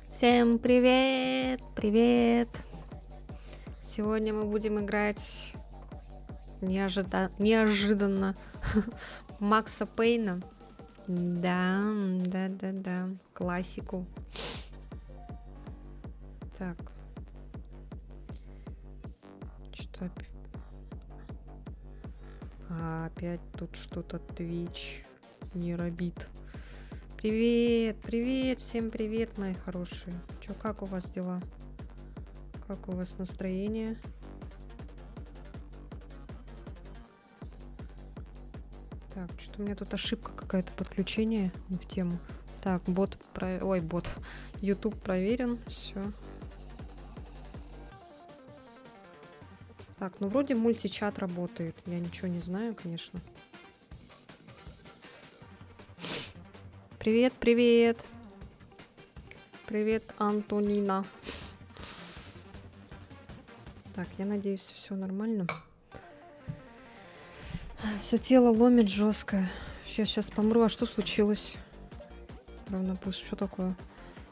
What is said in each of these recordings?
Всем привет! Привет! Сегодня мы будем играть неожиданно Макса Пейна. Да, классику. Так. Что опять тут что-то Twitch не робит. Привет, всем привет, мои хорошие. Чё, как у вас дела? Как у вас настроение? Так, что-то у меня тут ошибка какая-то, подключение не в тему. Так, YouTube проверен, все. Так, ну вроде мультичат работает. Я ничего не знаю, конечно. Привет. Привет, Антонина. Так, я надеюсь, все нормально. Все тело ломит жестко. Сейчас помру. А что случилось? Равнопуст, что такое?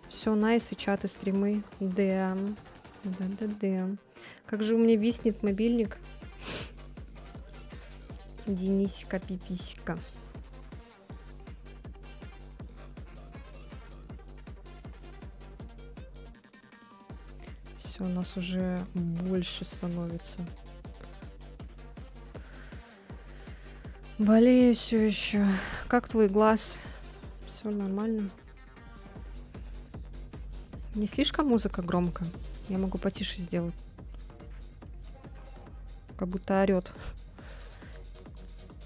Все, найс, и чаты, стримы. Да. Как же у меня виснет мобильник. Денисика, пиписика. Все, у нас уже больше становится. Болею все еще. Как твой глаз? Все нормально? Не слишком музыка громко? Я могу потише сделать. Как будто орет.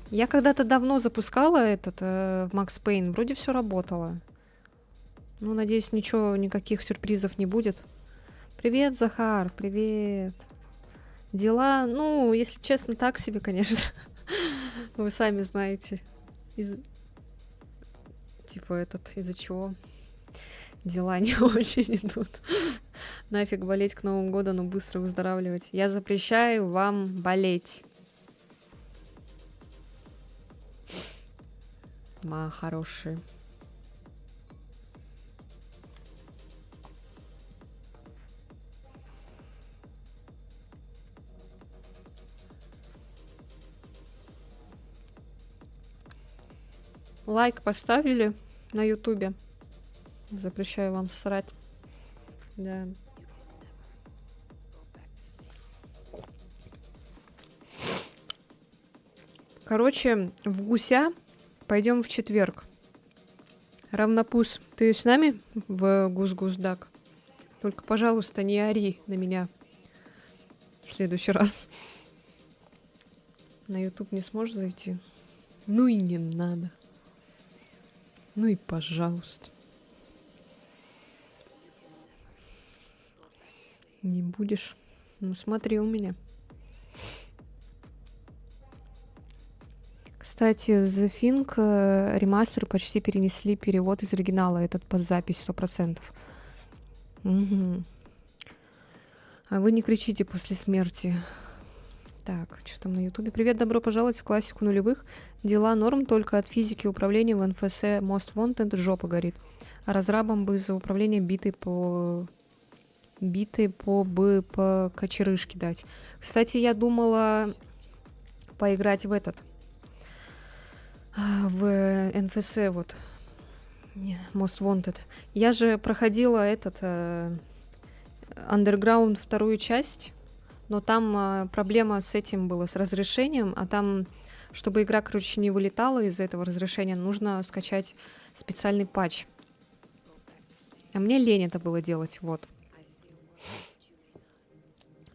Я когда-то давно запускала этот Макс Пейн. Вроде все работало. Ну, надеюсь, никаких сюрпризов не будет. Привет, Захар, привет. Дела, ну, если честно, так себе, конечно. Вы сами знаете. Из-за чего дела не очень идут. Нафиг болеть к Новому году, но быстро выздоравливать. Я запрещаю вам болеть. Мои хорошие. Лайк поставили на Ютубе. Запрещаю вам срать. Да. Короче, в гуся пойдем в четверг. Равнопус, ты с нами в гус-гус-дак? Только, пожалуйста, не ори на меня в следующий раз. На YouTube не сможешь зайти? Ну и не надо. Ну и пожалуйста. Не будешь? Ну смотри у меня. Кстати, The Thing ремастер почти перенесли перевод из оригинала, этот под запись 100%. Угу. А вы не кричите после смерти. Так, что там на Ютубе? Привет, добро пожаловать в классику нулевых. Дела норм, только от физики управления в НФС Most Wanted жопа горит. А разрабам бы за управление битой по кочерышке дать. Кстати, я думала поиграть в НФС вот Most Wanted. Я же проходила Underground вторую часть, но там проблема с этим была, с разрешением, а там, чтобы игра, короче, не вылетала из этого разрешения, нужно скачать специальный патч. А мне лень это было делать, вот.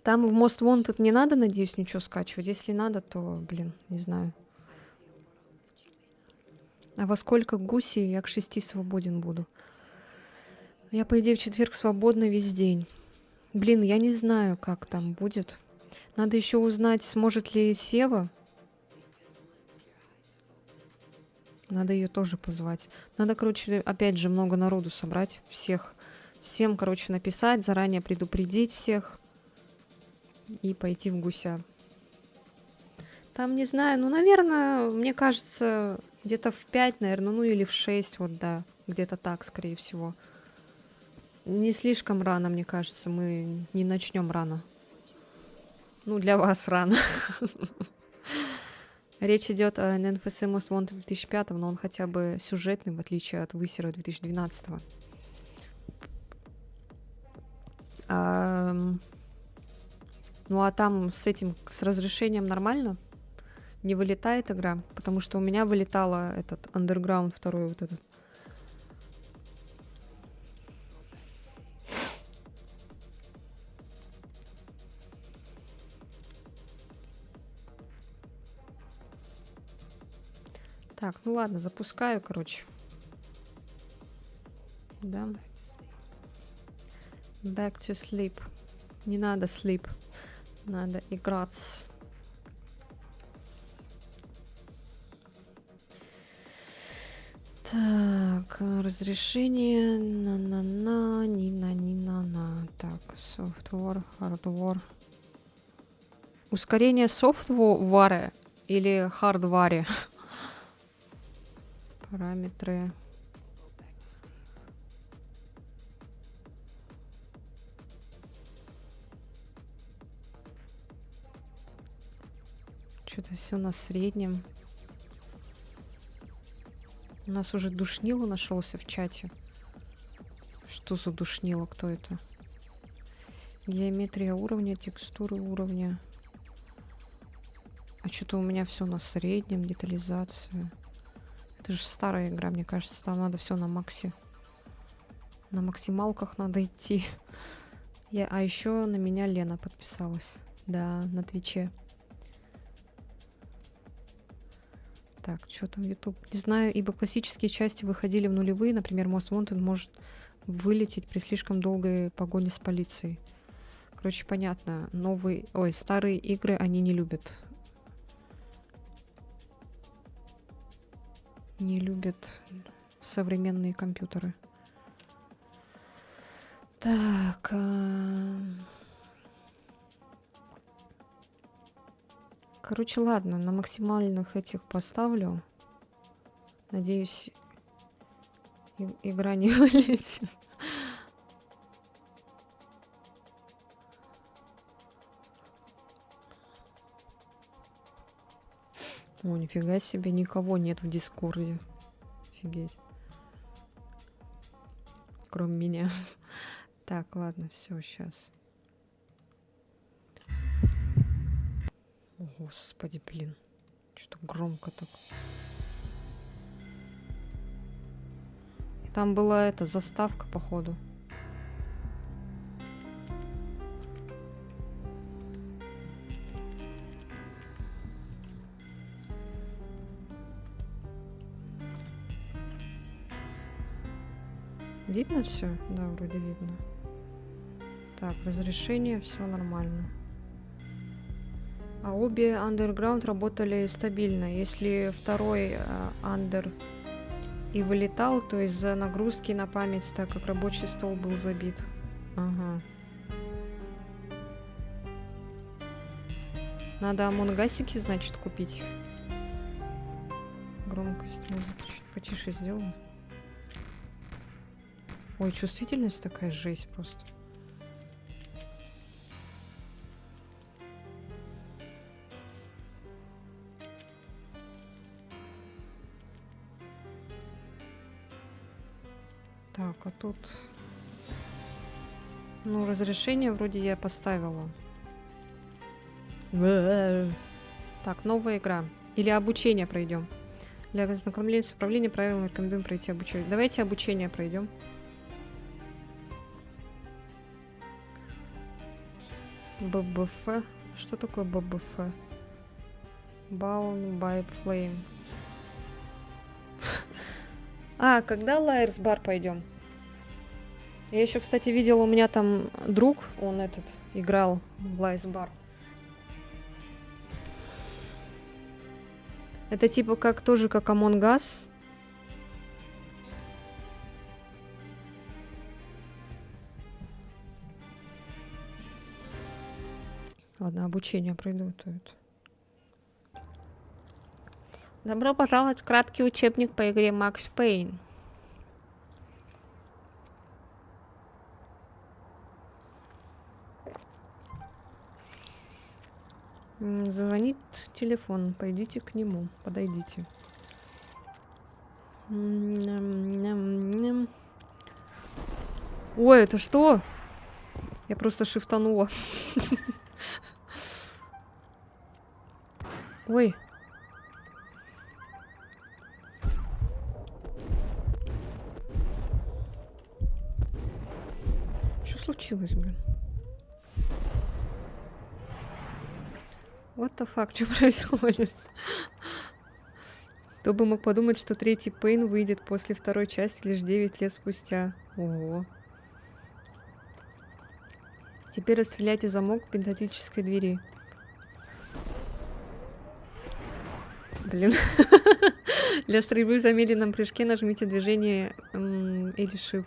Там в Most Wanted не надо, надеюсь, ничего скачивать. Если надо, то, блин, не знаю. А во сколько гуси я к 6 свободен буду? Я, по идее, в четверг свободна весь день. Блин, я не знаю, как там будет. Надо еще узнать, сможет ли Сева. Надо ее тоже позвать. Надо, короче, опять же, много народу собрать. Всем, короче, написать, заранее предупредить всех. И пойти в гуся. Там, не знаю, ну, наверное, мне кажется, где-то в 5, наверное, ну или в 6, вот, да. Где-то так, скорее всего. Не слишком рано, мне кажется, мы не начнем рано. Ну, для вас рано. Речь идет о NFC Most Wanted 2005, но он хотя бы сюжетный, в отличие от Высера 2012. Ну а там с этим, с разрешением нормально? Не вылетает игра? Потому что у меня вылетала этот Underground второй вот этот. Так, ну ладно, запускаю, короче. Да. Back to sleep. Не надо sleep. Надо играться. Так, разрешение. На-на-на, ни-на-ни-на-на. Так, software, hardware. Ускорение софтвара или хардваре? Параметры. Что-то все на среднем. У нас уже душнило нашелся в чате. Что за душнило? Кто это? Геометрия уровня, текстуры уровня. А что-то у меня все на среднем, детализация. Это же старая игра, мне кажется, там надо все на максе. На максималках надо идти. А еще на меня Лена подписалась. Да, на Твиче. Так, что там YouTube? Не знаю, ибо классические части выходили в нулевые. Например, Most Wanted может вылететь при слишком долгой погоне с полицией. Короче, понятно. Старые игры они не любят. Не любят современные компьютеры. Так. Короче, ладно, на максимальных этих поставлю. Надеюсь, игра не вылетит. О, нифига себе, никого нет в Дискорде. Офигеть. Кроме меня. Так, ладно, все, сейчас. О, господи, блин. Что громко так. Там была эта заставка, походу. Видно все? Да, вроде видно. Так, разрешение, все нормально. А обе Underground работали стабильно. Если второй Under и вылетал, то из-за нагрузки на память, так как рабочий стол был забит. Ага. Надо амонгасики, значит, купить. Громкость музыки чуть потише сделаю. Ой, чувствительность такая жесть просто. Так, а тут... Ну, разрешение вроде я поставила. Так, новая игра. Или обучение пройдем. Для ознакомления с управлением правилами рекомендуем пройти обучение. Давайте обучение пройдем. ББФ. Что такое ББФ? Bound by Flame. А, когда Liar's Bar пойдем? Я еще, кстати, видела, у меня там друг, он играл в Liar's Bar. Это типа тоже как Among Us. Ладно, обучение пройду. Добро пожаловать в краткий учебник по игре Max Payne. Звонит телефон. Пойдите к нему. Подойдите. Ням-ням-ням. Ой, это что? Я просто шифтанула. Ой. Что случилось, блин? What the fuck? Что происходит? Кто бы мог подумать, что третий Пейн выйдет после второй части лишь 9 лет спустя. Ого. Теперь расстреляйте замок пентатической двери. Блин. Для стрельбы в замедленном прыжке нажмите движение или Shift.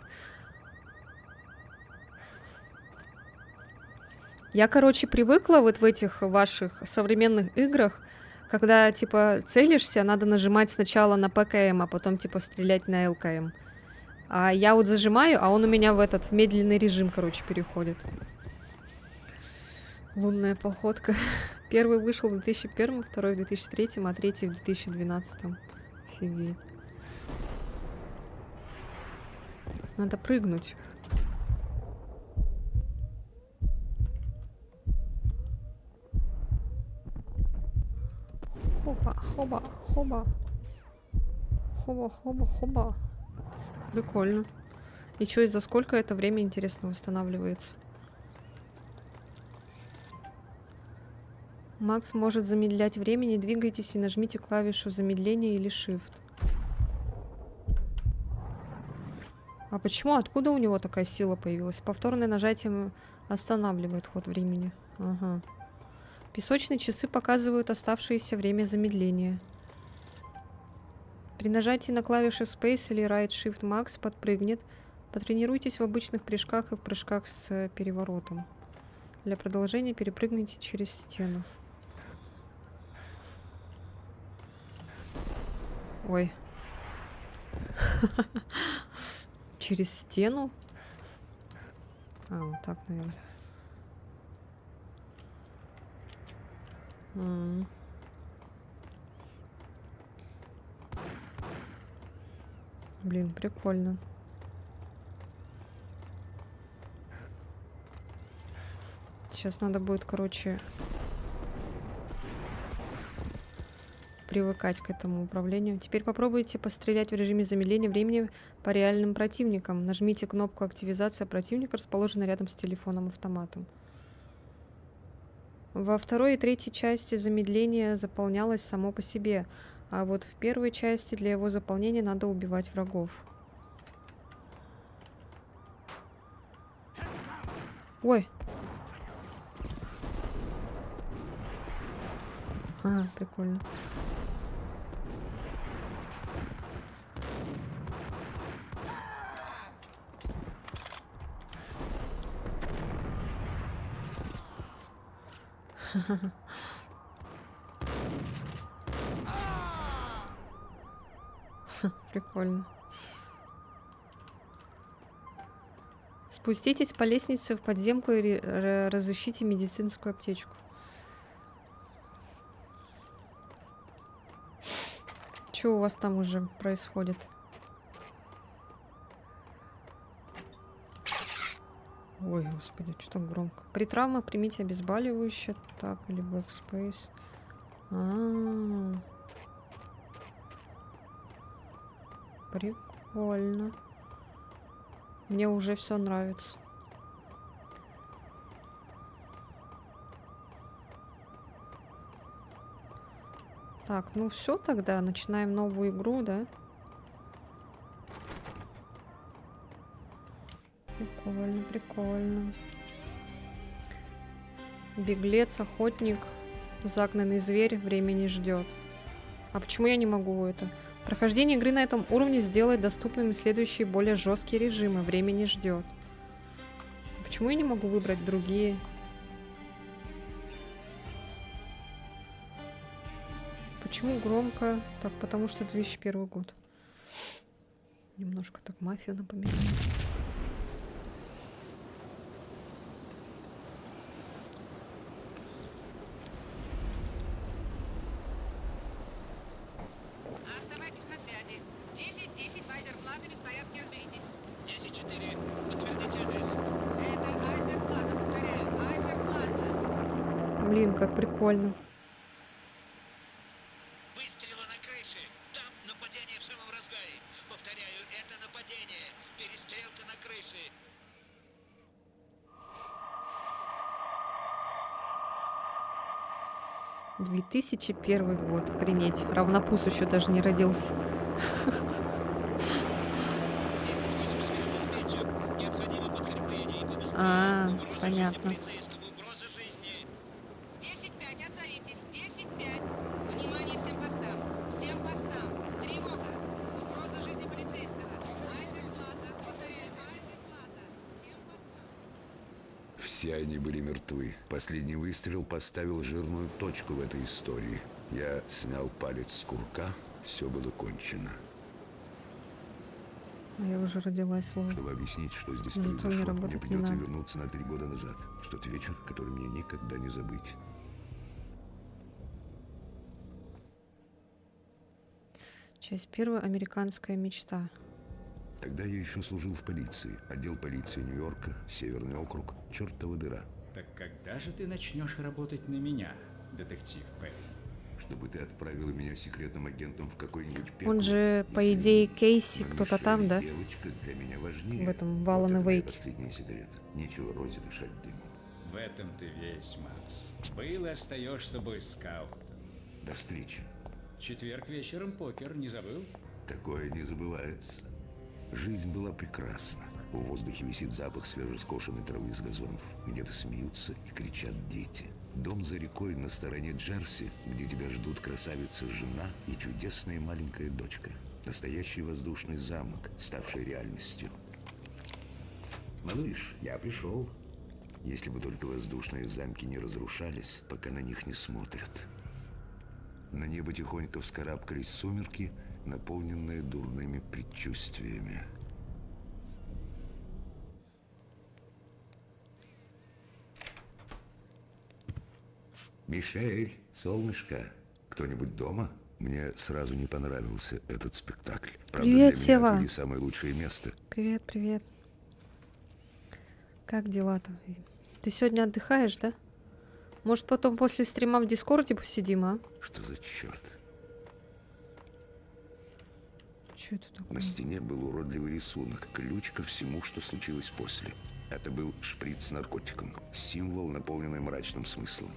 Я, короче, привыкла вот в этих ваших современных играх, когда, типа, целишься, надо нажимать сначала на ПКМ, а потом, типа, стрелять на ЛКМ. А я вот зажимаю, а он у меня в медленный режим, короче, переходит. Лунная походка. Первый вышел в 2001, второй в 2003, а третий в 2012. Офигеть. Надо прыгнуть. Хоба, хоба, хоба. Хоба, хоба, хоба. Прикольно. И что, и за сколько это время, интересно, восстанавливается? Макс может замедлять время, не двигайтесь и нажмите клавишу замедления или Shift. А почему? Откуда у него такая сила появилась? Повторное нажатие останавливает ход времени. Ага. Песочные часы показывают оставшееся время замедления. При нажатии на клавиши Space или Right Shift Max подпрыгнет. Потренируйтесь в обычных прыжках и в прыжках с переворотом. Для продолжения перепрыгните через стену. Ой. Через стену? А, вот так, наверное. Блин, прикольно. Сейчас надо будет, короче, привыкать к этому управлению. Теперь попробуйте пострелять в режиме замедления времени по реальным противникам. Нажмите кнопку активизация противника, расположенной рядом с телефоном-автоматом. Во второй и третьей части замедление заполнялось само по себе, а вот в первой части для его заполнения надо убивать врагов. Ой! А, прикольно. Прикольно. Спуститесь по лестнице в подземку и разыщите медицинскую аптечку. Что у вас там уже происходит? Ой, господи, что так громко. При травмах примите обезболивающее. Так, или backspace. Прикольно. Мне уже все нравится. Так, ну все тогда. Начинаем новую игру, да? Прикольно, прикольно. Беглец, охотник, загнанный зверь, время не ждет. А почему я не могу это? Прохождение игры на этом уровне сделает доступными следующие более жесткие режимы. Время не ждет. Почему я не могу выбрать другие? Почему громко? Так, потому что 2001 год. Немножко так мафию напоминает. Плаза, беспорядки, разберитесь. 10-4. Подтвердите адрес. Это Айзек Плаза, повторяю, Айзек Плаза. Блин, как прикольно. Выстрелы на крыше. Там нападение в самом разгаре. Повторяю, это нападение. Перестрелка на крыше. — 2001 год. Охренеть. Равнопус еще даже не родился. 10-8 связь диспетчер. Необходимо подкрепление и побыстрее. Угроза жизни Понятно. полицейскому. Угроза жизни. 10-5, отзовитесь. 10-5. Внимание всем постам. Всем постам. Тревога. Угроза жизни полицейского. Айзек Плаза, повторяю, Айзек Плаза. Всем постам. Все они были мертвы. Последний выстрел поставил жирную точку в этой истории. Я снял палец с курка, все было кончено. Я уже родилась, словно. Чтобы объяснить, что здесь Зато мне произошло, работать мне не придется надо. вернуться на 3 года назад, в тот вечер, который мне никогда не забыть. Часть первая. Американская мечта. Тогда я еще служил в полиции. Отдел полиции Нью-Йорка, Северный округ, чертова дыра. Так когда же ты начнешь работать на меня, детектив Перри? Чтобы ты отправила меня секретным агентом в какой-нибудь пекло. Он же, по Если идее, не Кейси, на кто-то Мишель там, да? Девочка для меня важнее. В этом Вот Валан и это моя Вейке. последняя сигарета. Нечего Розе дышать дымом. В этом ты весь, Макс. Был и остаешься бойскаутом. До встречи. Четверг вечером покер, не забыл? Такое не забывается. Жизнь была прекрасна. В воздухе висит запах свежескошенной травы с газонов. Где-то смеются и кричат дети. Дом за рекой на стороне Джерси, где тебя ждут красавица-жена и чудесная маленькая дочка. Настоящий воздушный замок, ставший реальностью. Малыш, я пришел. Если бы только воздушные замки не разрушались, пока на них не смотрят. На небо тихонько вскарабкались сумерки, наполненные дурными предчувствиями. Мишель, солнышко, кто-нибудь дома? Мне сразу не понравился этот спектакль. Правда, Привет, для Сева. меня отвели самое лучшее место. Привет, привет. Как дела-то? Ты сегодня отдыхаешь, да? Может, потом после стрима в Дискорде посидим, а? Что за черт? Что это такое? На стене был уродливый рисунок, ключ ко всему, что случилось после. Это был шприц с наркотиком, символ, наполненный мрачным смыслом.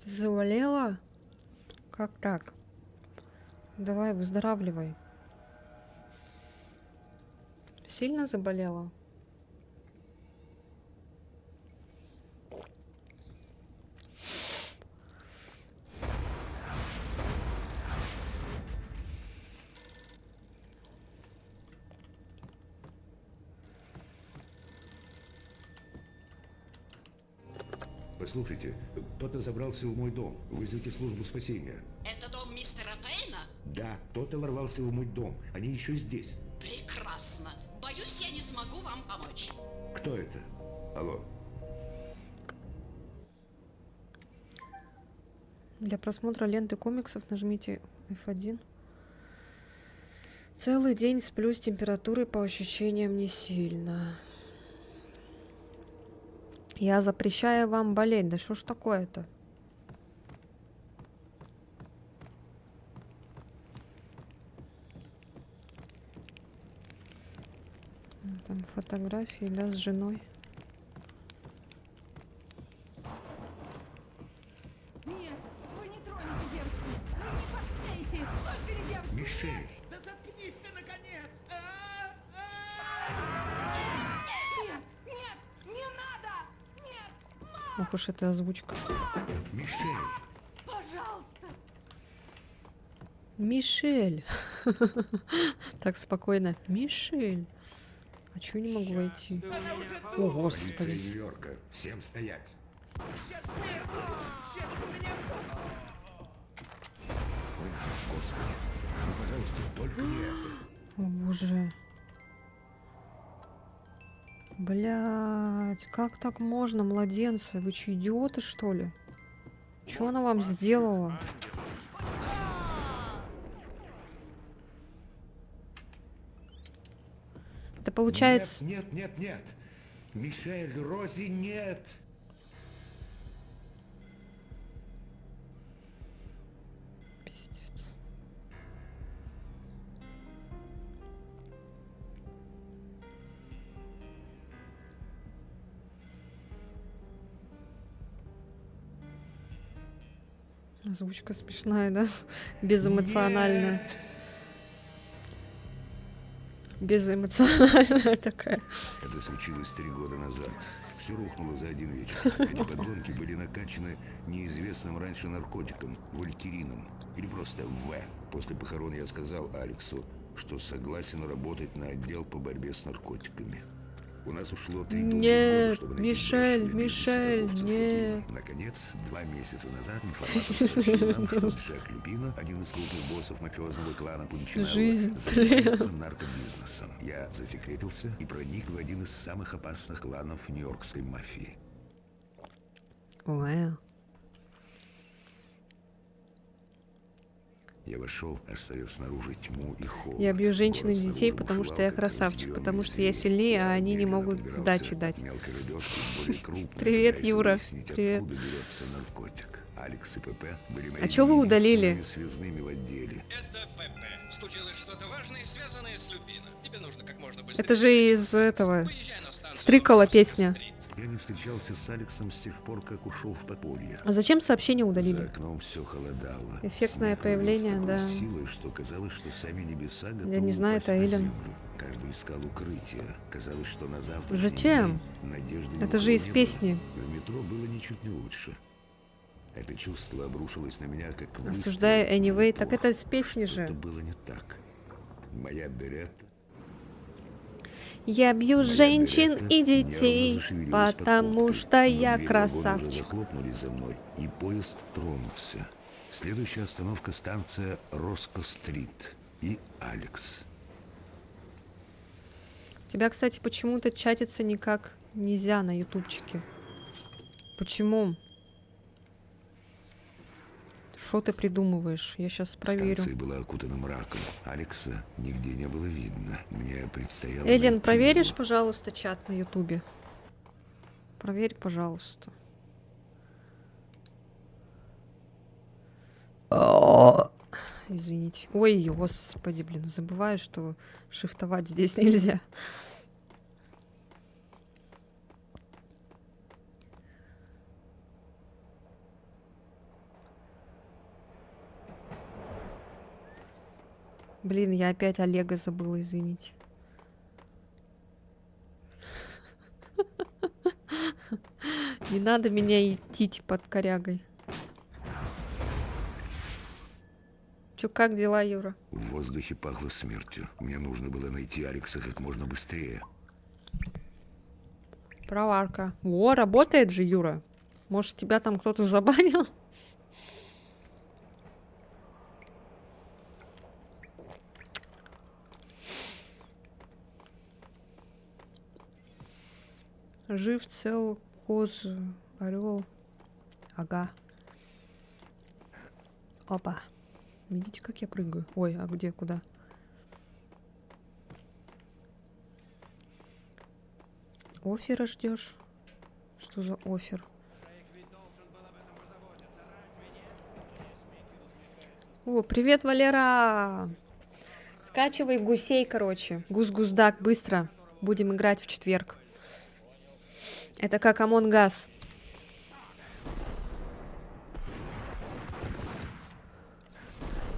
Ты заболела? Как так? Давай, выздоравливай. Сильно заболела? Послушайте, кто-то забрался в мой дом. Вызовите службу спасения. Это дом мистера Пейна? Да, кто-то ворвался в мой дом. Они еще здесь. Прекрасно. Боюсь, я не смогу вам помочь. Кто это? Алло. Для просмотра ленты комиксов нажмите F1. Целый день сплю с температурой, по ощущениям не сильно. Я запрещаю вам болеть. Да что ж такое-то? Там фотографии, да, с женой. Нет, вы не тронете девочку! Вы не посмеете! Только не девочку! Мишель. Да заткнись ты, наконец! Нет! Нет! Не надо! Нет! Ох уж эта озвучка. Мишель. Пожалуйста! Мишель. Так спокойно. Мишель. А чё не могу войти? О, Полиция Господи. Нью-Йорка. Всем стоять. Ой, Господи. Ну, пожалуйста, только не это. О, боже. Блять, как так можно, младенцы? Вы чё, идиоты, что ли? Чё она вам сделала? Это получается... Нет, нет, нет, нет. Мишель, Рози, нет. Пиздец. Озвучка смешная, да? Безэмоциональная. Нет. Безэмоциональная такая. Это случилось 3 года назад. Все рухнуло за один вечер. Эти подонки были накачаны неизвестным раньше наркотиком, вольтерином. Или просто В. После похорон я сказал Алексу, что согласен работать на отдел по борьбе с наркотиками. У нас ушло 3 долгих Нет, года, чтобы найти Мишель, брешь для Мишель, бизнес-торговцев нет. Лупино. Наконец, 2 месяца назад информатор сообщил нам, что Джек Лупино, один из крупных боссов мафиозного клана Пунчинелло, Жизнь занимается наркобизнесом. Я засекретился и проник в один из самых опасных кланов нью-йоркской мафии. Вау. Я вошел, оставив снаружи тьму и холод. Я бью женщин и Город детей, снаружи потому что бушевал, я как красавчик, разъяренный потому что я зверь. сильнее, а Я они не медленно могут подбирался сдачи к дать. мелкой рыбешке, более крупной, Привет, пытаясь Юра. выяснить, Привет. откуда берется наркотик. Алекс и ПП были А чё вы моими удалили? единственными связными в отделе. Это ПП. Случилось что-то важное, связанное с Люпино. Тебе нужно как можно быстрее... Это же из этого... Поезжай на станцию Стрикала Форсовый песня. стрит. Я не встречался с Алексом с тех пор, как ушел в подполье. А зачем сообщение За удалили? окном все холодало. Эффектное Снег появление, валил с такой да. силой, что казалось, что сами небеса готовы Я не знаю, упасть это на Эллен. землю. Каждый искал укрытие. Казалось, что на завтра. Зачем? Надежды ни у Это же кого из не песни. было. В метро было ничуть не лучше. Это чувство обрушилось на меня, как выстрел. Осуждаю Anyway. Так Плохо. это из песни Что-то же. было не так. Моя берета. Я бью Моя женщин берета и нервно детей, зашевелилась под потому кофтой, что но я двери вагона уже красавчик. захлопнулись за мной, и поезд тронулся. Следующая остановка — станция Роско-стрит и Алекс. Тебя, кстати, почему-то чатиться никак нельзя на ютубчике. Почему? Что ты придумываешь? Я сейчас проверю. Станция была окутана мраком. Алекса нигде не было видно. Мне предстояло Эллен, найти проверишь, его. пожалуйста, чат на ютубе? Проверь, пожалуйста. Извините. Ой, господи, блин, забываю, что шифтовать здесь нельзя. Блин, я опять Олега забыла, извините. Не надо меня идти под корягой. Чё, как дела, Юра? В воздухе пахло смертью. Мне нужно было найти Алекса как можно быстрее. Проварка. О, работает же, Юра. Может, тебя там кто-то забанил? Жив, цел, коз, орел. Ага. Опа. Видите, как я прыгаю? Ой, а где, куда? Оффера ждешь? Что за оффер? О, привет, Валера! Скачивай гусей, короче. Гус-гус-дак, быстро. Будем играть в четверг. Это как Among Us.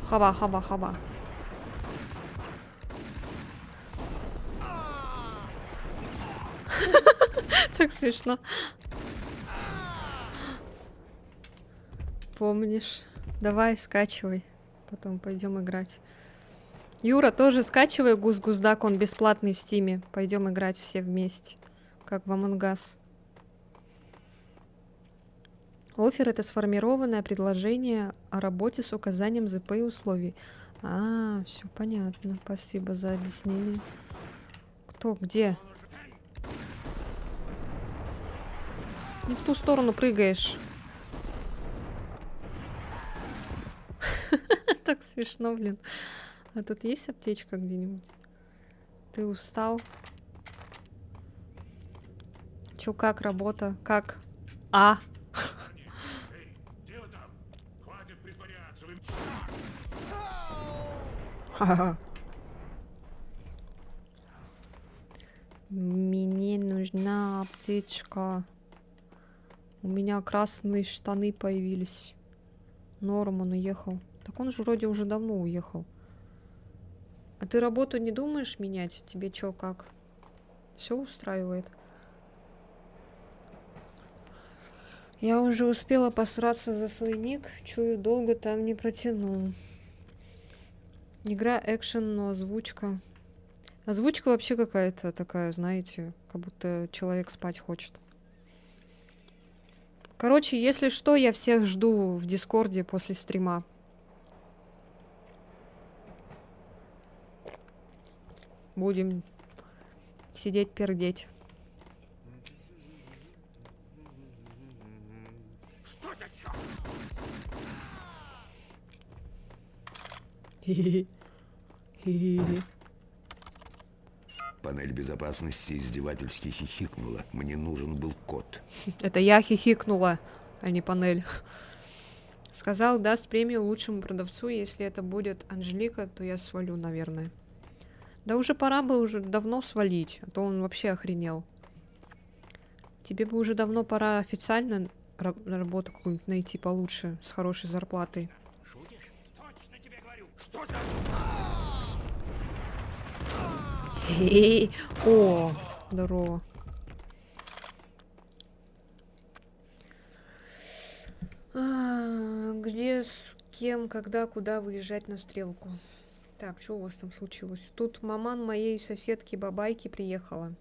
Хаба, хаба, хаба. Так смешно. Помнишь? Давай, скачивай. Потом пойдем играть. Юра, тоже скачивай Гус-Гусдак, он бесплатный в Стиме. Пойдем играть все вместе, как в Among Us. Оффер — это сформированное предложение о работе с указанием ЗП и условий. А, все понятно. Спасибо за объяснение. Кто, где? Не в ту сторону прыгаешь. Так смешно, блин. А тут есть аптечка где-нибудь? Ты устал? Чё, как работа? Как? А? Ха-ха. Мне нужна аптечка. У меня красные штаны появились. Норм, он уехал. Так он же вроде уже давно уехал. А ты работу не думаешь менять? Тебе чё, как? Все устраивает? Я уже успела посраться за свой ник. Чую, долго там не протяну. Игра экшен, но озвучка. Озвучка вообще какая-то такая, знаете, как будто человек спать хочет. Короче, если что, я всех жду в Дискорде после стрима. Будем сидеть пердеть. Что за чёрт? Хе-хе-хе. Хе-хе-хе. Панель безопасности издевательски хихикнула. Мне нужен был код. Это я хихикнула, а не панель. Сказал, даст премию лучшему продавцу. Если это будет Анжелика, то я свалю, наверное. Да уже пора бы уже давно свалить, а то он вообще охренел. Тебе бы уже давно пора официально работу какую-нибудь найти получше, с хорошей зарплатой. Шутишь? Точно тебе говорю. Что за... Хе-хе. О, здорово. Где, с кем, когда, куда выезжать на стрелку? Так, что у вас там случилось? Тут маман моей соседки Бабайки приехала.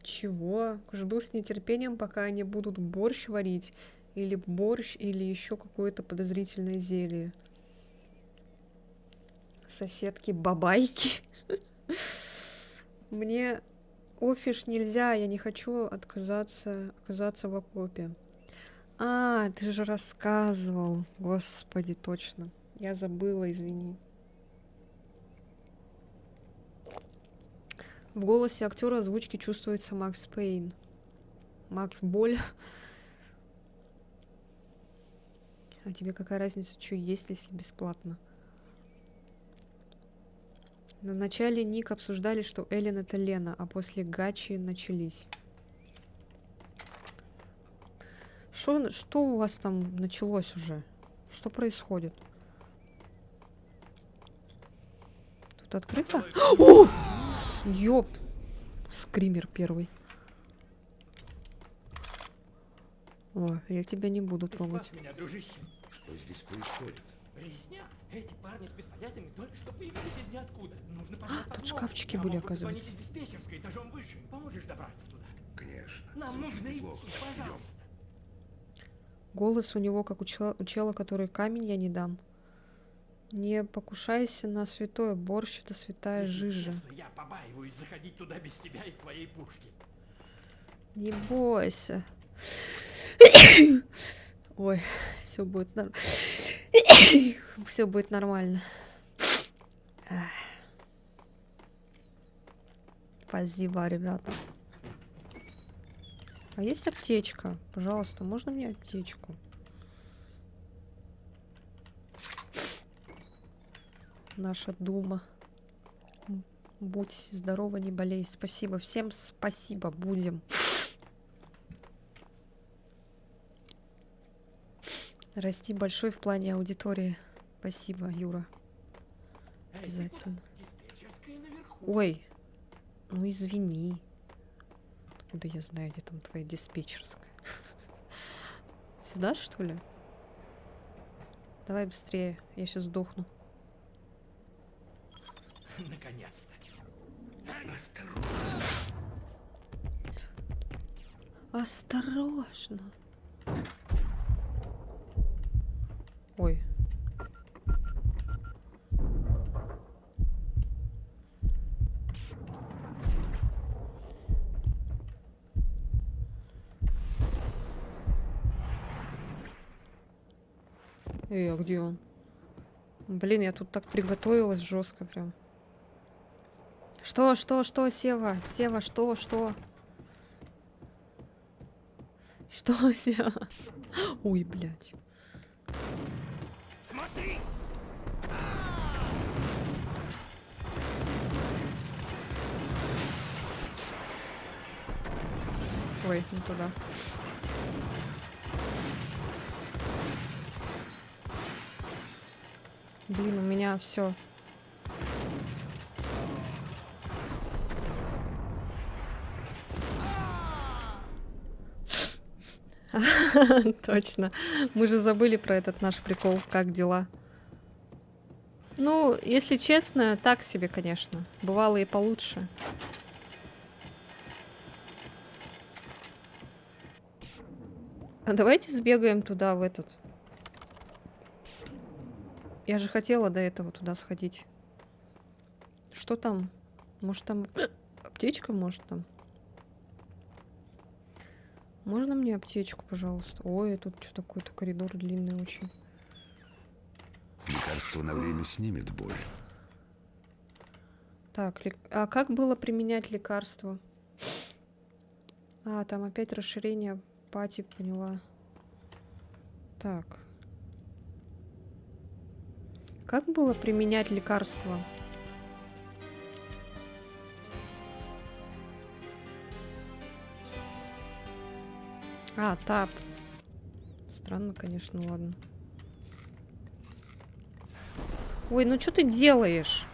Чего? Жду с нетерпением, пока они будут борщ варить. Или борщ, или еще какое-то подозрительное зелье. Соседки Бабайки? Мне офиш нельзя, я не хочу оказаться в окопе. А, ты же рассказывал. Господи, точно. Я забыла, извини. В голосе актера озвучки чувствуется Макс Пейн. Макс Боль. А тебе какая разница, что есть, если бесплатно? На начале ник обсуждали, что Эллен это Лена, а после гачи начались. Что у вас там началось уже? Что происходит? Тут открыто? О! Ёп! Скример первый. О, я тебя не буду трогать. Спас меня, дружище. Что здесь происходит? Резня? Эти парни с пистолетами только что появились из ниоткуда. Нужно позвать Тут подмогу. шкафчики Я были, мог бы позвонить оказывается. из диспетчерской этажом выше. Поможешь добраться туда? Конечно. Нам Звучит нужно идти, неплохо. пожалуйста. Голос у него, как у чела, который камень я не дам. Не покушайся на святое. Борщ — это святая Если жижа. честно, я побаиваюсь заходить туда без тебя и твоей пушки. Не бойся. Ой, все будет нормально. Все будет нормально. Ах. Спасибо, ребята. А есть аптечка? Пожалуйста, можно мне аптечку? Наша дума. Будь здорова, не болей. Спасибо. Всем спасибо. Будем. Расти большой в плане аудитории. Спасибо, Юра. Эй, Обязательно. диспетчерская наверху. Ой, ну извини. Откуда я знаю, где там твоя диспетчерская? Сюда, что ли? Давай быстрее, я сейчас сдохну. Наконец-то. Осторожно. Ой. Эй, а где он? Блин, я тут так приготовилась жестко прям. Что, Сева? Сева, что? Что я? Ой, блядь. Смотри! Ой, не туда. Блин, у меня все. Точно. Мы же забыли про этот наш прикол. Как дела? Ну, если честно, так себе, конечно. Бывало и получше. А давайте сбегаем туда, в этот. Я же хотела до этого туда сходить. Что там? Может, там аптечка, может, там? Можно мне аптечку, пожалуйста? Ой, тут что такой-то коридор длинный очень. Лекарство на время снимет боль. Так, а как было применять лекарство? А, там опять расширение пати, поняла. Так. Как было применять лекарство? А, тап. Странно, конечно, ладно. Ой, ну что ты делаешь?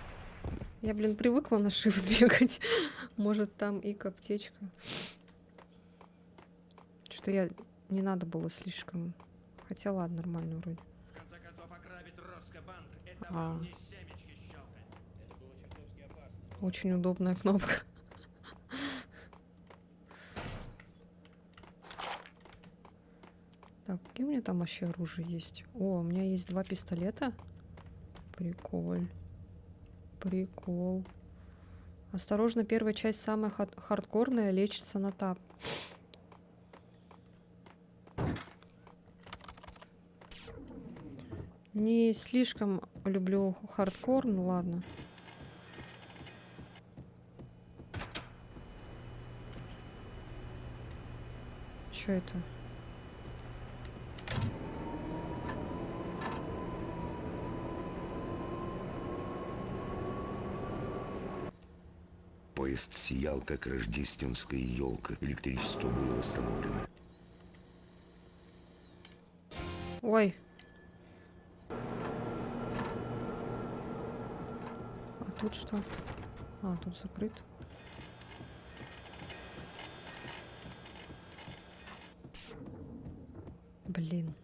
Я, блин, привыкла на shift бегать. Может, там и аптечка. Что я... Не надо было слишком... Хотя ладно, нормально вроде. В конце концов, ограбить Роскобанк — это А. вам не семечки щелкать. Это было чертовски опасно. Очень удобная кнопка. Так, какие у меня там вообще оружие есть? О, у меня есть 2 пистолета. Прикол. Прикол. Осторожно, первая часть самая хардкорная, лечится на тап. Не слишком люблю хардкор, ну ладно. Чё это? Поезд сиял, как рождественская елка. Электричество было восстановлено. Ой. А тут что? А, тут закрыт. Блин.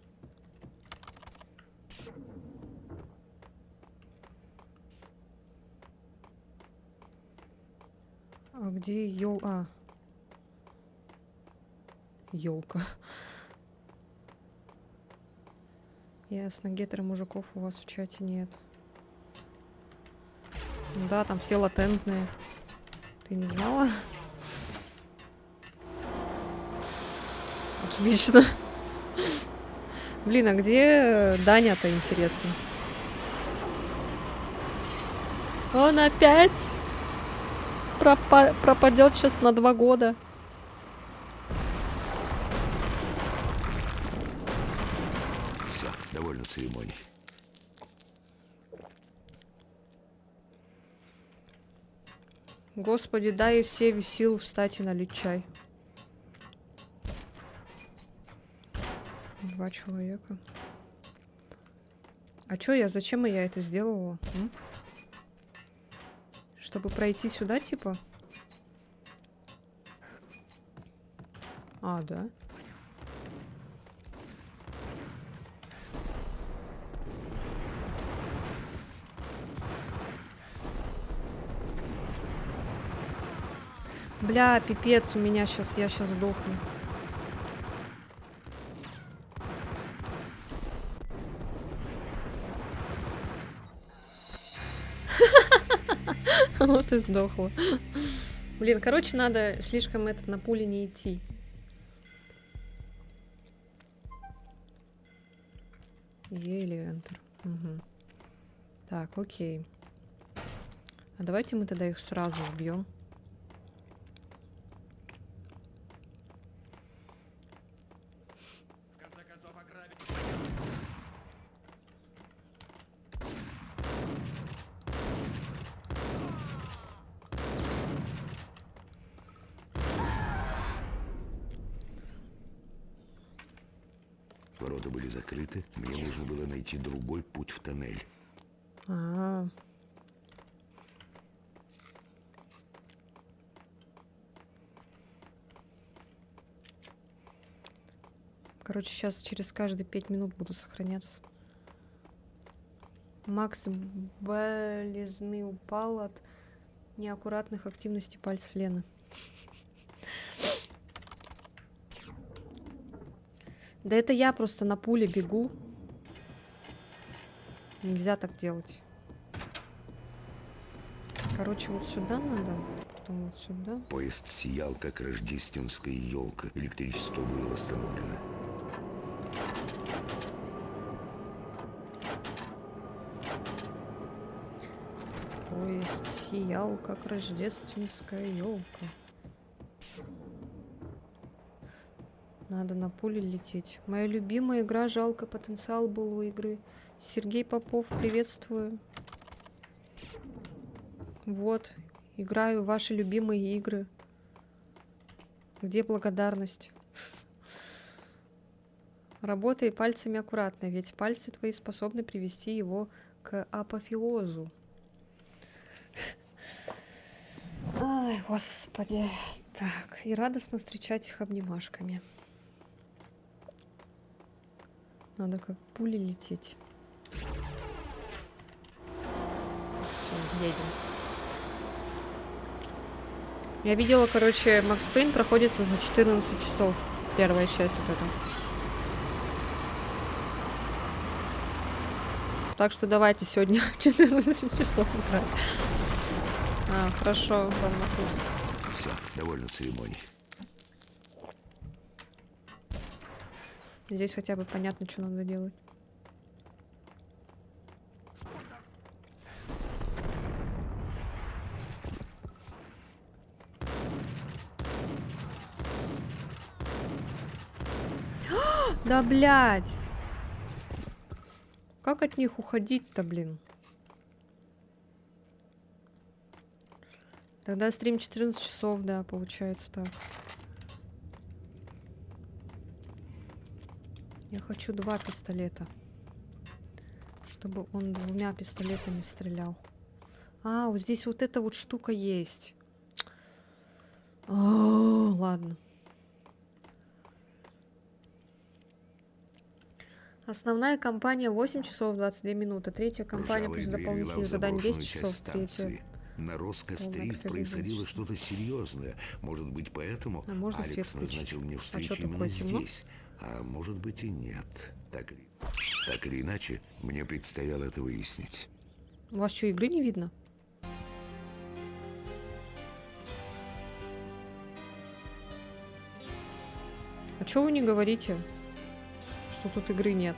А где А. Ёлка. Ясно, гетеро мужиков у вас в чате нет. Ну да, там все латентные. Ты не знала? Отлично. Блин, а где Даня-то, интересно? Он опять пропадет сейчас на 2 года. Все, довольно церемоний. Господи, дай все сил встать и налить чай. 2 человека. А чё я? Зачем я это сделала? Чтобы пройти сюда, типа? А, да? Бля, пипец, у меня сейчас, я сейчас сдохну. Вот и сдохла. Блин, короче, надо слишком на пули не идти. Или Enter. Угу. Так, окей. А давайте мы тогда их сразу убьем. Ворота были закрыты, мне нужно было найти другой путь в тоннель. А. Короче, сейчас через каждые 5 минут буду сохраняться. Макс болезны упал от неаккуратных активностей пальцев Лены. Да это я просто на пуле бегу. Нельзя так делать. Короче, вот сюда надо, потом вот сюда. Поезд сиял, как рождественская елка. Электричество было восстановлено. Поезд сиял, как рождественская елка. Надо на пуле лететь. Моя любимая игра, жалко, потенциал был у игры. Сергей Попов, приветствую. Вот, играю в ваши любимые игры. Где благодарность? Работай пальцами аккуратно, ведь пальцы твои способны привести его к апофеозу. Ай, господи. Так, и радостно встречать их обнимашками. Надо как пули лететь. Все, едем. Я видела, короче, Макс Пейн проходится за 14 часов. Первая часть вот эта. Так что давайте сегодня 14 часов играть. А, хорошо, вам на курс. Все, довольно церемоний. Здесь хотя бы понятно, что надо делать. Да, блядь! Как от них уходить-то, блин? Тогда стрим 14 часов, да, получается так. Я хочу 2 пистолета. Чтобы он 2 пистолетами стрелял. А, вот здесь вот эта вот штука есть. О, ладно. Основная кампания 8 часов 22 минуты. Третья кампания плюс Ржавая дверь вела дополнительные в задания 10 заброшенную часов. часть станции. Третья. На Роско-стрит Полная происходило предыдущая. что-то серьезное. Может быть, поэтому А можно свет Алекс включить? назначил мне А встречу чё именно такое темно? здесь. А может быть и нет. Так или иначе, мне предстояло это выяснить. У вас что, игры не видно? А чё вы не говорите, что тут игры нет?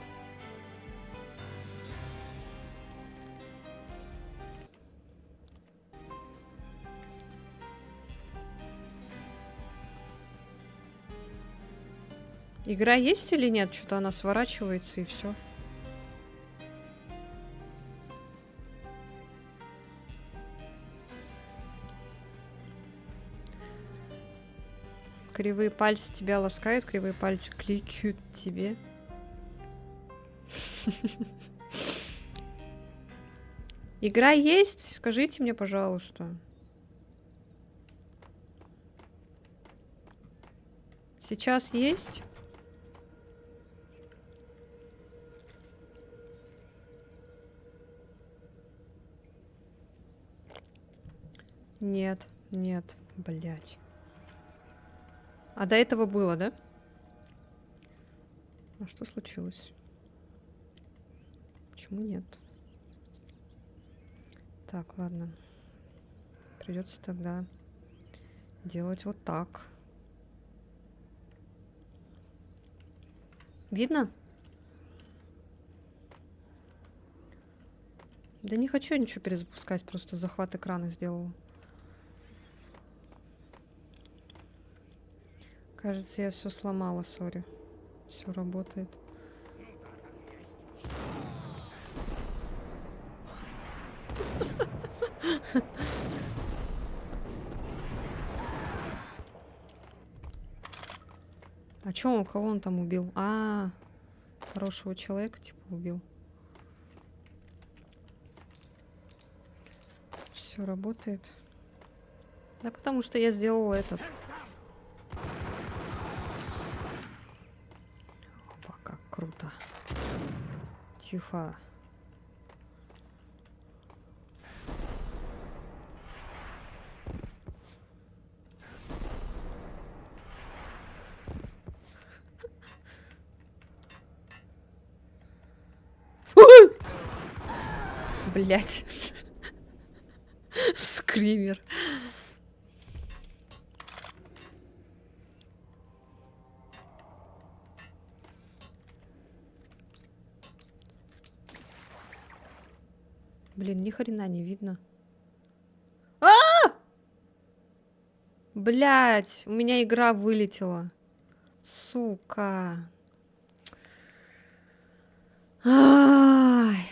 Игра есть или нет? Что-то она сворачивается и все. Кривые пальцы тебя ласкают, кривые пальцы кликают тебе. Игра есть? Скажите мне, пожалуйста. Сейчас есть? Нет, нет, блядь. А до этого было, да? А что случилось? Почему нет? Так, ладно. Придется тогда делать вот так. Видно? Да не хочу я ничего перезапускать, просто захват экрана сделала. Кажется, я все сломала, сори. Все работает. А чё он, кого он там убил? А, хорошего человека, типа, убил. Все работает. Да потому что я сделала этот. Опа, как круто. Тихо. Блять. Скример. Блин, ни хрена не видно. Блять, у меня игра вылетела. Сука. Ай.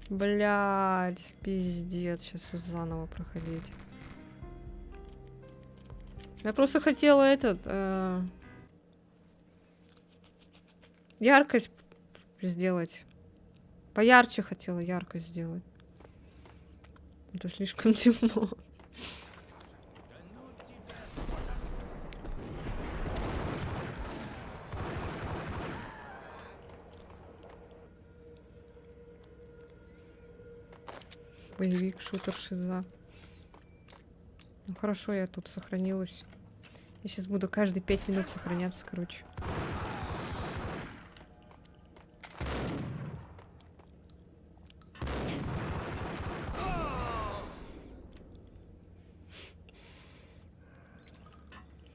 Блять, пиздец, сейчас все заново проходить. Я просто хотела яркость сделать. Поярче хотела яркость сделать. Это слишком темно. Боевик, шутер, шиза. Ну хорошо, я тут сохранилась. Я сейчас буду каждые 5 минут сохраняться, короче.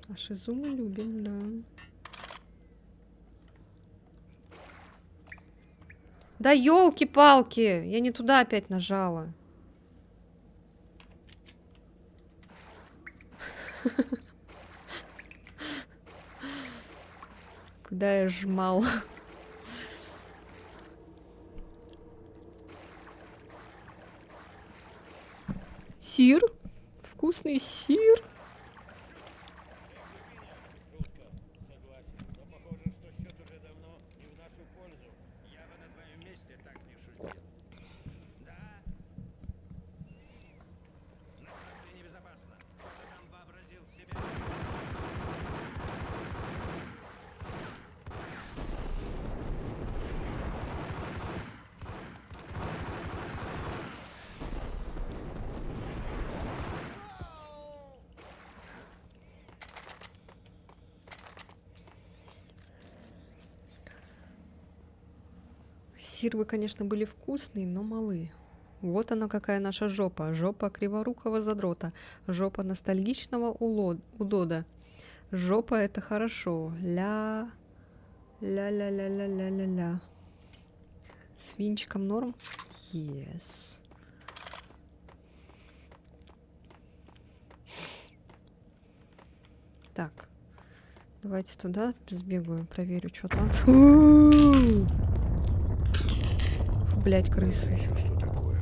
А шизу мы любим, да. Да елки-палки! Я не туда опять нажала. Куда я жмал? Сир? Вкусный сир? Сир вы, конечно, были вкусные, но малы. Вот она какая наша жопа. Жопа криворукого задрота. Жопа ностальгичного удода. Жопа это хорошо. Ля. Ля-ля-ля-ля-ля-ля-ля. С винчиком норм? Yes. Так. Давайте туда сбегаю, проверю, что там. Блять, крысы. Еще что такое?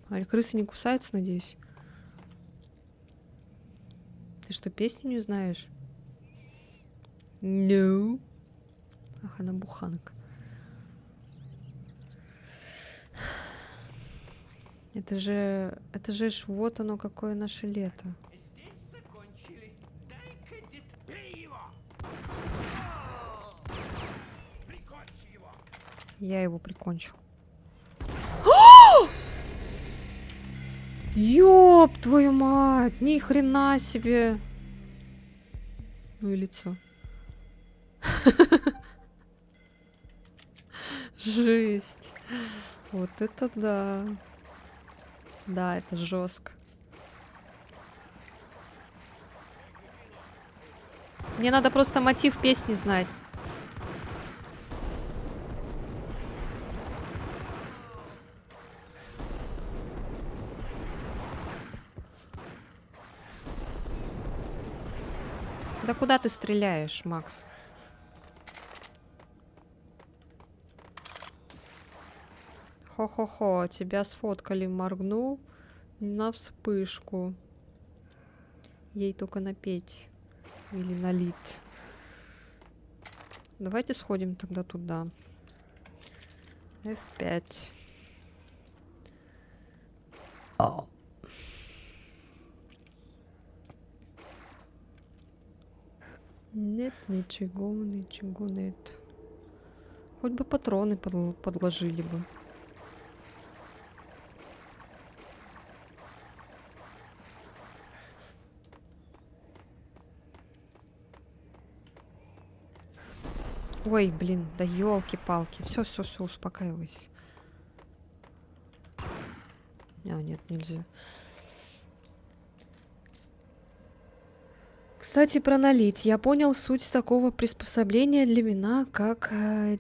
А крысы не кусаются, надеюсь? Ты что, песню не знаешь? No. Ах, она буханка. Это же ж вот оно, какое наше лето. Я его прикончил. Ёб твою мать, ни хрена себе. Ну и лицо. Жесть. Вот это да. Да, это жестко. Мне надо просто мотив песни знать. Да куда ты стреляешь, Макс? Хо-хо-хо, тебя сфоткали, моргнул. На вспышку. Ей только напеть. Или налить. Давайте сходим тогда туда. F5. Нет, ничего, ничего нет. Хоть бы патроны подложили бы. Ой, блин, да елки-палки. Все, успокаивайся. А, нет, нельзя. Кстати, про налить. Я понял суть такого приспособления для вина, как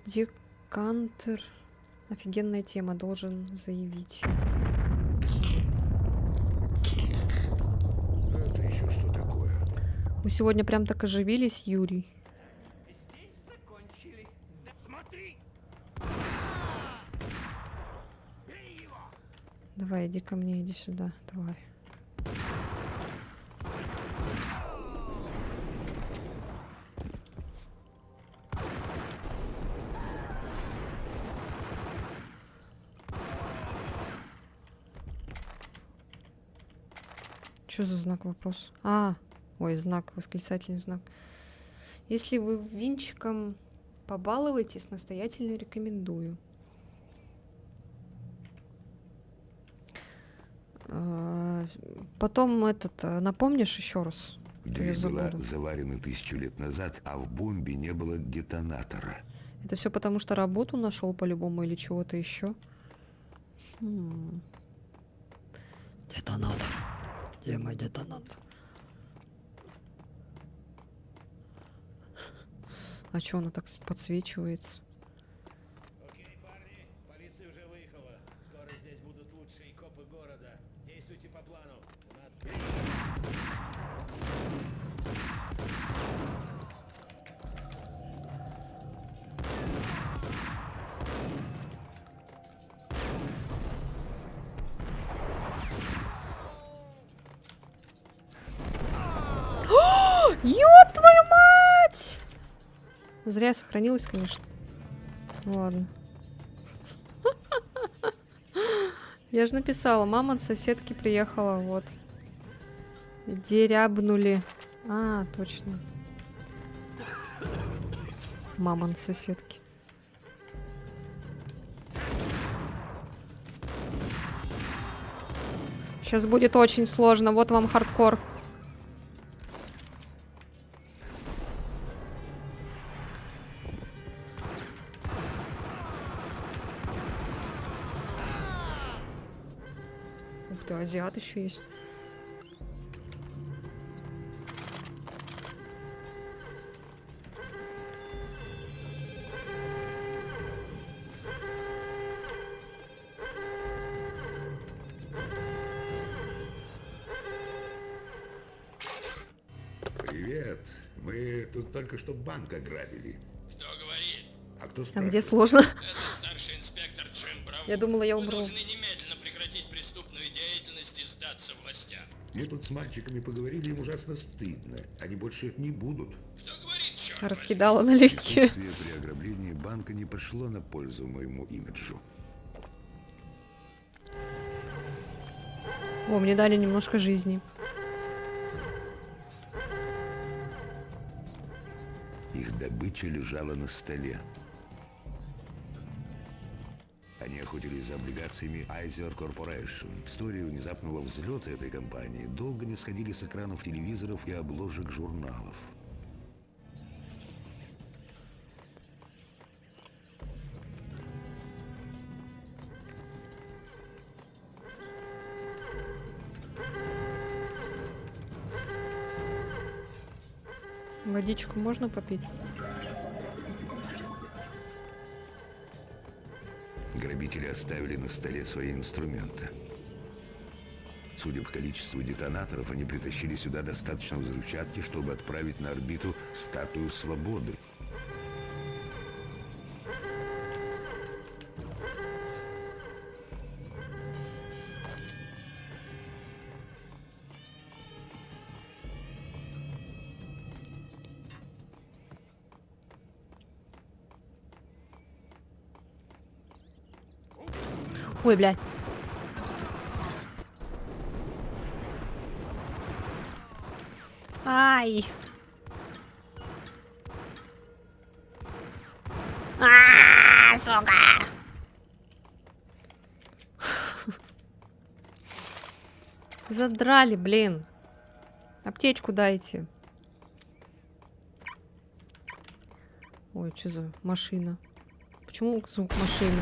декантер. Офигенная тема, должен заявить. Это еще что такое? Мы сегодня прям так оживились, Юрий. Здесь закончили. Да смотри! Бей его! Давай, иди ко мне, иди сюда, тварь. Что за знак вопрос? Ой, знак, восклицательный знак. Если вы винчиком побалуетесь, настоятельно рекомендую. Потом напомнишь еще раз? Я Дверь была забуду. заварена 1000 лет назад, а в бомбе не было детонатора. Это все потому, что работу нашел по-любому или чего-то еще? Детонатор. Где мой детонатор? А что она так подсвечивается? Окей, парни, полиция уже выехала. Скоро здесь будут лучшие копы города. Действуйте по плану. Ёб твою мать! Зря я сохранилась, конечно. Ладно. Я же написала, мама от соседки приехала, вот. Дерябнули. Точно. Мама от соседки. Сейчас будет очень сложно. Вот вам хардкор. Ух ты, азиат еще есть. Привет. Мы тут только что банк ограбили. Кто говорит? А кто А спрашивает? где сложно? Это старший инспектор Джим Браво. Я думала, я Вы умру. должны немедленно прекратить преступную деятельность и сдаться властям. Мы тут с мальчиками поговорили, им ужасно стыдно. Они больше не будут. Кто говорит, черт Раскидала налегке. Присутствие при ограблении банка не пошло на пользу моему имиджу. О, мне дали немножко жизни. Их добыча лежала на столе. Они охотились за облигациями Айзер Corporation. Истории внезапного взлета этой компании долго не сходили с экранов телевизоров и обложек журналов. Водичку можно попить? Грабители оставили на столе свои инструменты. Судя по количеству детонаторов, они притащили сюда достаточно взрывчатки, чтобы отправить на орбиту статую свободы. Ой, блядь. Ай. Сука. Задрали, блин. Аптечку дайте. Ой, что за машина? Почему звук машины?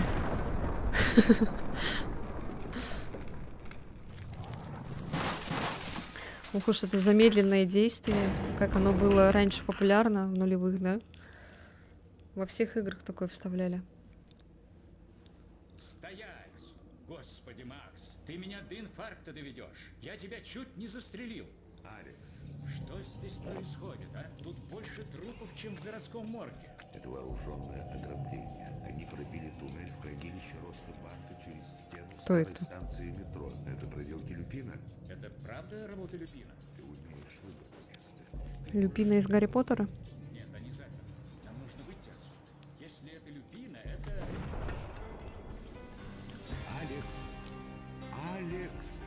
Ох уж это замедленное действие. Как оно было раньше популярно, в нулевых, да? Во всех играх такое вставляли. Стоять! Господи, Макс, ты меня до инфаркта доведешь. Я тебя чуть не застрелил. Алекс, Что здесь происходит, а? Тут больше трупов, чем в городском морге. это вооруженное ограбление. Они пробили туннель в хранилище Роскосбанка через стену Кто старой это? станции метро. Это проделки Люпина? Это правда работа Люпина? Ты умеешь выбрать место. Люпина из Гарри Поттера? Нет, они заперты. Нам нужно выйти отсюда. Если это Люпина, это... Алекс! Алекс!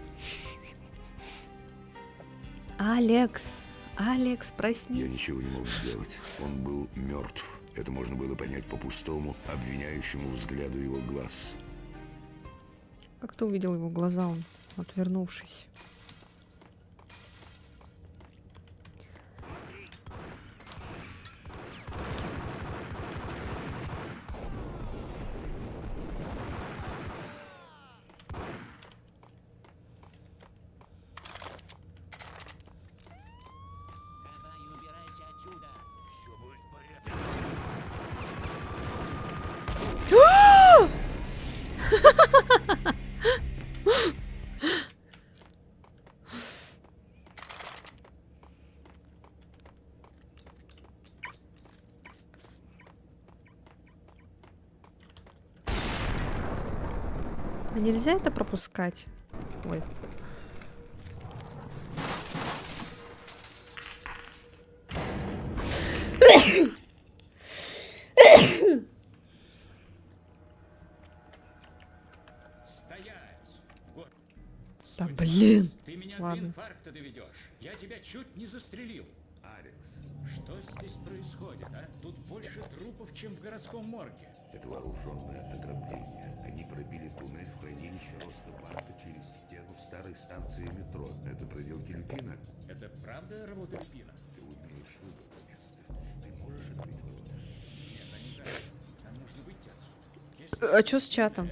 Алекс! Алекс, Я проснись. ничего не мог сделать. Он был мертв. Это можно было понять по пустому, обвиняющему взгляду его глаз. Как ты увидел его глаза, он отвернувшись? А нельзя это пропускать? Ой. Стоять! Да блин. Ты меня Ладно. до инфаркта доведешь. Я тебя чуть не застрелил. Алекс, Что здесь происходит, а? Тут больше трупов, чем в городском морге. это вооруженное ограбление. Они пробили туннель в хранилище Роскосбанка через стену старой станции метро. Это проделки Люпина? Это правда работа Люпина? Ты умеешь выбрать место. Ты можешь открыть ворота? Нет, они заперты. Нам нужно выйти отсюда. Если А чё с чатом?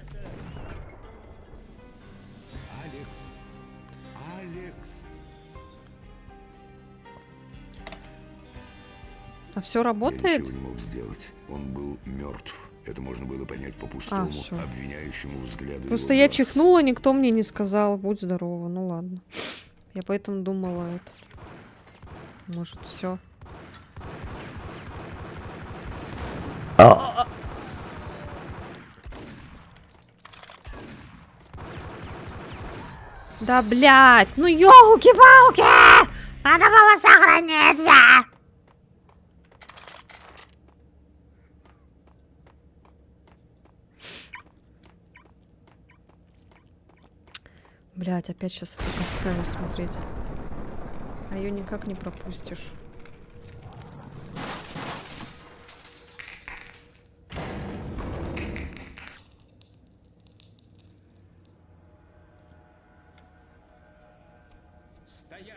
Алекс! Алекс! А все Я работает? ничего не мог сделать. Он был мертв. Это можно было понять по пустому, всё. обвиняющему взгляду Просто его я глаз. чихнула, никто мне не сказал. Будь здорова. Ну ладно. Я поэтому думала это. Может, все. Да блять, ну ёлки-палки! Надо было сохраниться! Блять, опять сейчас эту сцену смотреть. А ее никак не пропустишь. Стоять!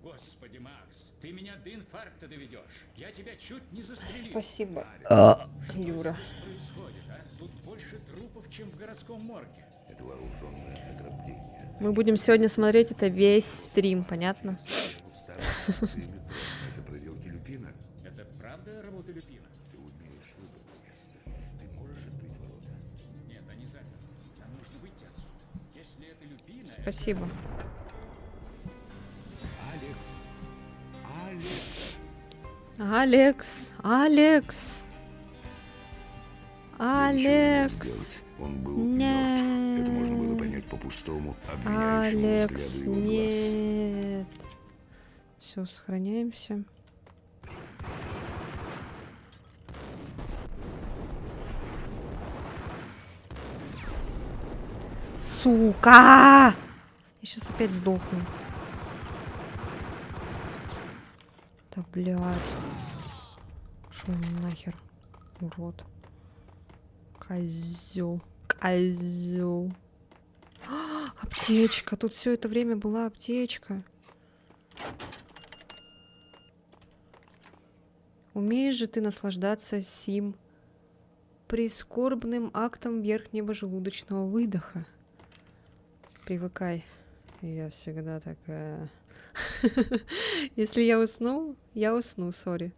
Господи, Макс, ты меня до инфаркта доведешь. Я тебя чуть не застрелил. Спасибо, Юра. Что здесь происходит, а? Тут больше трупов, чем в городском морге. Это вооруженное ограбление. Мы будем сегодня смотреть это весь стрим, понятно? В старой станции метро. Это проделки Люпина? Это правда работа Люпина? Ты умеешь выбрать место. Ты можешь открыть ворота? Нет, они заперты. Нам нужно выйти отсюда. Если это Люпина, Спасибо. Алекс! Алекс! Алекс! Алекс! Я ничего не мог Алекс! сделать. Он был мертв. Это можно было понять по пустому, обвиняющему Алекс, взгляду его глаз. нет. Все, сохраняемся. Сука! Я сейчас опять сдохну. Да, блядь. Шо нахер? Урод. Козёл. Козёл. Аптечка. Тут все это время была аптечка. Умеешь же ты наслаждаться сим прискорбным актом верхнего желудочного выдоха. Привыкай. Я всегда такая. Если я усну, сори.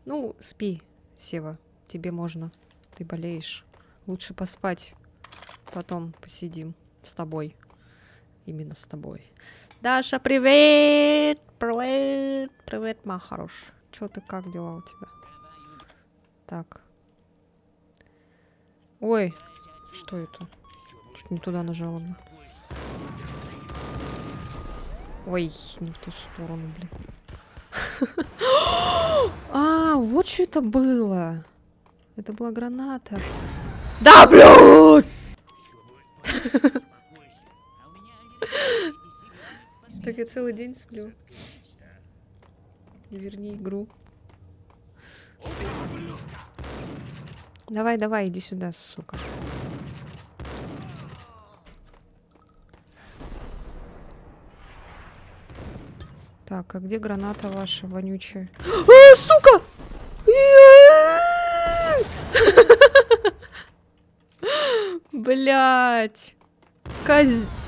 Ну, спи, Сева. Тебе можно. Ты болеешь. Лучше поспать. Потом посидим с тобой. Именно с тобой. Даша, привет! Привет! Привет, моя хорошая. Чё ты, как дела у тебя? Так. Ой, что это? Чуть не туда нажала, блин. Ой, не в ту сторону, блин. А, вот что это было. Это была граната. Да, блядь! Так я целый день сплю. Верни игру. Давай, давай, иди сюда, сука. Так, а где граната ваша вонючая? А, сука! Блять.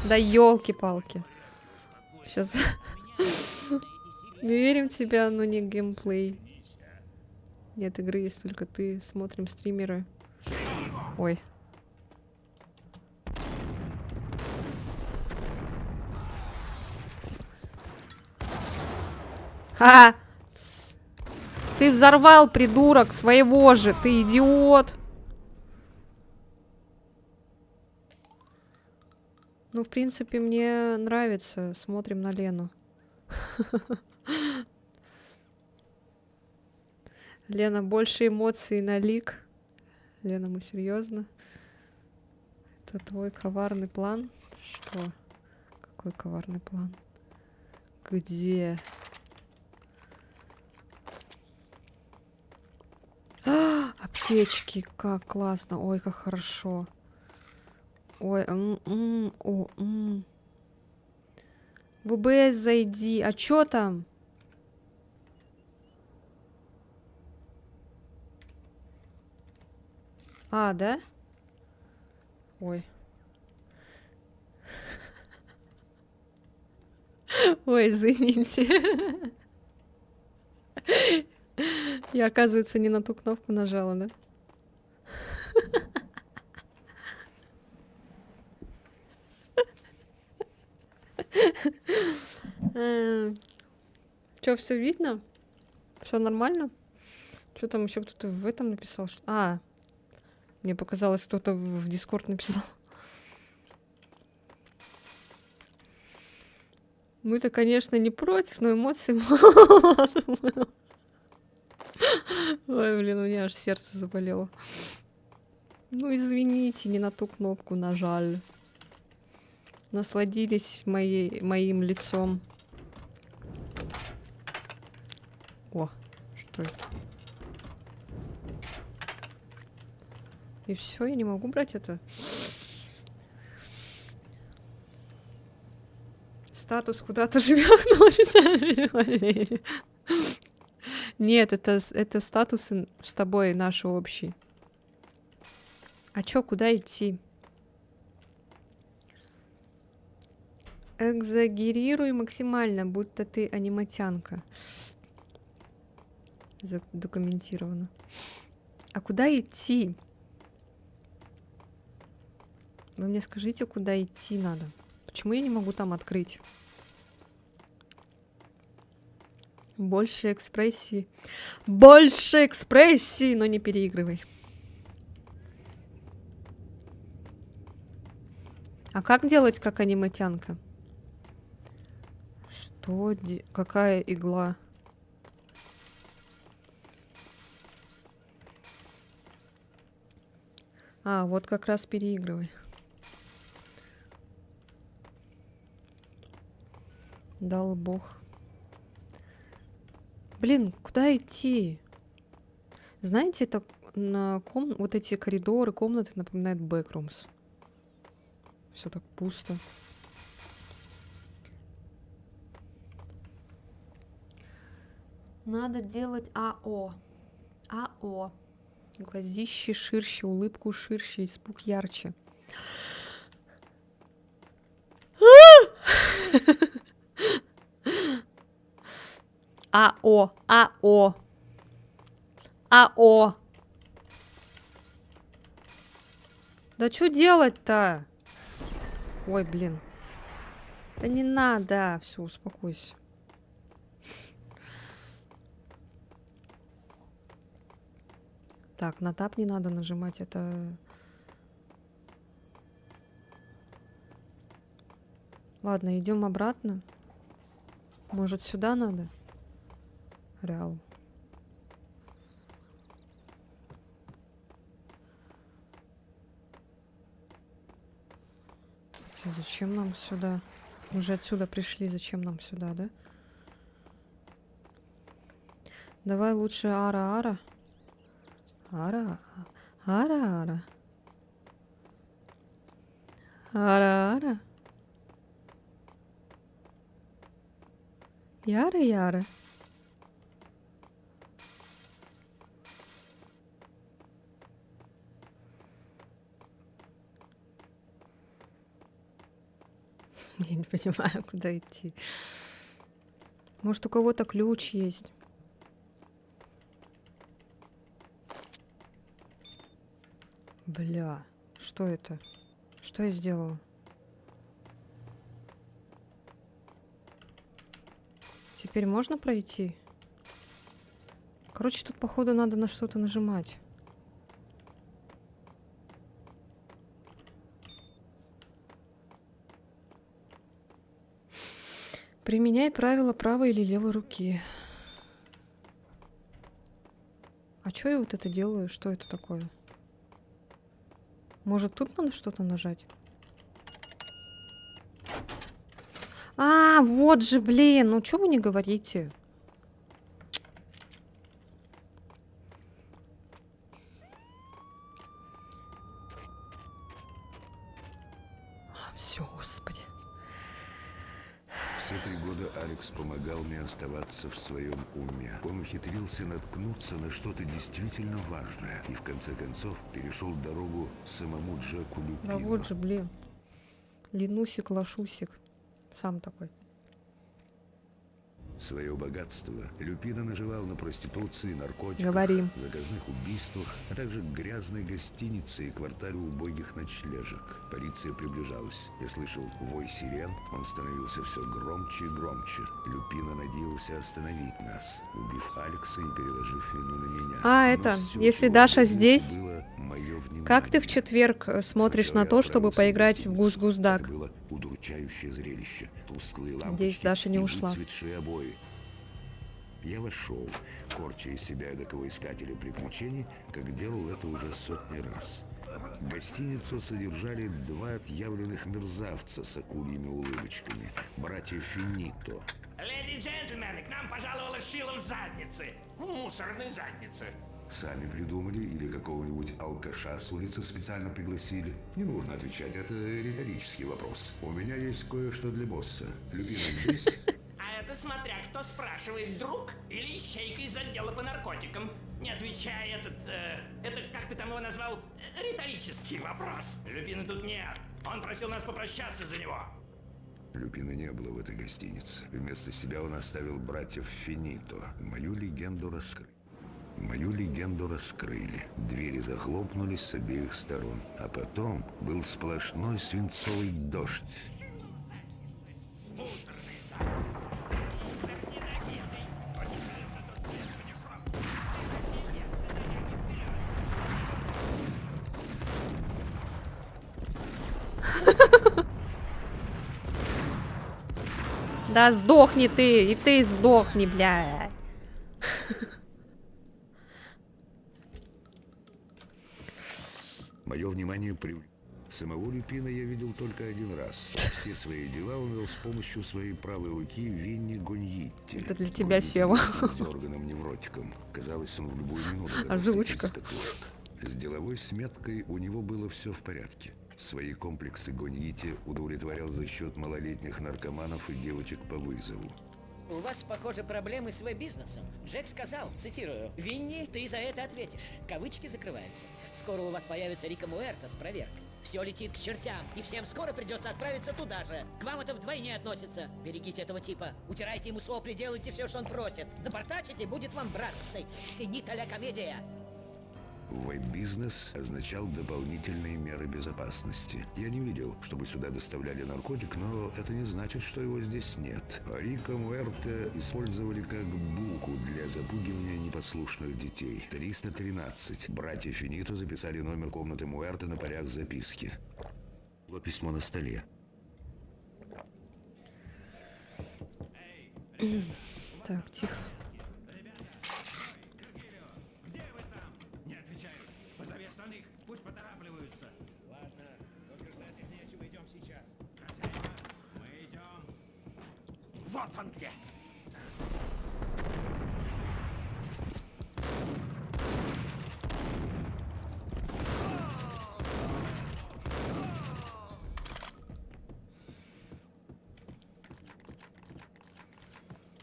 Да елки-палки. Сейчас. Мы верим в тебя, но не геймплей. Нет игры, есть только ты. Смотрим стримеры. Ой. Ха! Ты взорвал, придурок, своего же. Ты идиот. Ну, в принципе, мне нравится. Смотрим на Лену. Лена, больше эмоций на лик. Лена, мы серьезно? Это твой коварный план? Что? Какой коварный план? Где? А, аптечки, как классно. Ой, как хорошо. Ой, в УБС зайди. А чё там? А, да? Ой. Ой, извините. Я, оказывается, не на ту кнопку нажала, да? Чё, все видно? Все нормально? Что там еще кто-то в этом написал? А, мне показалось, кто-то в Дискорд написал. Мы-то, конечно, не против, но эмоций мало. Ой, блин, у меня аж сердце заболело. Ну, извините, не на ту кнопку нажали. Насладились моим лицом. О, что это? И все, я не могу брать это. Статус куда-то живет. Нет, это статусы с тобой наши общие. А чё, куда идти? Экзагерируй максимально, будто ты аниматянка. Задокументировано. А куда идти? Вы мне скажите, куда идти надо. Почему я не могу там открыть? Больше экспрессии. Больше экспрессии, но не переигрывай. А как делать, как аниматянка? Что? Какая игла? А, вот как раз переигрывай. Дал бог. Блин, куда идти? Знаете, это вот эти коридоры, комнаты напоминают бэкрумс. Все так пусто. Надо делать АО. АО. Глазище ширше, улыбку ширше, испуг ярче. АО. АО. АО. Да что делать-то? Ой, блин. Да не надо. Все, успокойся. Так, на тап не надо нажимать, это... Ладно, идем обратно. Может, сюда надо? Реал. Хотя зачем нам сюда? Мы же отсюда пришли, зачем нам сюда, да? Давай лучше ара-ара. Ара-ара. Ара-ара. Ара-ара. Яра-яра. Я не понимаю, куда идти. Может, у кого-то ключ есть? Бля, что это? Что я сделала? Теперь можно пройти? Короче, тут, походу, надо на что-то нажимать. Применяй правила правой или левой руки. А чё я вот это делаю? Что это такое? Может, тут надо что-то нажать? А, вот же, блин, ну чё вы не говорите? Все, господи. Все 3 года Алекс помогал мне оставаться в своем уме. Он ухитрился наткнуться на что-то действительно важное и в конце концов перешел дорогу самому Джеку Люпину. Да вот же, блин. Ленусик, лошусик. Сам такой. Свое богатство Люпино наживал на проституции, наркотиках, Говорим. заказных убийствах, а также грязной гостинице и квартале убогих ночлежек. Полиция приближалась. Я слышал вой сирен, он становился все громче и громче. Люпино надеялся остановить нас, убив Алекса и переложив вину на меня. А, Но это, всё, если чего Даша он добился, здесь, было моё внимание. как ты в четверг смотришь Сначала на то, я чтобы отправился поиграть в гостиницу. Гус-Гус-Дак? Это было удручающее зрелище. Тусклые Надеюсь, лампочки Даша не и ушла. выцветшие обои. Я вошел, корча из себя эдакого искателя приключений, как делал это уже сотни раз. Гостиницу содержали 2 отъявленных мерзавца с акульими улыбочками, братья Финито. Леди и джентльмены, к нам пожаловала шилом в заднице. В мусорной заднице. Сами придумали или какого-нибудь алкаша с улицы специально пригласили? Не нужно отвечать, это риторический вопрос. У меня есть кое-что для босса. Люпино здесь? А это смотря кто спрашивает, друг или ищейка из отдела по наркотикам. Не отвечай, это как ты там его назвал, риторический вопрос. Люпина тут нет. Он просил нас попрощаться за него. Люпина не было в этой гостинице. Вместо себя он оставил братьев Финито. Мою легенду раскрыли. Двери захлопнулись с обеих сторон. А потом был сплошной свинцовый дождь. Да сдохни ты, и ты сдохни, бля. Мое внимание Самого Люпина я видел только один раз. Все свои дела он вел с помощью своей правой руки Винни Гоньитти. Это для тебя, Гоньитти Сева. был дёрганым-невротиком. Казалось, он в любую минуту готов Озвучка. сойти с катушек. С деловой сметкой у него было все в порядке. Свои комплексы Гоньитти удовлетворял за счет малолетних наркоманов и девочек по вызову. У вас, похоже, проблемы с веб-бизнесом. Джек сказал, цитирую, «Винни, ты за это ответишь». Кавычки закрываются. Скоро у вас появится Рика Муэрто с проверкой. Все летит к чертям, и всем скоро придется отправиться туда же. К вам это вдвойне относится. Берегите этого типа. Утирайте ему сопли, делайте все, что он просит. Напортачите, будет вам братцей. Финита ля комедия. Веб-бизнес означал дополнительные меры безопасности. Я не видел, чтобы сюда доставляли наркотик, но это не значит, что его здесь нет. Рика Муэрте использовали как буку для запугивания непослушных детей. 313. Братья Финито записали номер комнаты Муэрте на полях записки. Было письмо на столе. Так, тихо. Где вы там? Не отвечают. Позови остальных, пусть поторапливаются. Ладно, только ждать их нечего, идем сейчас. Хозяева, мы идем. Вот он где.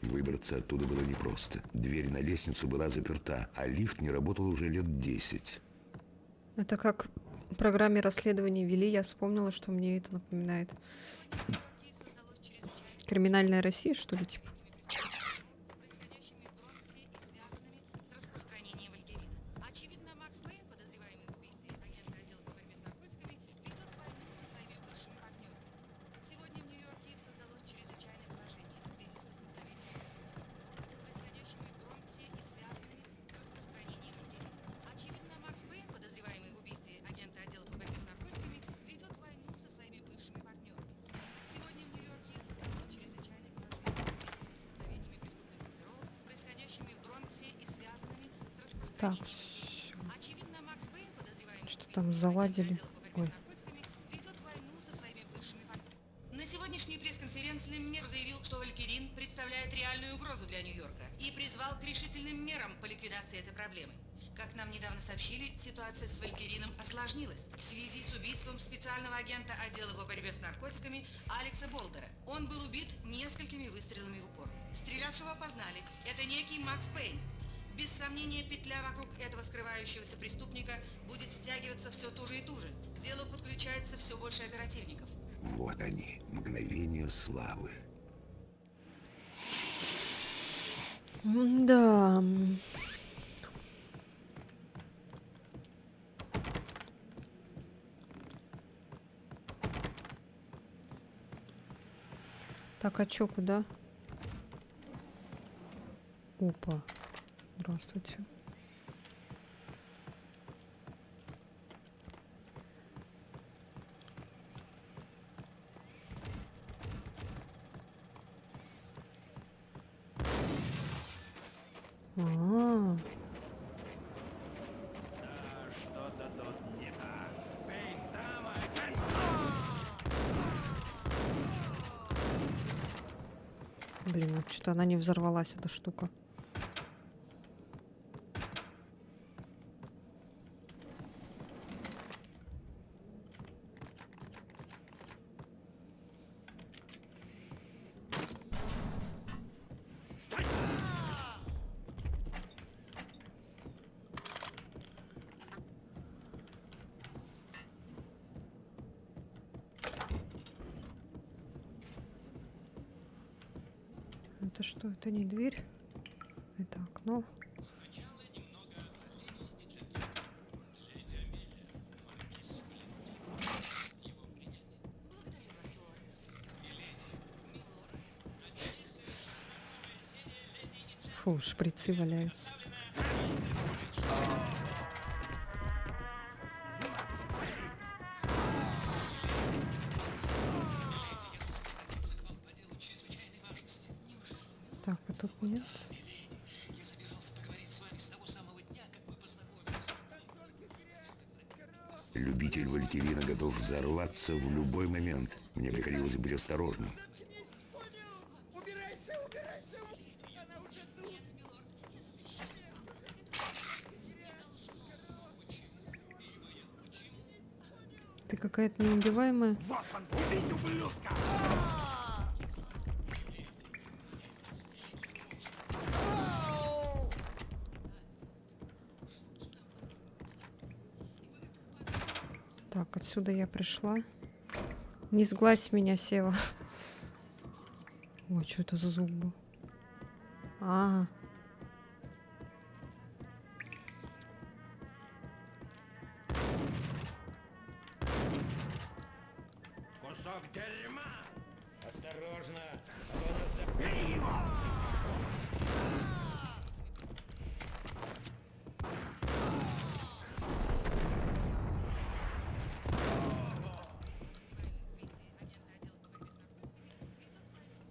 Выбраться оттуда было непросто. Дверь на лестницу была заперта, а лифт не работал уже лет 10. Это как в программе расследований вели, я вспомнила, что мне это напоминает. Криминальная Россия, что ли, типа? происходящими в Бронксе и связанными с распространением вальгерина. Очевидно, Макс Пейн, подозреваемый в убийстве агента отдела по борьбе с наркотиками, ведет войну со своими бывшими партнерами. Сегодня в Нью-Йорке создалось чрезвычайное положение в связи с возникновением происходящими в Бронксе и связанными с распространением вальгерина. Очевидно, Макс Пейн, подозреваемый в убийстве агента отдела по борьбе с наркотиками, ведет войну со своими бывшими партнерами. Сегодня в Нью-Йорке создалось чрезвычайное положение в связи с возникновением преступных группировок, происходящими в Бронксе и связанными с Так, распространением. Очевидно, Макс Пейн, подозреваемый что в там убийстве заладили? агента отдела по борьбе Ой. с наркотиками, ведет войну со своими бывшими партнерами. На сегодняшней пресс-конференции мэр заявил, что валькирин представляет реальную угрозу для Нью-Йорка и призвал к решительным мерам по ликвидации этой проблемы. Как нам недавно сообщили, ситуация с валькирином осложнилась в связи с убийством специального агента отдела по борьбе с наркотиками Алекса Болдера. Он был убит несколькими выстрелами в упор. Стрелявшего опознали. Это некий Макс Пейн. Без сомнения, петля вокруг этого скрывающегося преступника будет стягиваться все туже и туже. К делу подключается все больше оперативников. Вот они, мгновения славы. Да. Так, а чё, куда? Опа. Здравствуйте. А, Что-то тут не так. Эй, дама, блин, вот что-то она не взорвалась, эта штука. Это что? Это не дверь? Это окно. Фу, шприцы валяются. Так, а тут нет. Любитель Валькирина готов взорваться в любой момент. Мне приходилось быть осторожным. Убирайся, убирайся! Она уже тут! Ты какая-то неубиваемая. Вот он, убить ублюдка! Так, отсюда я пришла. Не сглазь меня, Сева. Ой, что это за звук был? Ага. Кусок дерьма! Осторожно! А то нас Бей его!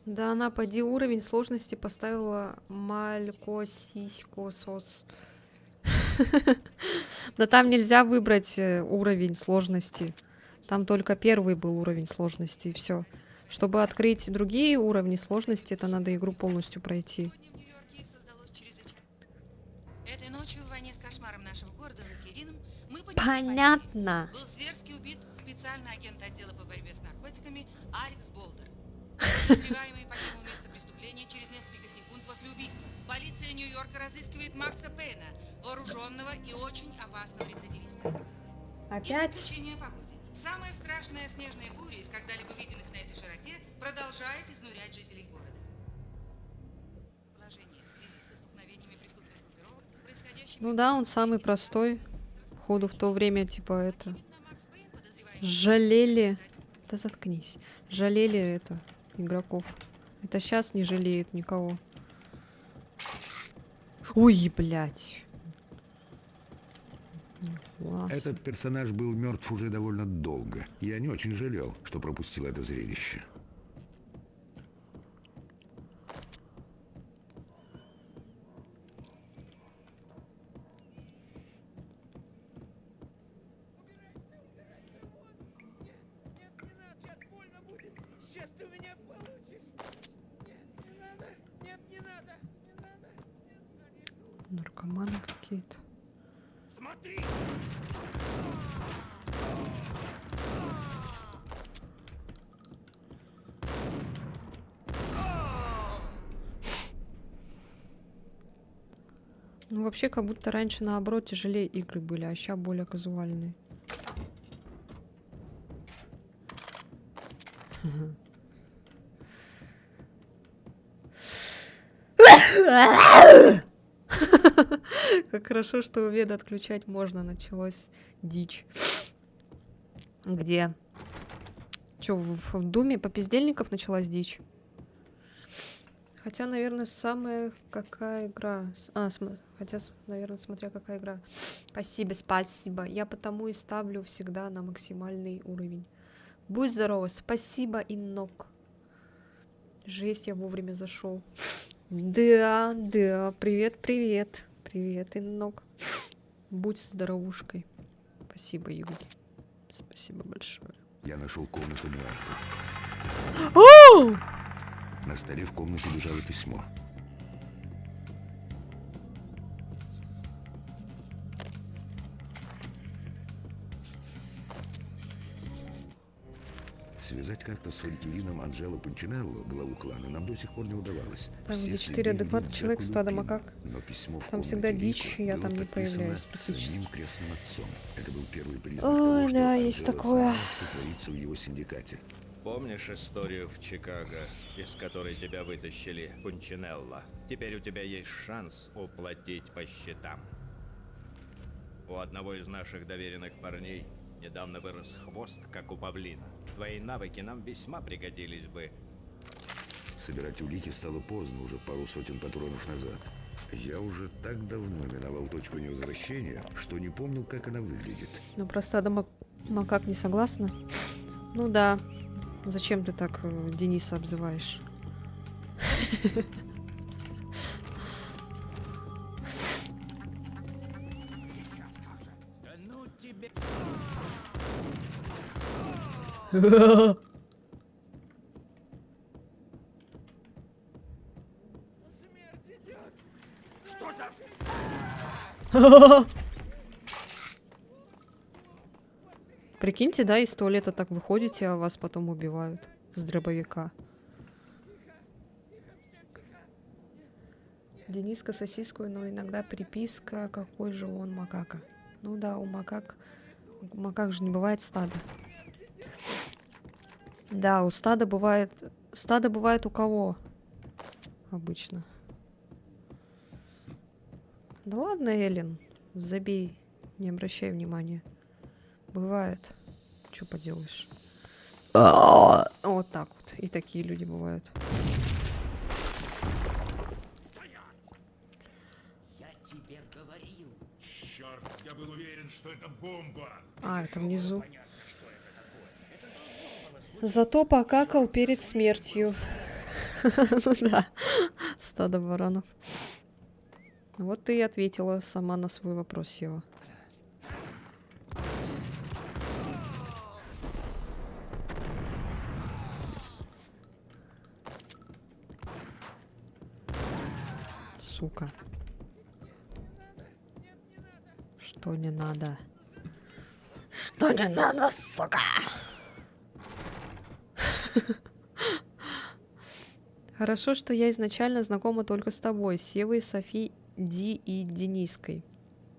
Да она, поди, уровень сложности поставила малькосиськосос. Да там нельзя выбрать уровень сложности. Там только первый был уровень сложности, и все. Чтобы открыть другие уровни сложности, это надо игру полностью пройти. Сегодня в Нью-Йорке создалось чрезвычайное. Этой ночью в войне с кошмаром нашего города Валькирином мы понесли Понятно. потерю. Был зверски убит специальный агент отдела по борьбе с наркотиками Алекс Болдер. Подозреваемый покинул место преступления через несколько секунд после убийства. Полиция Нью-Йорка разыскивает Макса Пейна, вооруженного и очень опасного рецидивиста. Опять? И заключение о погоде. Самая страшная снежная буря из когда-либо виденных на этой широте продолжает изнурять жителей города. Положение в связи со столкновениями преступных группировок, происходящими... Ну да, он самый простой. Походу в то время, типа, это... Макс Пейн, подозреваемый... Жалели... Да заткнись. Жалели это, игроков. Это сейчас не жалеют никого. Ой, блядь. Класс. Этот персонаж был мертв уже довольно долго. Я не очень жалел, что пропустил это зрелище. Нет, не надо! Сейчас больно будет! Сейчас ты у меня получишь! Нет, не надо! Нет, не надо! Не надо! Наркоманы какие-то. Смотри! Ну, вообще, как будто раньше, наоборот, тяжелее игры были, а сейчас более казуальные. Как хорошо, что у Веда отключать можно. Началась дичь. Где? Чё, в Думе попиздельников началась дичь? Хотя, наверное, самая какая игра... хотя, наверное, смотря какая игра. Спасибо, спасибо. Я потому и ставлю всегда на максимальный уровень. Будь здорова. Спасибо, Иннок. Жесть, я вовремя зашел. Да, да. Привет, привет. Привет, Иннок. Будь здоровушкой. Спасибо, Юль. Спасибо большое. Я нашел комнату Муарта. Оу! На столе в комнате лежало письмо. Связать как-то с Валькирином Анджело Пунчинелло, главу клана, нам до сих пор не удавалось. Там, Все где 4 следы вели адекватных к человека, Джеку стадо Люпину, макак. но письмо в Там комнате всегда Рико дичь, я было там не подписано появляюсь практически. самим крестным отцом. Это был первый признак Ой, того, что да, есть Анджело такое. знал, что творится в его синдикате. Помнишь историю в Чикаго, из которой тебя вытащили Пунчинелло? Теперь у тебя есть шанс уплатить по счетам. У одного из наших доверенных парней недавно вырос хвост, как у павлина. Твои навыки нам весьма пригодились бы. Собирать улики стало поздно, уже пару сотен патронов назад. Я уже так давно миновал точку невозвращения, что не помнил, как она выглядит. Ну, про стадо макак не согласна? Ну да. Зачем ты так Дениса обзываешь? Да ну тебе... Что за... Прикиньте, да, из туалета так выходите, а вас потом убивают с дробовика. Дениска сосиску, но иногда приписка, какой же он макака. Ну да, у макак же не бывает стада. Да, у стада бывает у кого обычно. Да ладно, Эллен, забей, не обращай внимания. Бывает. Что поделаешь? Вот так вот. И такие люди бывают. Я тебе говорил. Черт, я был уверен, что это бомба. А, это внизу. Зато покакал перед смертью. Ну да. Стадо баранов. Вот ты и ответила сама на свой вопрос, Ева. Сука. Что не надо? Что не надо, сука? Хорошо, что я изначально знакома только с тобой, с Евой, Софи, Ди и Дениской.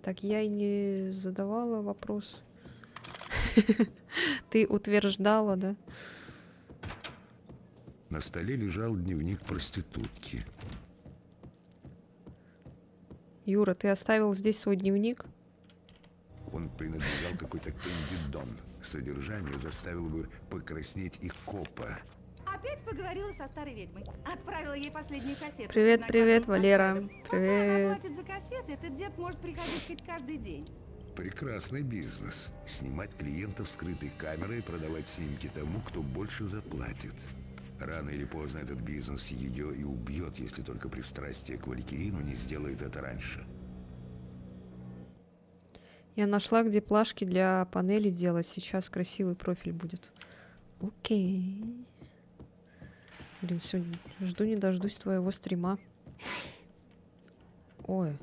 Так я и не задавала вопрос. Ты утверждала, да? На столе лежал дневник проститутки. Юра, ты оставил здесь свой дневник? Он принадлежал какой-то Кэнди Дон. Содержание заставило бы покраснеть и копа. Опять поговорила со старой ведьмой. Отправила ей последнюю кассету. Привет, с привет, одноглазым Валера. Альфредом. Пока Привет. она платит за кассеты, этот дед может приходить хоть каждый день. Прекрасный бизнес. Снимать клиентов скрытой камерой и продавать снимки тому, кто больше заплатит. Рано или поздно этот бизнес ее и убьет, если только пристрастие к Валькирину не сделает это раньше. Я нашла, где плашки для панели делать. Сейчас красивый профиль будет. Окей. Блин, все, жду не дождусь твоего стрима. Ой.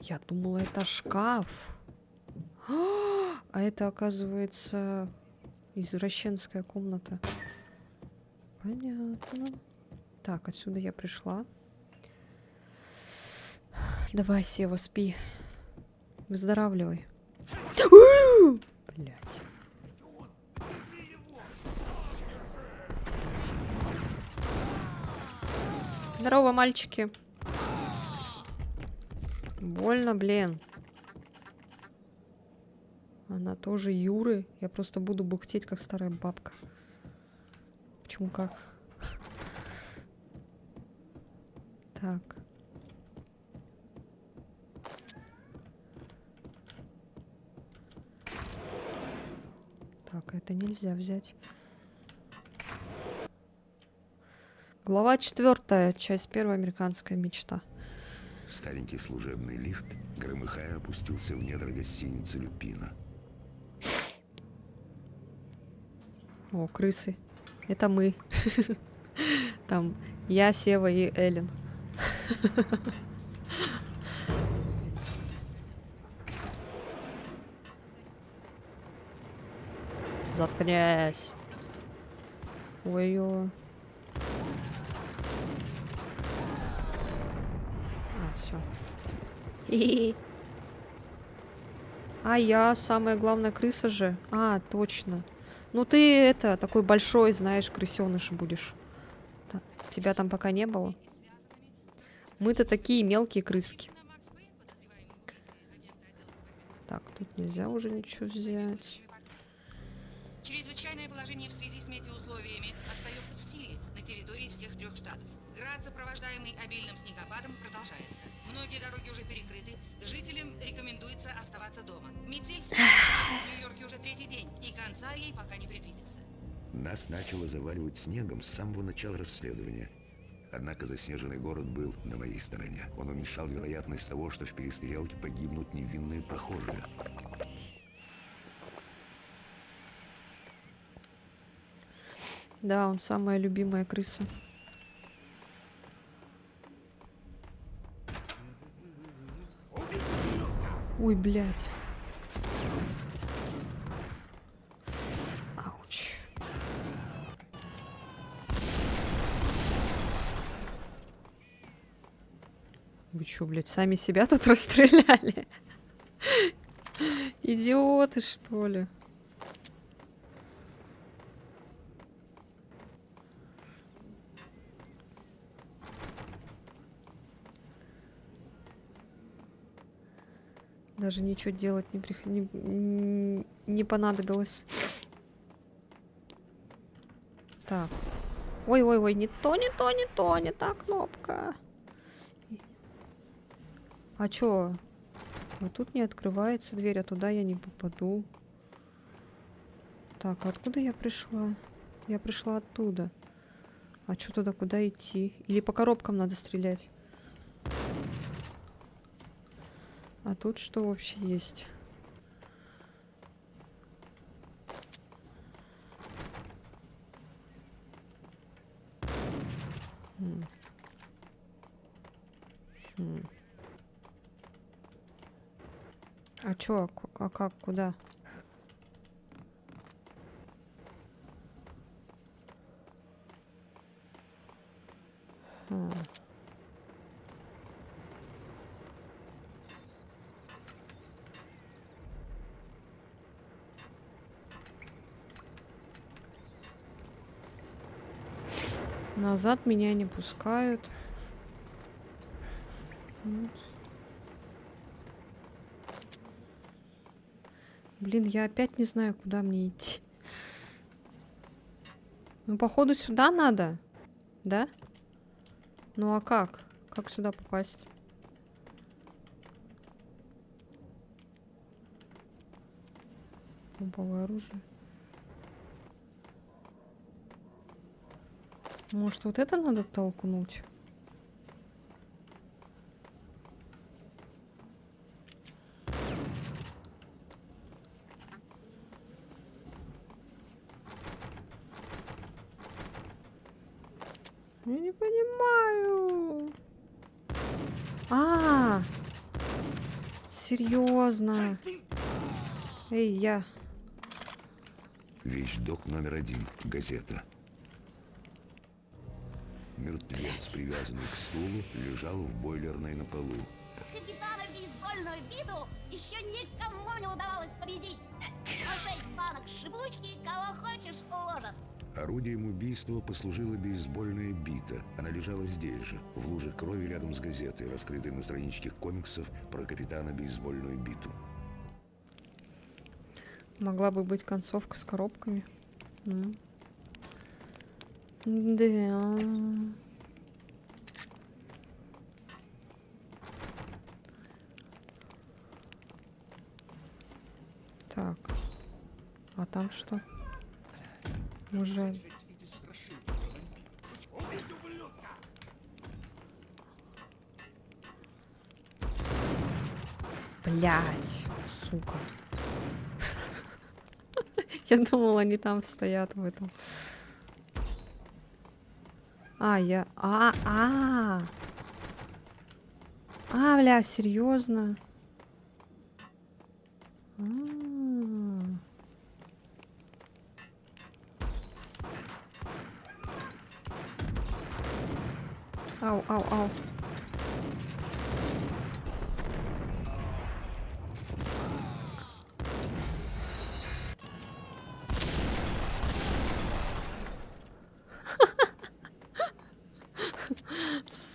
Я думала, это шкаф. А это, оказывается, извращенская комната. Понятно. Так, отсюда я пришла. Давай, Сева, спи. Выздоравливай. Блять. Здорово, мальчики. Больно, блин. Она тоже Юры. Я просто буду бухтеть, как старая бабка. Почему как? Так. Так, это нельзя взять. Глава 4, часть 1, американская мечта. Старенький служебный лифт, громыхая, опустился в недра гостиницы Люпина. О, крысы. Это мы. Там я, Сева и Эллен. Заткнись. Ой-ой. А, все. А я самая главная крыса же. А, точно. Ну ты это, такой большой, знаешь, крысеныш будешь. Тебя там пока не было. Мы-то такие мелкие крыски. Так, тут нельзя уже ничего взять. Чрезвычайное положение в связи с метеоусловиями остается в силе на территории всех 3 штатов. Град, сопровождаемый обильным снегопадом, продолжается. Многие дороги уже перекрыты. Жителям рекомендуется оставаться дома. Метель в Нью-Йорке уже 3-й день, и конца ей пока не предвидится. Нас начало заваливать снегом с самого начала расследования. Однако заснеженный город был на моей стороне. Он уменьшал вероятность того, что в перестрелке погибнут невинные прохожие. Да, он самая любимая крыса. Ой, блядь. Ауч. Вы чё, блядь, сами себя тут расстреляли? Идиоты, что ли? Даже ничего делать не понадобилось. Так. Ой-ой-ой, не то, не то, не то, не та кнопка. А чё? Вот тут не открывается дверь, а туда я не попаду. Так, а откуда я пришла? Я пришла оттуда. А чё туда, куда идти? Или по коробкам надо стрелять? А тут что вообще есть? А чё? А как? Куда? Назад меня не пускают. Блин, я опять не знаю, куда мне идти. Ну, походу, сюда надо. Да? Ну, а как? Как сюда попасть? Бомбовое оружие. Может, вот это надо толкнуть? Я не понимаю. Серьезно. Эй, я. Вещдок номер 1. Газета. Мертвец, привязанный к стулу, лежал в бойлерной на полу. Капитана бейсбольную биту еще никому не удавалось победить. Но 6 банок шибучки, кого хочешь, уложат. Орудием убийства послужила бейсбольная бита. Она лежала здесь же, в луже крови рядом с газетой, раскрытой на страничке комиксов про капитана бейсбольную биту. Могла бы быть концовка с коробками. Да. Так. А там что? Уже. Блять, сука. Я думала, они там стоят в этом. Бля, серьезно? Ау.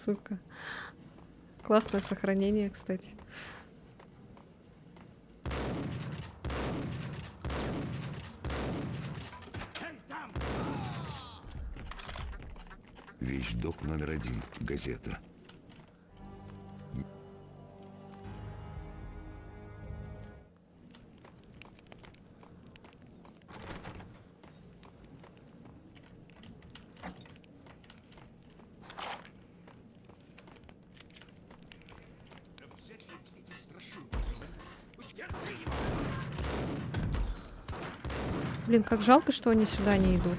Сука. Классное сохранение, кстати. Вещдок номер 1. Газета. Блин, как жалко, что они сюда не идут.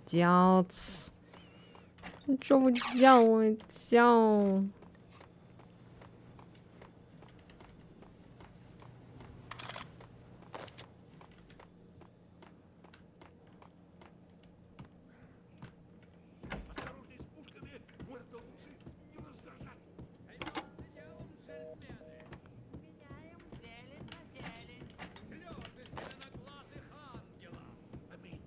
делать? Что вы делаете? Осторожней с пушками, Муэрто лучше не раздражать. Меняем зелень на зелень. Слезы зеленоглазых ангелов. Аминь.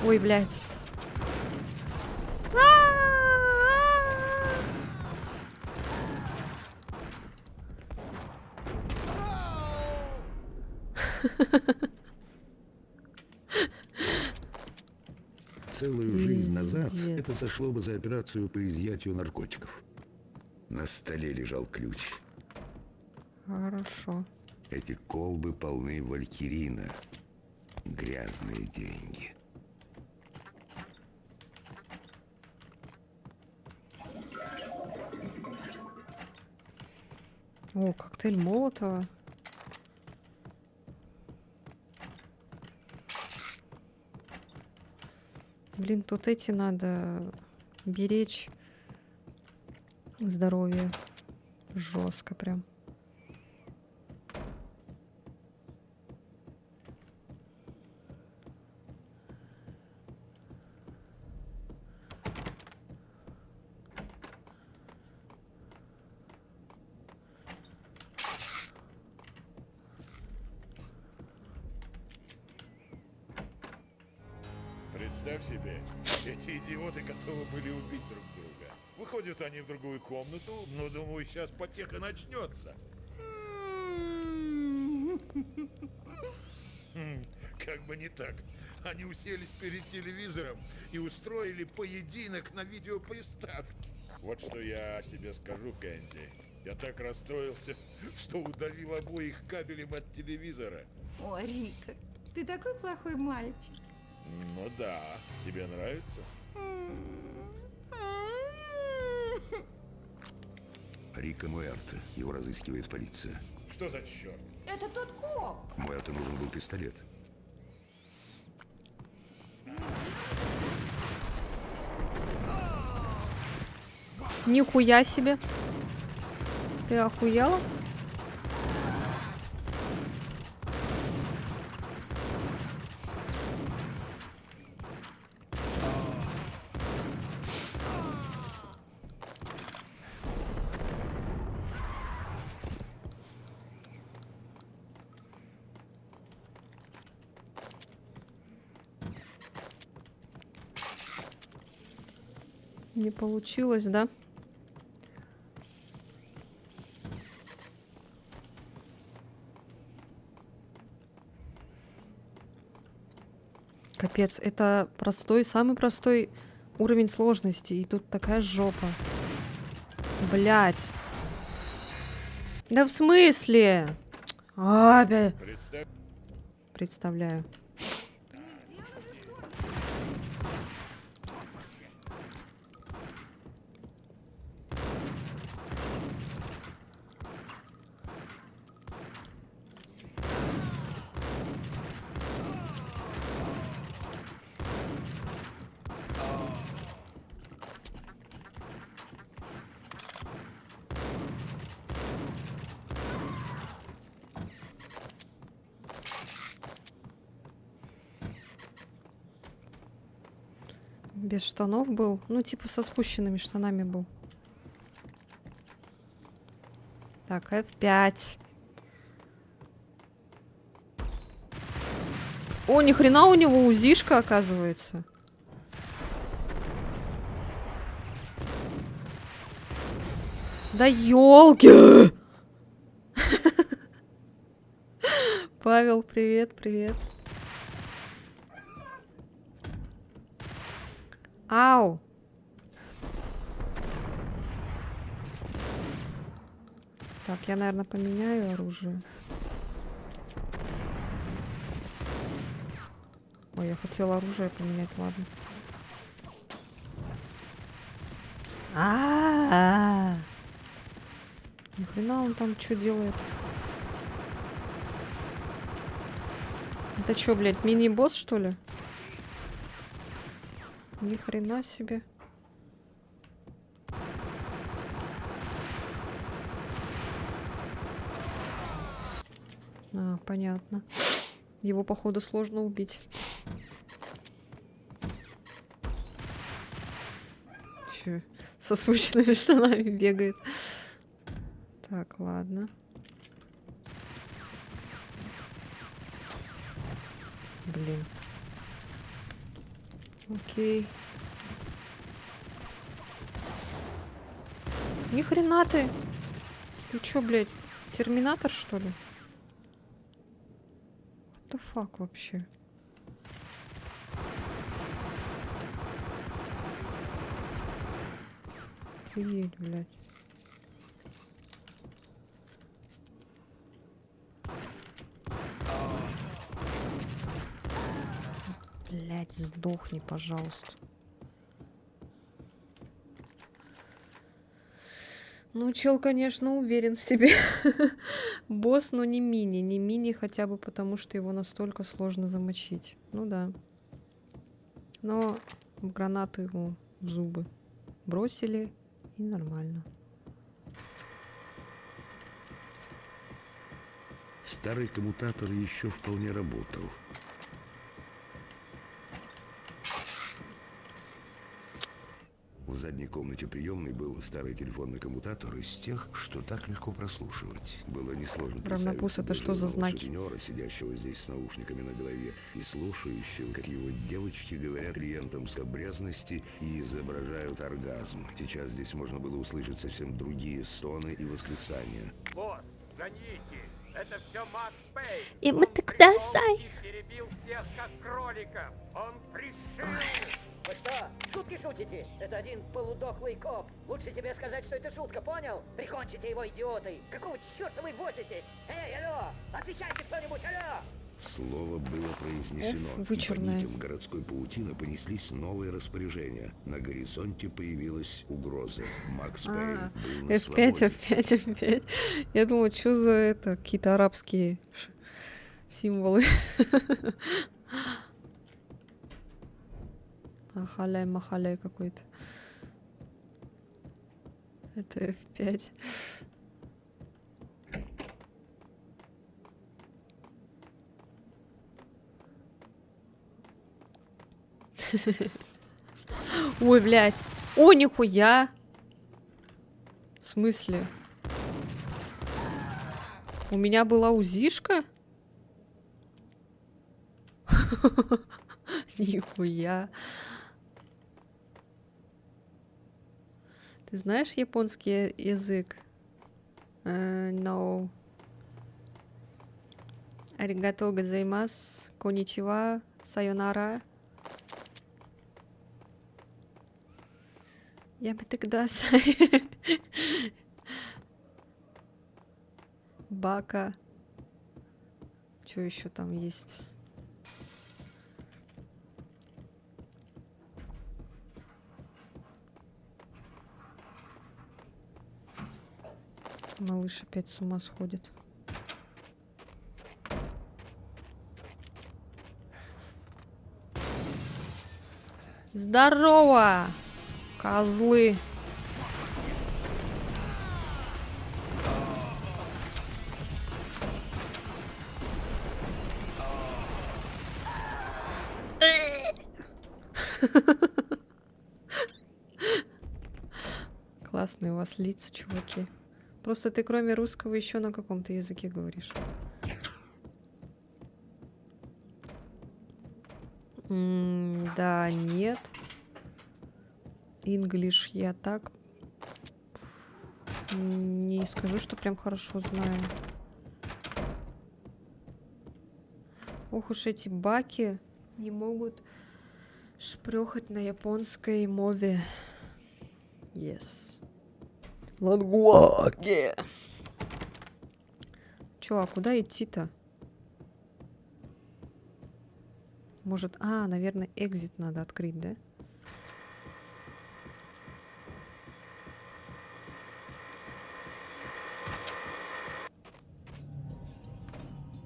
Ой, блядь. Целую жизнь назад Пиздец. это сошло бы за операцию по изъятию наркотиков. На столе лежал ключ. Хорошо. Эти колбы полны валькирина. Грязные деньги. О, коктейль Молотова. Блин, тут эти надо беречь здоровье. Жестко прям. Представь себе, эти идиоты готовы были убить друг друга. Выходят они в другую комнату, но, думаю, сейчас потеха начнется. Как бы не так. Они уселись перед телевизором и устроили поединок на видеоприставке. Вот что я тебе скажу, Кэнди. Я так расстроился, что удавил обоих кабелем от телевизора. О, Рика, ты такой плохой мальчик. Ну да, тебе нравится? Рика Муэрто. Его разыскивает полиция. Что за черт? Это тот коп. Муэрто нужен был пистолет. Нихуя себе. Ты охуела? Не получилось, да? Капец, это простой, самый простой уровень сложности. И тут такая жопа. Блять. Да в смысле? Представь. Представляю. Без штанов был. Ну, типа со спущенными штанами был. Так, F5. О, ни хрена у него узишка, оказывается. Да ёлки! Павел, привет, привет. Ау! Так, я, наверное, поменяю оружие. Ой, я хотела оружие поменять, ладно. Ни хрена он там что делает? Это чё, блядь, мини-босс, что ли? Ни хрена себе. А, понятно. Его, походу, сложно убить. Чё, со смычными штанами бегает. Так, ладно. Блин. Окей. Ни хрена ты. Ты чё, блядь, терминатор, что ли? What the fuck вообще? Охуеть, блядь. Блядь, сдохни, пожалуйста. Ну, чел, конечно, уверен в себе. Босс, но не мини. Не мини хотя бы потому, что его настолько сложно замочить. Ну да. Но гранату ему в зубы бросили, и нормально. Старый коммутатор еще вполне работал. В задней комнате приемной был старый телефонный коммутатор из тех, что так легко прослушивать. Было несложно Равнопус, это что за знаки? сутенера, сидящего здесь с наушниками на голове, и слушающего, как его девочки говорят клиентам скабрезности и изображают оргазм. Сейчас здесь можно было услышать совсем другие стоны и восклицания. Босс, гоните! Это все Макс Пейн! И мы так кудасай! Он перебил всех, как кроликов! Он пришил! Вы что, шутки шутите? Это один полудохлый коп. Лучше тебе сказать, что это шутка, понял? Прикончите его, идиоты! Какого черта вы возитесь? Эй, алло! Отвечайте кто-нибудь, алло! Слово было произнесено. Эх, вычурное. И по нитям городской паутины понеслись новые распоряжения. На горизонте появилась угроза. Макс Пейн был на F5, свободе. F5, F5. Я думала, что за это? Какие-то арабские символы. Ахаляй-махаляй какой-то. Это F5. Ой, блядь. О, нихуя. В смысле? У меня была УЗИшка? Нихуя. Ты знаешь японский язык? No. Аригато газаймас. Коничева. Сайонара. Я бы тогда... Бака. Что еще там есть? Малыш опять с ума сходит. Здорово, козлы! Классные у вас лица, чуваки. Просто ты кроме русского еще на каком-то языке говоришь. Да, нет. English я так не скажу, что прям хорошо знаю. Ох уж эти баки не могут шпрёхать на японской мове. Yes. Лангуаке. Чё, а куда идти-то? Может, наверное, экзит надо открыть, да?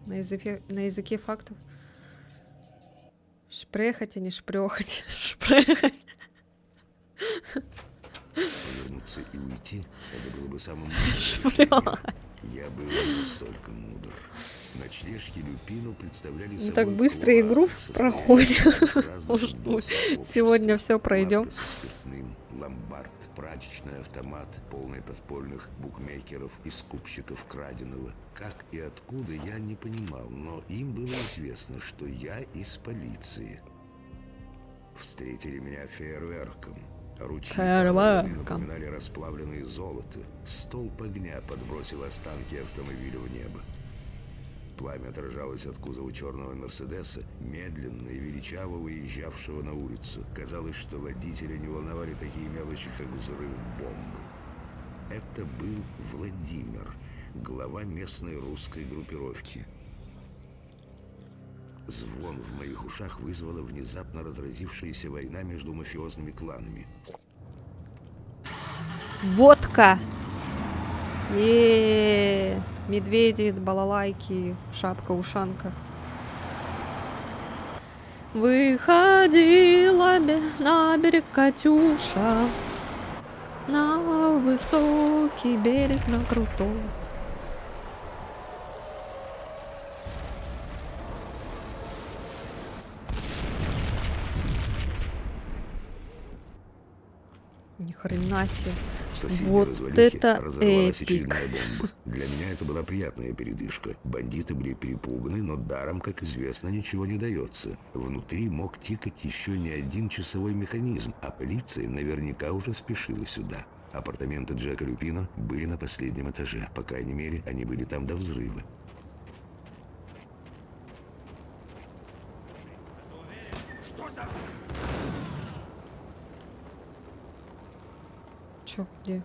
На языке фактов. Шпрехать, а не шпрехать. Шпрехать. Повернуться и уйти — это было бы самым мудрым Шпрехать. Я был не настолько мудр. Ночлежки Люпино представляли собой Так быстро игру клоак, проходим. состоящий из разных Может, мы босов общества. сегодня все пройдем. Лавка со спиртным, ломбард, прачечный автомат, полный подпольных букмекеров и скупщиков краденого. Как и откуда, я не понимал, но им было известно, что я из полиции. Встретили меня фейерверком. Ручьи Фейерверком. напоминали расплавленное золото. Столб огня подбросил останки автомобиля в небо. Пламя отражалось от кузова черного Мерседеса, медленно и величаво выезжавшего на улицу. Казалось, что водителя не волновали такие мелочи, как взрыв бомбы. Это был Владимир, глава местной русской группировки. Звон в моих ушах вызвала внезапно разразившаяся война между мафиозными кланами. Водка. Медведи, балалайки, шапка-ушанка. Выходила на берег Катюша, на высокий берег, на крутой. Ни хрена себе. В соседней Вот развалюхе это разорвалась эпик. очередная бомба. Для меня это была приятная передышка. Бандиты были перепуганы, но даром, как известно, ничего не дается. Внутри мог тикать еще не один часовой механизм, а полиция наверняка уже спешила сюда. Апартаменты Джека Люпино были на последнем этаже. По крайней мере, они были там до взрыва. Что за... Чё, где?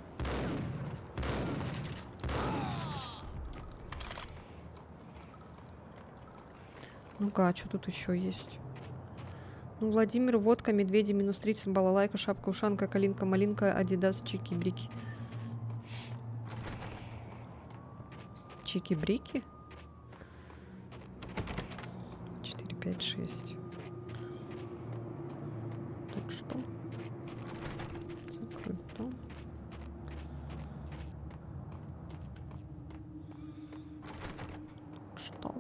Ну-ка, а что тут еще есть? Ну, Владимир, водка, медведи, минус 30, балалайка, шапка, ушанка, калинка, малинка, адидас, чики-брики. Чики-брики? 4, 5, 6. Тут что? Закрыто. Что?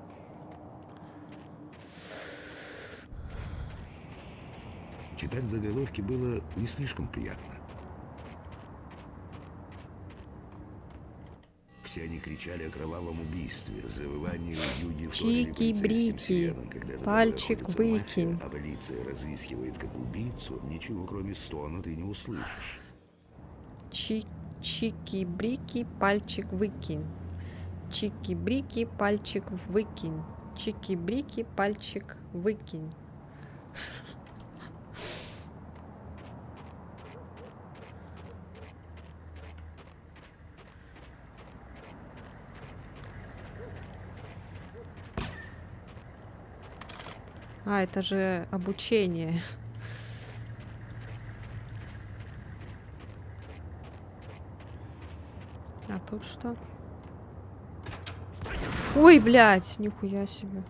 Читать заголовки было не слишком приятно. Все они кричали о кровавом убийстве, завывании юги вторили полицейским Чики-брики, сиренам, когда за тобой пальчик охотится выкинь. мафия, а полиция разыскивает как убийцу, ничего кроме стона ты не услышишь. Чики-брики, пальчик выкинь. Чики-брики, пальчик выкинь. Чики-брики, пальчик выкинь. А, это же обучение. А тут что? Ой, блядь, нихуя себе.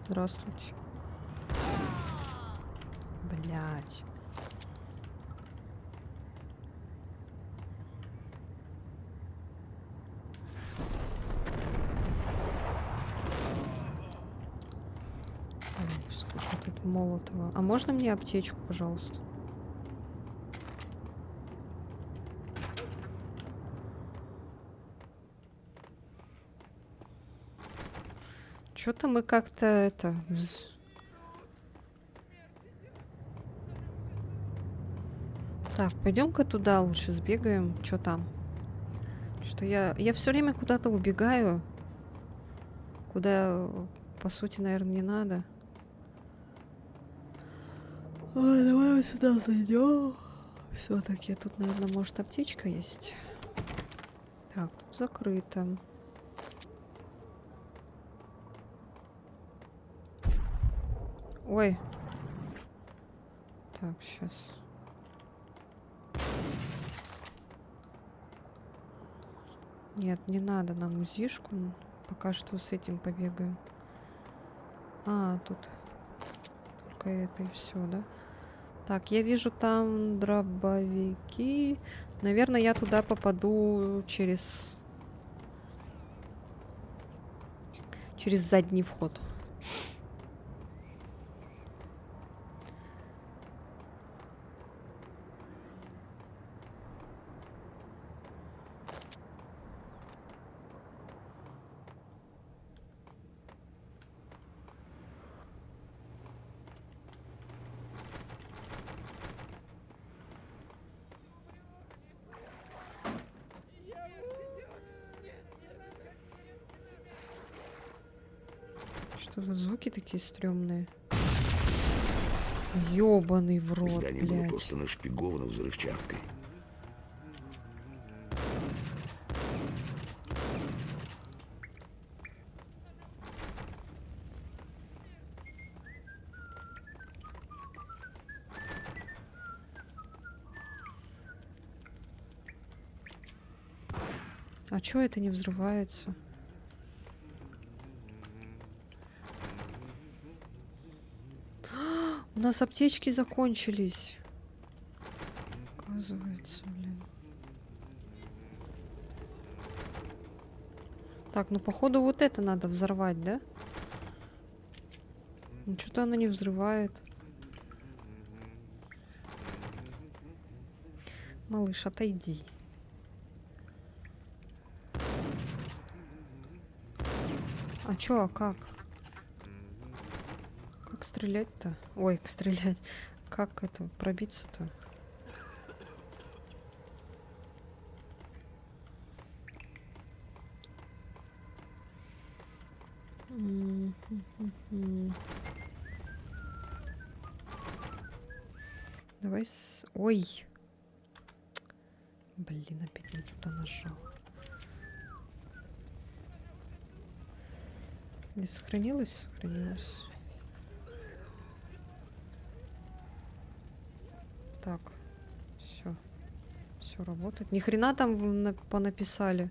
Здравствуйте. Блядь. Ой, сколько тут молотого. А можно мне аптечку, пожалуйста? Что-то мы как-то это... Так, пойдем-ка туда лучше сбегаем. Что там? Что я все время куда-то убегаю. Куда, по сути, наверное, не надо. Ой, давай вот сюда зайдем. Все-таки тут, наверное, может аптечка есть. Так, тут закрыто. Ой. Так, сейчас. Нет, не надо нам УЗИшку. Пока что с этим побегаем. А, тут только это и все, да? Так, я вижу там дробовики. Наверное, я туда попаду через задний вход. Что за звуки такие стрёмные? Ёбаный в рот, Здание было блядь. просто нашпиговано взрывчаткой. А чё это не взрывается? У нас аптечки закончились. Оказывается, блин. Так, ну походу вот это надо взорвать, да? Ну что-то оно не взрывает. Малыш, отойди. А чё, а как? Как стрелять-то? Ой, как стрелять. Как это, пробиться-то? Давай с... Ой! Блин, опять не туда нажал. Не сохранилось? Сохранилось. Так. Все. Все работает. Ни хрена там понаписали.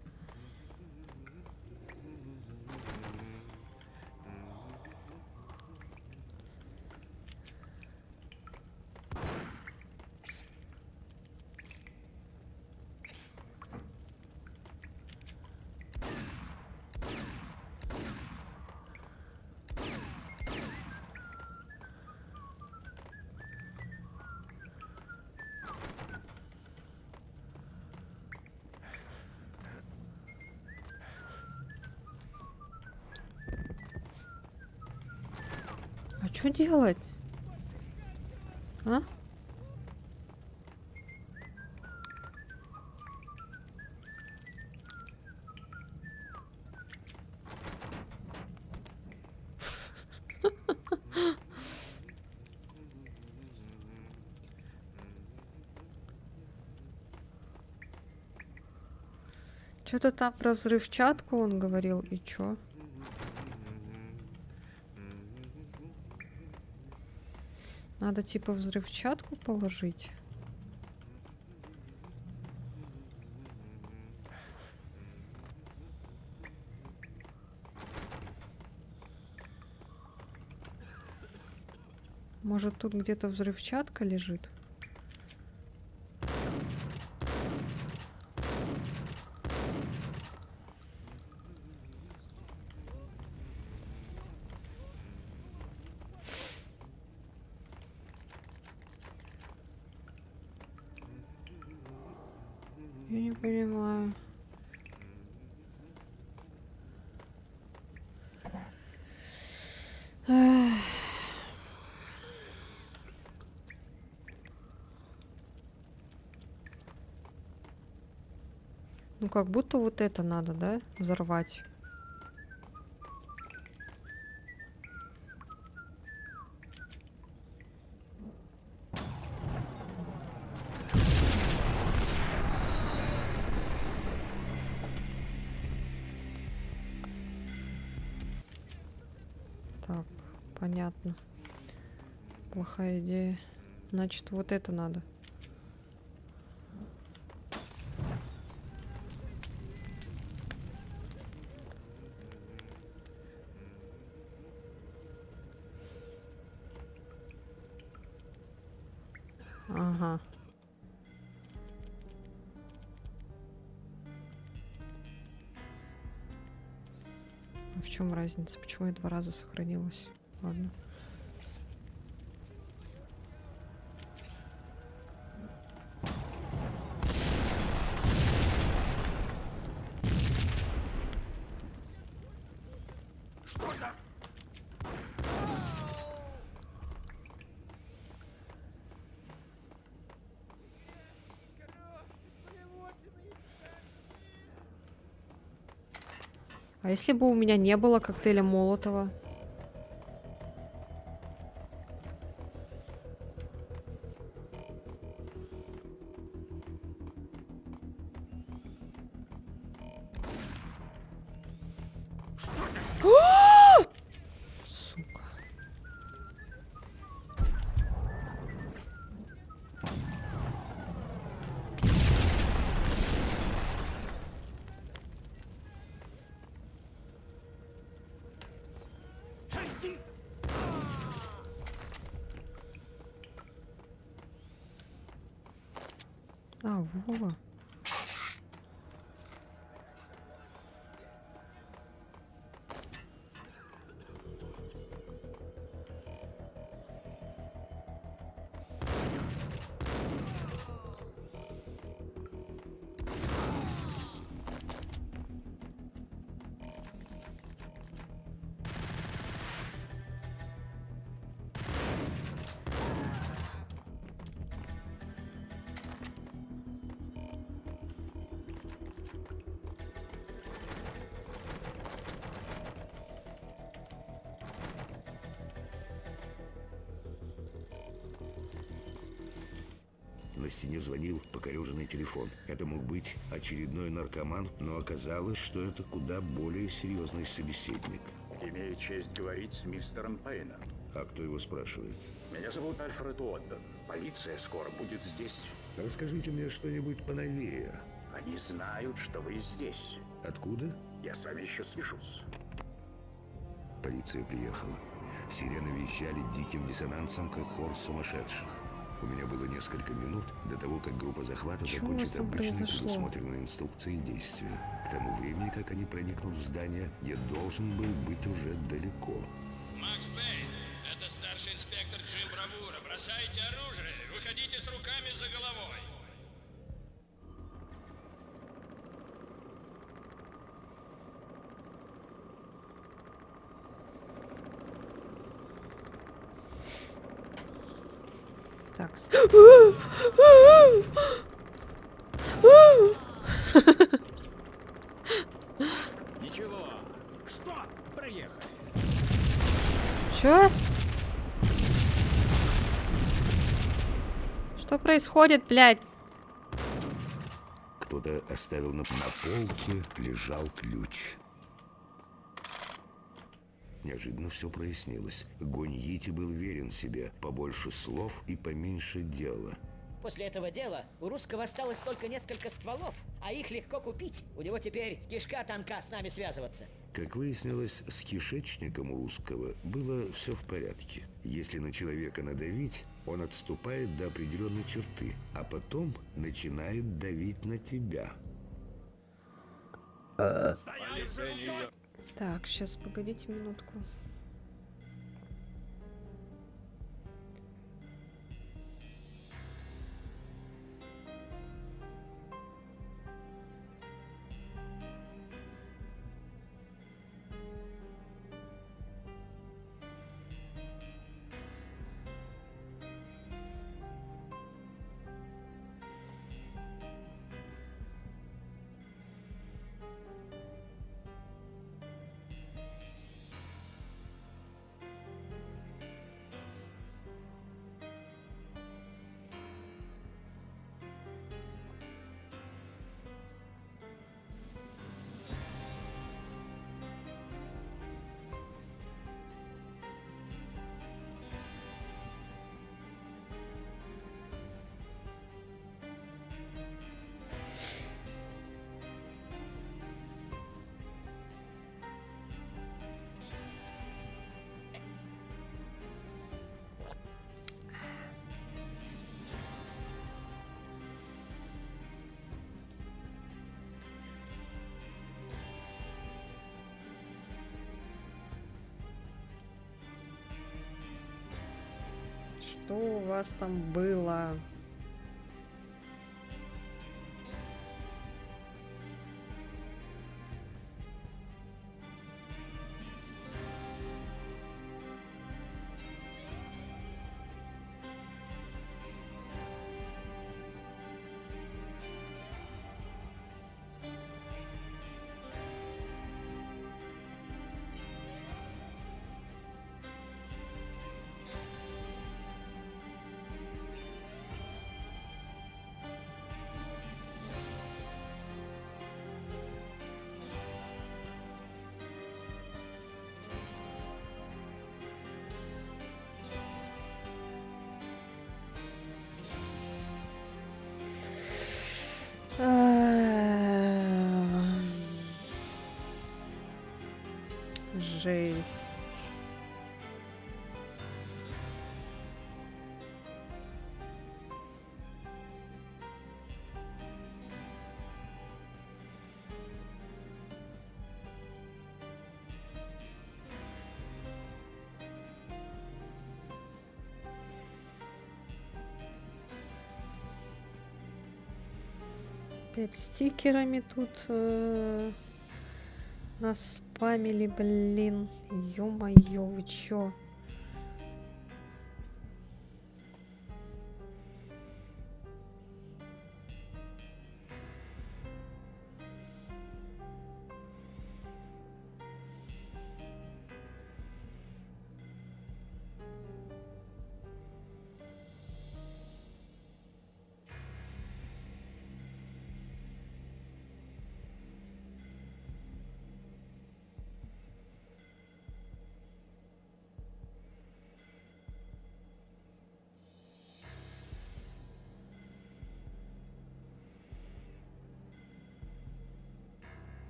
А что делать? А? Что-то там про взрывчатку он говорил, и чё? Надо типа взрывчатку положить. Может, тут где-то взрывчатка лежит? Я не понимаю. Эх. Ну, как будто вот это надо, да, взорвать. Так, понятно. Плохая идея. Значит, вот это надо. Ага. А в чем разница? Почему я 2 раза сохранилась? Ладно. Что за... А если бы у меня не было коктейля Молотова? Сука. А, Вова. На стене звонил покореженный телефон. Это мог быть очередной наркоман, но оказалось, что это куда более серьезный собеседник. Имею честь говорить с мистером Пейном. А кто его спрашивает? Меня зовут Альфред Уотден. Полиция скоро будет здесь. Расскажите мне что-нибудь поновее. Они знают, что вы здесь. Откуда? Я с вами еще свяжусь. Полиция приехала. Сирены визжали диким диссонансом, как хор сумасшедших. У меня было несколько минут до того, как группа захвата Чего у закончит вас там обычные произошло? предусмотренные инструкции и действия. К тому времени, как они проникнут в здание, я должен был быть уже далеко. Макс Пейн, это старший инспектор Джим Бравура. Бросайте оружие, выходите с руками за головой. Так. Ничего. Что? Проехали. Чё? Что происходит, блядь? Кто-то оставил на полке лежал ключ. Неожиданно все прояснилось. Гоньити был верен себе. Побольше слов и поменьше дела. После этого дела у русского осталось только несколько стволов, а их легко купить. У него теперь кишка тонка с нами связываться. Как выяснилось, с кишечником у русского было все в порядке. Если на человека надавить, он отступает до определенной черты, а потом начинает давить на тебя. Так, сейчас, погодите минутку. Что у вас там было? Жесть. Опять стикерами тут нас спамили, блин. Ё-моё, вы чё?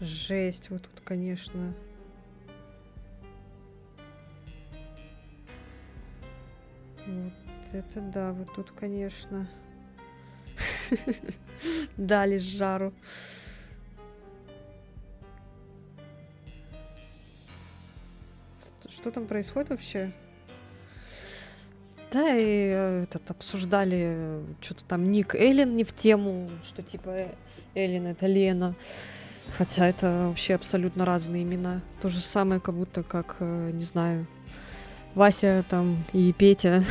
Жесть, вот тут, конечно. Вот это да, вот тут, конечно. Дали жару. Что там происходит вообще? Да, и этот обсуждали что-то там ник Эллен не в тему, что типа Эллен это Лена. Хотя это вообще абсолютно разные имена. То же самое, как будто как, не знаю, Вася там и Петя.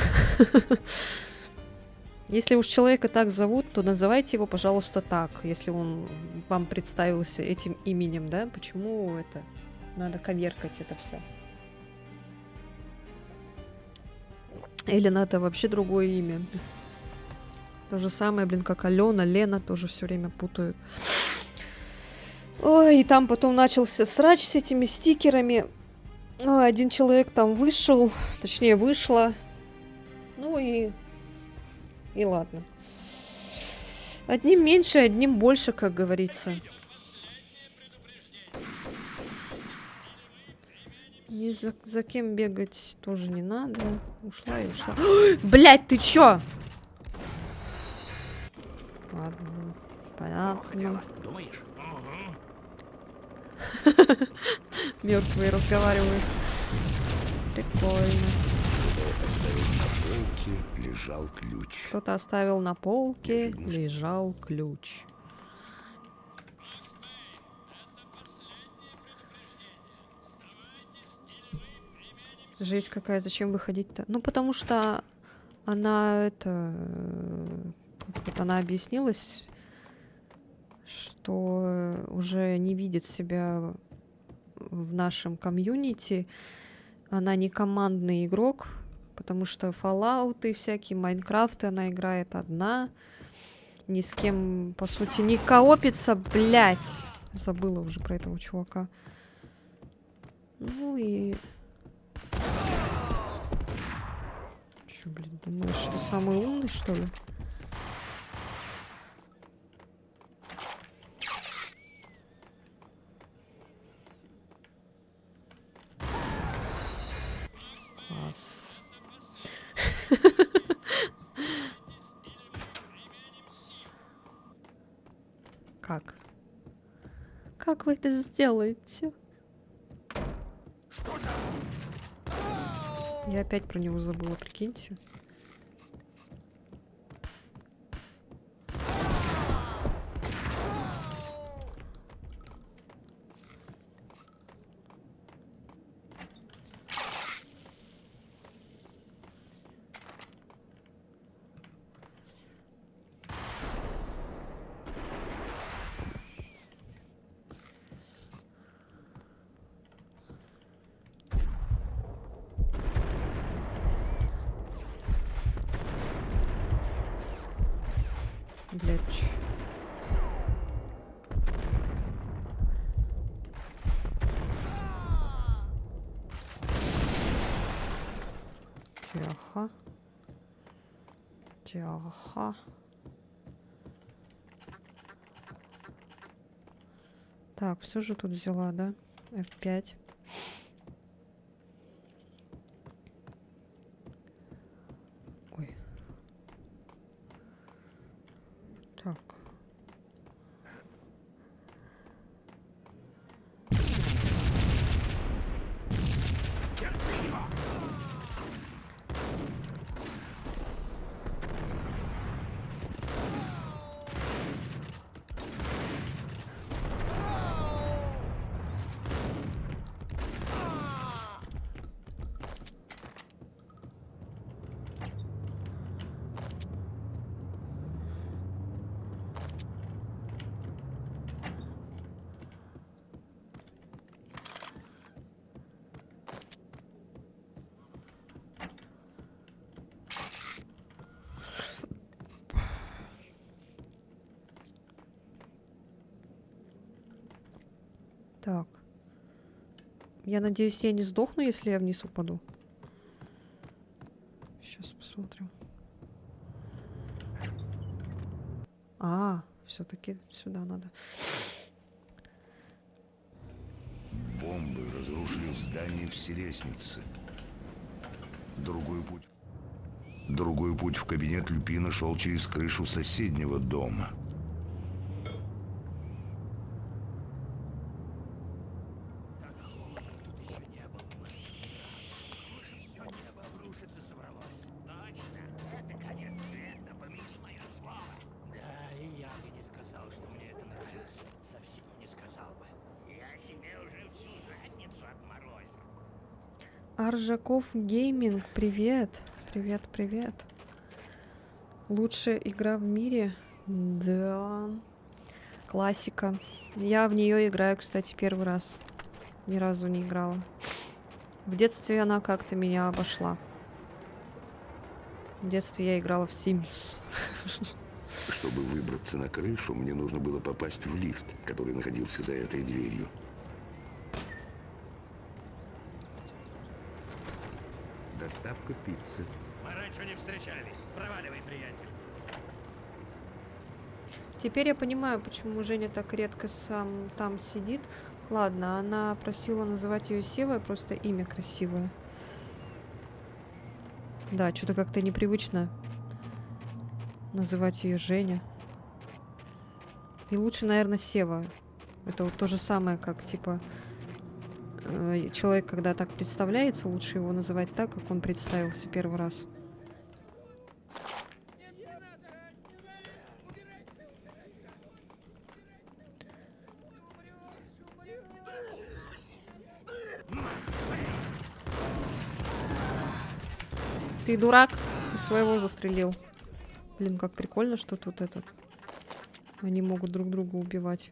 Если уж человека так зовут, то называйте его, пожалуйста, так. Если он вам представился этим именем, да? Почему это? Надо коверкать это все. Эллен это вообще другое имя. То же самое, блин, как Алена, Лена тоже все время путают. Ой, и там потом начался срач с этими стикерами. Ой, один человек там вышел, точнее вышла. Ну и ладно. Одним меньше, одним больше, как говорится. Ни за кем бегать тоже не надо. Ушла и ушла. Блять, ты чё? Ладно, понятно. Думаешь? Мертвые разговаривают. Прикольно. Кто-то оставил на полке, Кто-то оставил на полке, лежал ключ. лежал ключ. Жесть какая, зачем выходить-то? Ну, потому что она это... Как вот она объяснилась, что уже не видит себя в нашем комьюнити. Она не командный игрок, потому что Fallout и всякие Майнкрафты она играет одна. Ни с кем, по сути, не коопится, блять. Забыла уже про этого чувака. Ну и... Чё, блин, думаешь, что самый умный, что ли? Класс. Как? Как вы это сделаете? Я опять про него забыла, прикиньте. Блядь. Тихо. Тихо. Так, все же тут взяла, да? F5. Ой. Так. Так. Я надеюсь, я не сдохну, если я вниз упаду. Сейчас посмотрим. Все-таки сюда надо. Бомбы разрушили здание все лестницы. Другой путь в кабинет Люпина шел через крышу соседнего дома. Аржаков Гейминг, привет. Привет, привет. Лучшая игра в мире? Да. Классика. Я в нее играю, кстати, первый раз. Ни разу не играла. В детстве она как-то меня обошла. В детстве я играла в Sims. Чтобы выбраться на крышу, мне нужно было попасть в лифт, который находился за этой дверью. Доставка пиццы. Мы раньше не встречались. Проваливай, приятель. Теперь я понимаю, почему Женя так редко сам там сидит. Ладно, она просила называть ее Севой, просто имя красивое. Да, что-то как-то непривычно называть ее Женя. И лучше, наверное, Сева. Это вот то же самое, как, типа, человек, когда так представляется, лучше его называть так, как он представился первый раз. Ты дурак, и своего застрелил. Блин, как прикольно, что тут этот... Они могут друг друга убивать.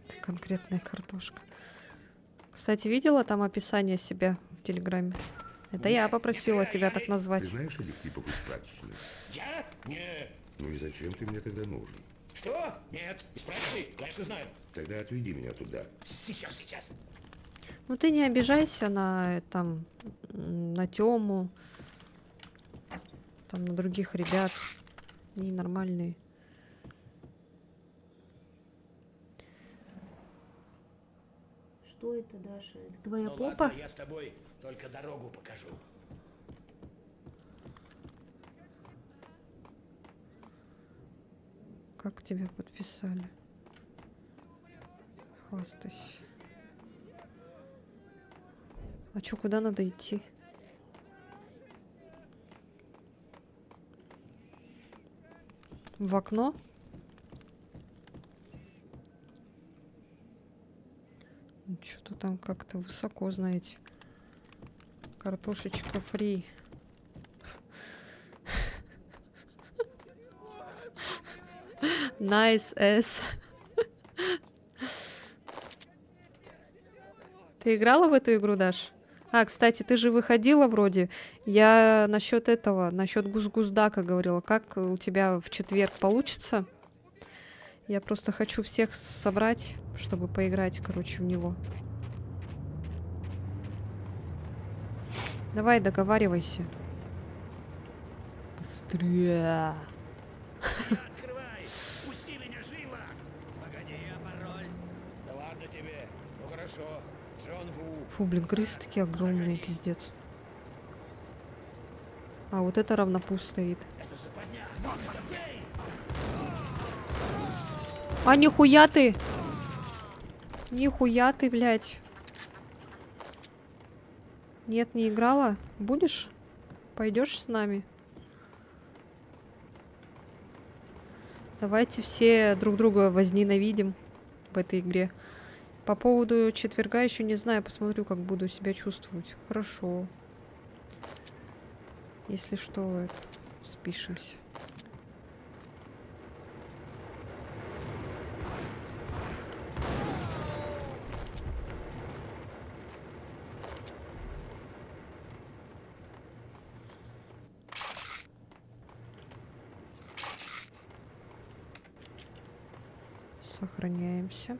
Это конкретная картошка. Кстати, видела там описание себя в Телеграме? Это я попросила тебя так Ты назвать. знаешь этих типов из прачечной? Я? Нет. Ну и зачем ты мне тогда нужен? Что? Нет. Исправили? Конечно, знаю. Тогда отведи меня туда. Сейчас. Ну ты не обижайся на там на Тему, там на других ребят. Они нормальные. Что это, Даша? Это твоя Ну попа? ладно, я с тобой только дорогу покажу. Как тебя подписали? Хвастайся. А чё, куда надо идти? В окно? Что-то там как-то высоко, знаете. Картошечка фри. Nice S. Ты играла в эту игру, Даш? А, кстати, ты же выходила вроде. Я насчет этого, насчет Гузгуздака говорила. Как у тебя в четверг получится? Я просто хочу всех собрать, чтобы поиграть, короче, в него. Давай, договаривайся. Быстрее. Открывай! Пусти меня живо! Погоди, а пароль? Да ладно тебе. Ну хорошо. Джон Ву. Фу, блин, крысы такие огромные, пиздец. А вот это равнопуст стоит. Это западня. Вот, ей! А нихуя ты! Нихуя ты, блядь. Нет, не играла? Будешь? Пойдешь с нами? Давайте все друг друга возненавидим в этой игре. По поводу четверга еще не знаю. Посмотрю, как буду себя чувствовать. Хорошо. Если что, это спишемся. Сохраняемся.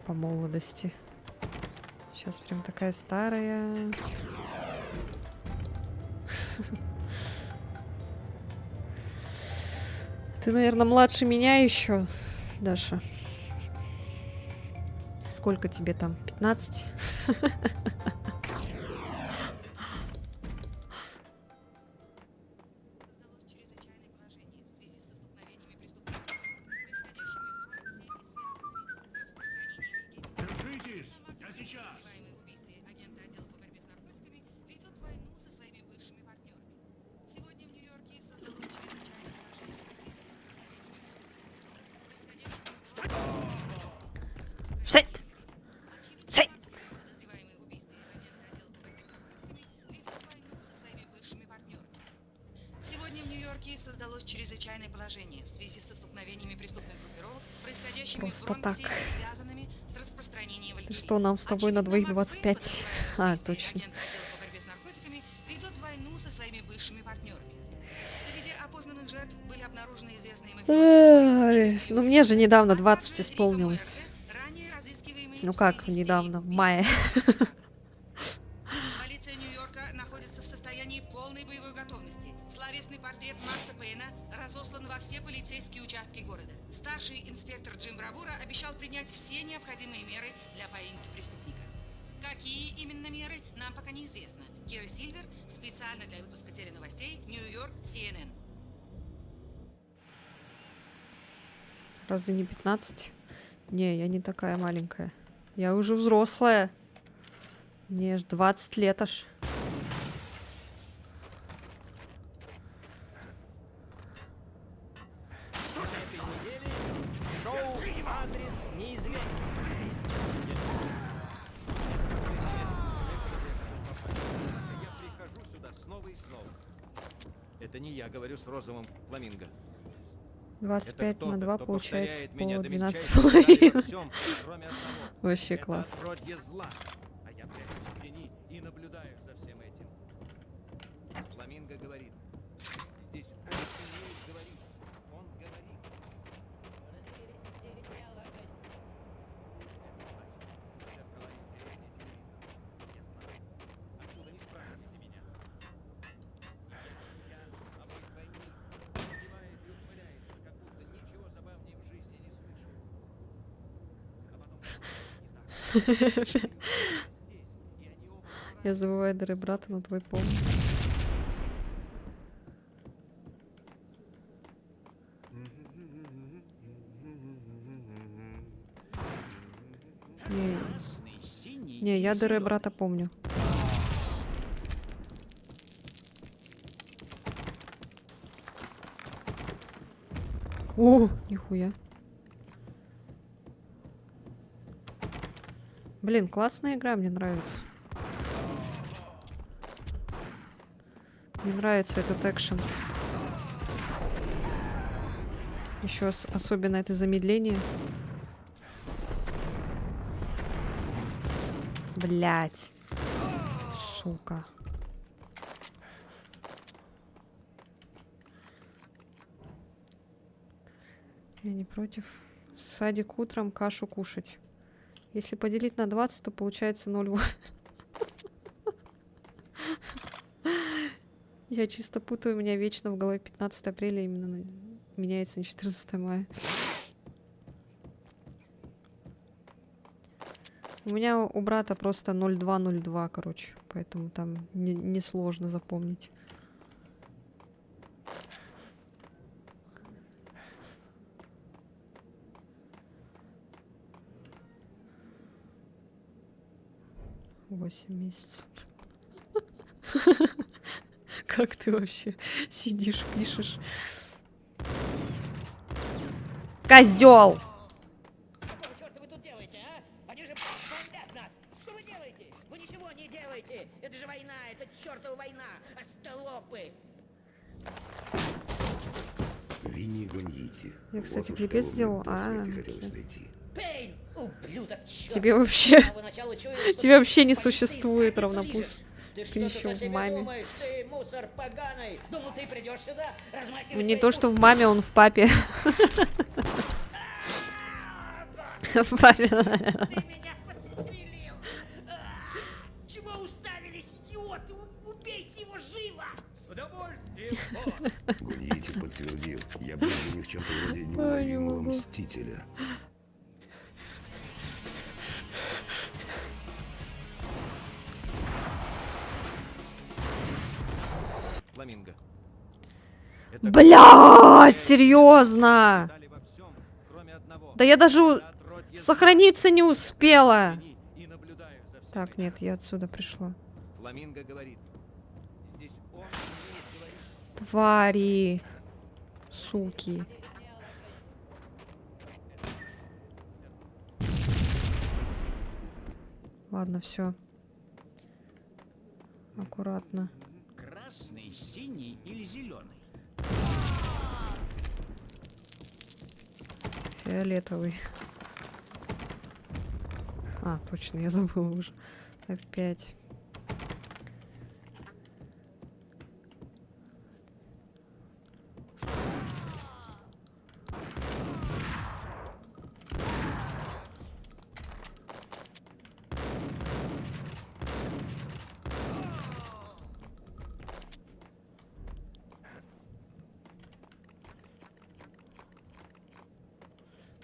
По молодости. Сейчас прям такая старая. Ты, наверное, младше меня еще, Даша. Сколько тебе там? 15? Держитесь! Я сейчас! Стой! Стой! Сегодня в Нью-Йорке создалось чрезвычайное положение в связи со столкновениями преступных группировок, происходящими Просто в Бронксе так. и связанными с распространением Ты Валькирии. что, нам с тобой на двоих Очевидно, Макс Вейн, 25? подозреваемый в А, убийстве точно. агента отдела по борьбе с наркотиками, ведет войну со своими бывшими партнерами. Среди опознанных жертв были обнаружены известные Ай, ну мне же недавно 20 исполнилось. Ну как, недавно, в мае. Полиция Нью-Йорка находится в состоянии полной боевой готовности. Словесный портрет Макса Пейна разослан во все полицейские участки города. Старший инспектор Джим Бравура обещал принять все необходимые меры для поимки преступника. Какие именно меры, нам пока неизвестно. Кира Сильвер специально для выпуска теленовостей Нью-Йорк CNN. Разве не 15? Не, я не такая маленькая. Я уже взрослая. Мне ж 20 лет аж. Шоу «Адрес неизвестен». Я прихожу сюда снова и снова. Это не я говорю с розовым фламинго. 25 на 2 получается по меня, 12,5. Вообще класс. Зла. А я прячусь в тени и наблюдаю за всем этим. Фламинго говорит. Здесь он умеет говорить. Он говорит. Отсюда не спрашивайте меня. Я обоих войны кивает и ухмыляется, как будто ничего забавнее в жизни не слышал. А потом Я забываю дары брата, но твой помню. Не, я дары брата помню. О, нихуя. Блин, классная игра, мне нравится. Мне нравится этот экшен. Еще особенно это замедление. Блять. Сука. Я не против. В садик утром кашу кушать. Если поделить на 20, то получается 0,8. Я чисто путаю, у меня вечно в голове 15 апреля именно меняется на 14 мая. У меня у брата просто 0202, короче, поэтому там несложно запомнить. Восемь месяцев. Как ты вообще сидишь, пишешь? Козел! Какого черта вы тут делаете, а? Они же бомбят нас! Что вы делаете? Вы ничего не делаете! Это же война, это чертова война! Остолопы! Винни гоните. Я, кстати, Вот уж клипец кого мне сделал. до смерти хотелось найти. Пейн! Ублюдок, черт! Тебе вообще... С самого начала чую, что Тебе вообще не полиции существует задницу равнопуст. лижешь. Ты что еще тут о в себе маме. думаешь? Ты мусор поганый! Думал, ты придешь сюда, размахиваешь Ну, не своей то, что в пушкой. маме, он в папе. В папе. Ты меня подстрелил! Чего уставились, идиоты? Убейте его живо! С удовольствием, босс. Гуньити подтвердил. Я был для них чем-то вроде Ой, не неуловимого могу. мстителя. Фламинго. Блядь, серьезно? Да я даже сохраниться не успела. Так, нет, я отсюда пришла. Фламинго говорит. Здесь он умеет говорить. Твари. Суки. Ладно, все. Аккуратно. Красный, синий или зеленый? Фиолетовый. А, точно, я забыла уже. F5.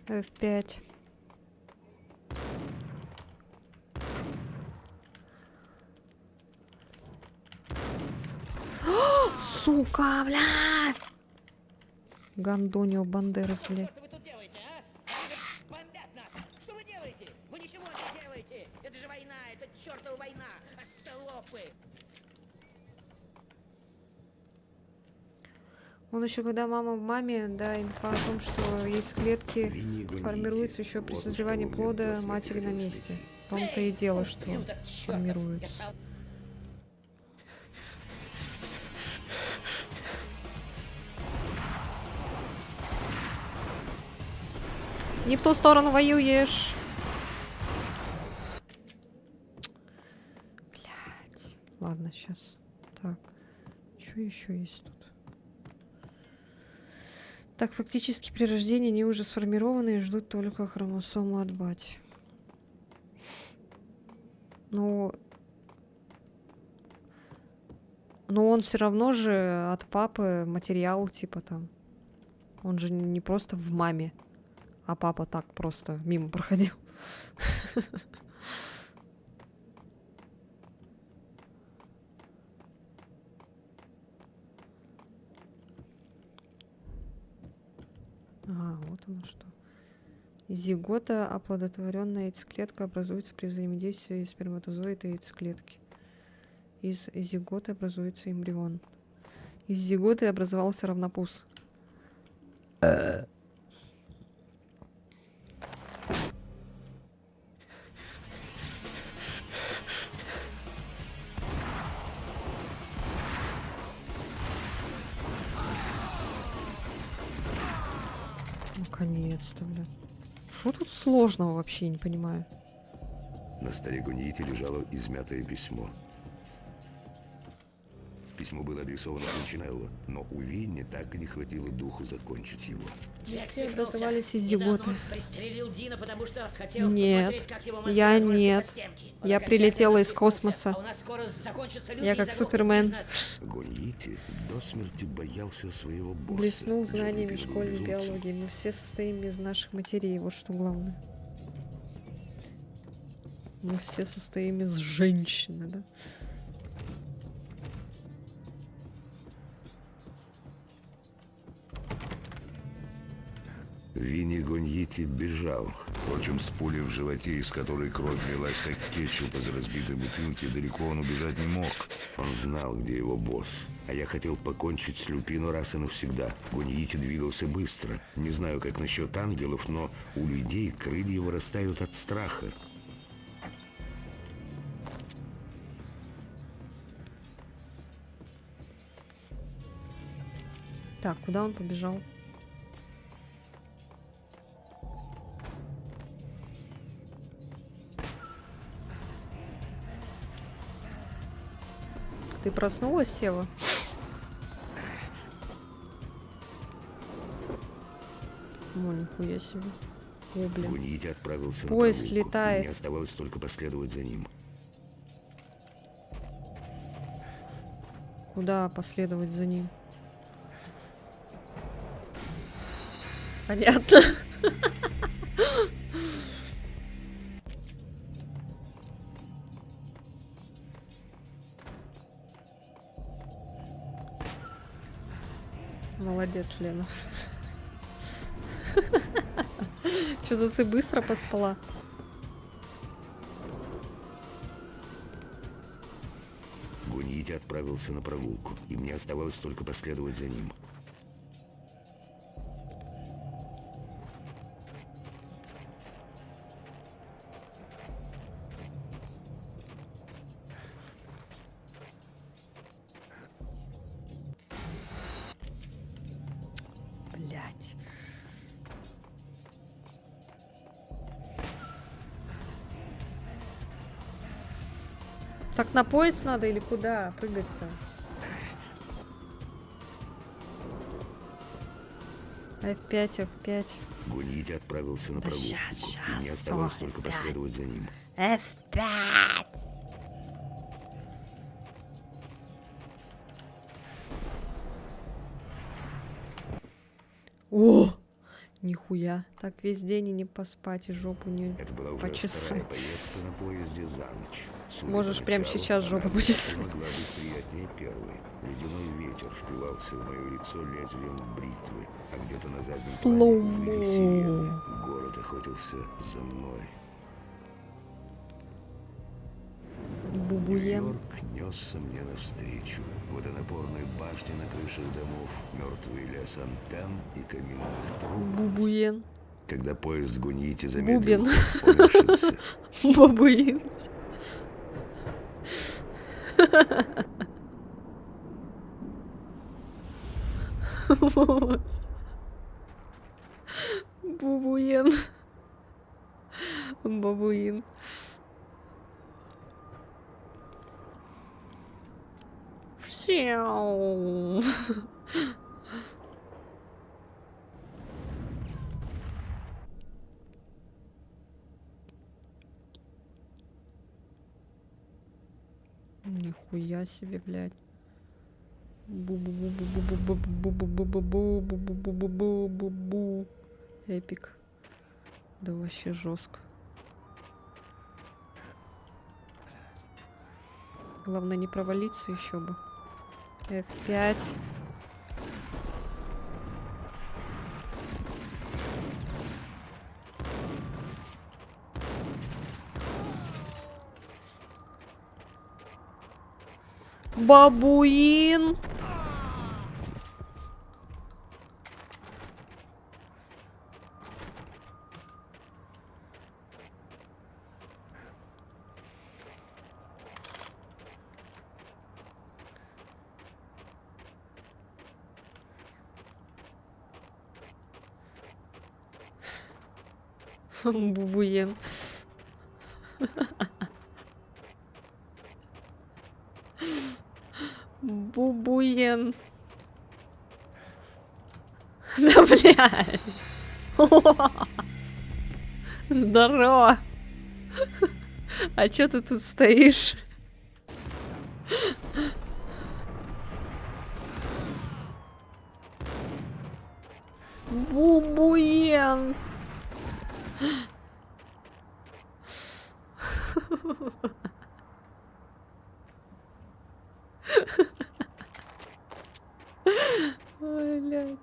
F5. Сука, блядь! Гандонио Бандерас, блядь. Что вы тут делаете, а? Они же бомбят нас! Что вы делаете? Вы ничего не делаете! Это же война, это чертова война! Остолопы! Он еще когда мама в маме, да, инфа о том, что яйцеклетки Винни гоните. формируются еще при Вот уж созревании кого мне плода до смерти матери на хотелось месте. найти. В том-то и дело, что Ублюдок чертов! Я формируются. сам- Не в ту сторону воюешь. Блять. Ладно, сейчас. Так. Что еще есть тут? Так, фактически при рождении они уже сформированы и ждут только хромосому от бати. Ну... Но он все равно же от папы материал, типа там. Он же не просто в маме, а папа так просто мимо проходил. Ага, вот оно что. Зигота, оплодотворенная яйцеклетка, образуется при взаимодействии сперматозоида и яйцеклетки. Из зиготы образуется эмбрион. Из зиготы образовался равнопуз. Наконец-то, бля. Что тут сложного вообще, не понимаю. На столе Гуньити лежало измятое письмо. Письмо было адресовано Пунчинелло, но у Винни так и не хватило духу закончить его. Джек Все свихнулся. образовались из Недавно зиготы. он пристрелил Дина, потому что хотел Нет, посмотреть, как его мозги я размажутся нет. по стенке. Он Я окончательно прилетела из свихнулся, космоса. а у нас скоро закончатся люди Я и как заглохнет Супермен. бизнес. Гуньити до смерти боялся своего босса. Блеснул Джек знаниями Лупин был школьной безумцем. биологии. Мы все состоим из наших матерей. Вот что главное. Мы все состоим из женщины, да? Винни Гуньити бежал. Впрочем, с пулей в животе, из которой кровь лилась как кетчуп из разбитой бутылки, далеко он убежать не мог. Он знал, где его босс. А я хотел покончить с Люпино раз и навсегда. Гуньити двигался быстро. Не знаю, как насчет ангелов, но у людей крылья вырастают от страха. Так, куда он побежал? Ты проснулась, Сева? О, нихуя себе. О, блин. Гуньити отправился Поезд на прогулку. летает. Мне оставалось только последовать за ним. Куда последовать за ним? Понятно. Молодец, Лена. Что-то ты быстро поспала. Гуньити отправился на прогулку, и мне оставалось только последовать за ним. Блять. Так на поезд надо или куда прыгать-то? F5, F5. Гуньити отправился на Да прогулку, щас, и мне щас, оставалось всё, только опять. последовать за ним. F5. О! Нихуя. Так весь день и не поспать, и жопу не Это была уже почесать. вторая поездка на поезде за ночь. Судя Можешь по прямо началу, сейчас жопу она почесать. могла быть приятнее первой. Ледяной ветер впивался в мое лицо лезвием бритвы, а где-то на заднем плане Слоумо. выли сирены. Город охотился за мной. Бубуен. Нью-Йорк несся мне навстречу. Водонапорные башни на крышах домов, мертвый лес антенн и каминных труб. Бубуен. Когда поезд Гуньити замедлил, Бубен. он решился. Бабуин. Бабуин. Бабуин. Всяу. Нихуя себе, блядь. Бу-бу-бу-бу-бу-бу-бу-бу-бу-бу-бу-бу-бу-бу-бу. Эпик. Да вообще жестко. Главное не провалиться еще бы. F5. Бабуин. Бабуин. Бубуен. Да, блядь. Здорово. А чё ты тут стоишь? Бубуен. Ой, блядь.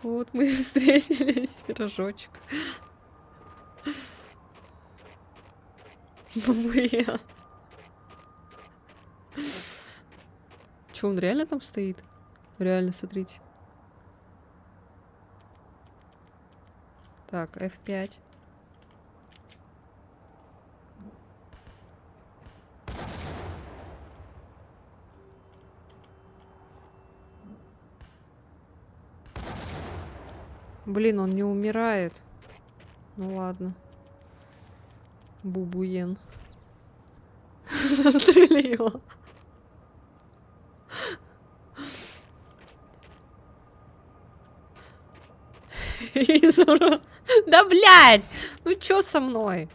Вот мы и встретились, пирожочек. Бабуя. Чё, он реально там стоит? Реально, смотрите. Так, F5. Блин, он не умирает. Ну ладно. Бубуен. Застрели его. Да блядь! Ну чё со мной?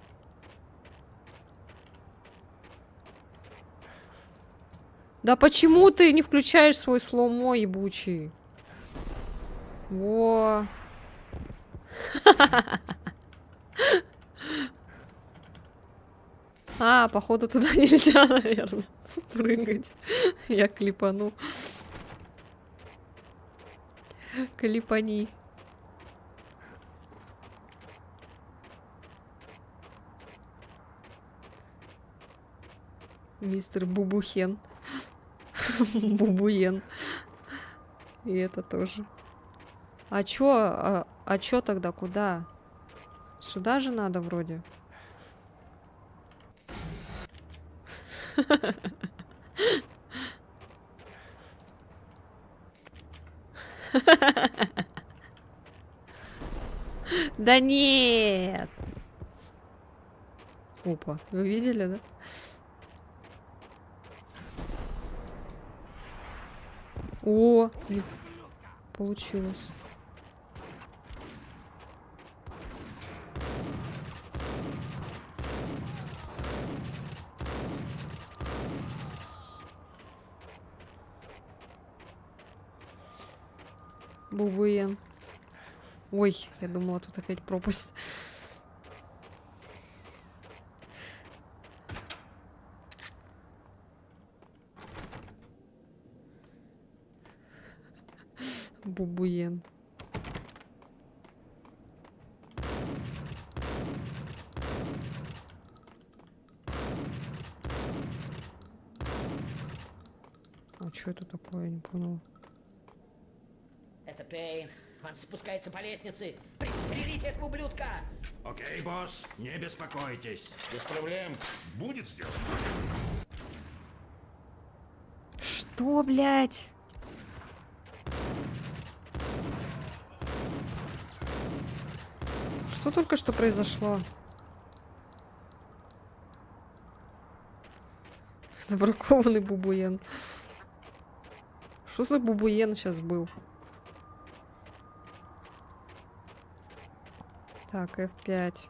Да почему ты не включаешь свой слоумо ебучий? Во. А, походу туда нельзя, наверное, прыгать. Я клипану. Клипани. Мистер Бубухен. Бубуен. И это тоже. А чё? А чё тогда? Куда? Сюда же надо вроде. Да нет! Опа, вы видели, да? О, получилось. Бубуен. Ой, я думала, тут опять пропасть. Бубуен. А что это такое, я не понял. Это Пейн. Он спускается по лестнице. Пристрелите этого ублюдка! Окей, босс, не беспокойтесь. Без проблем. Будет сделано. Что, блядь? Что только что произошло? Забракованный бубуен. Что за бубуен сейчас был? Так, F5.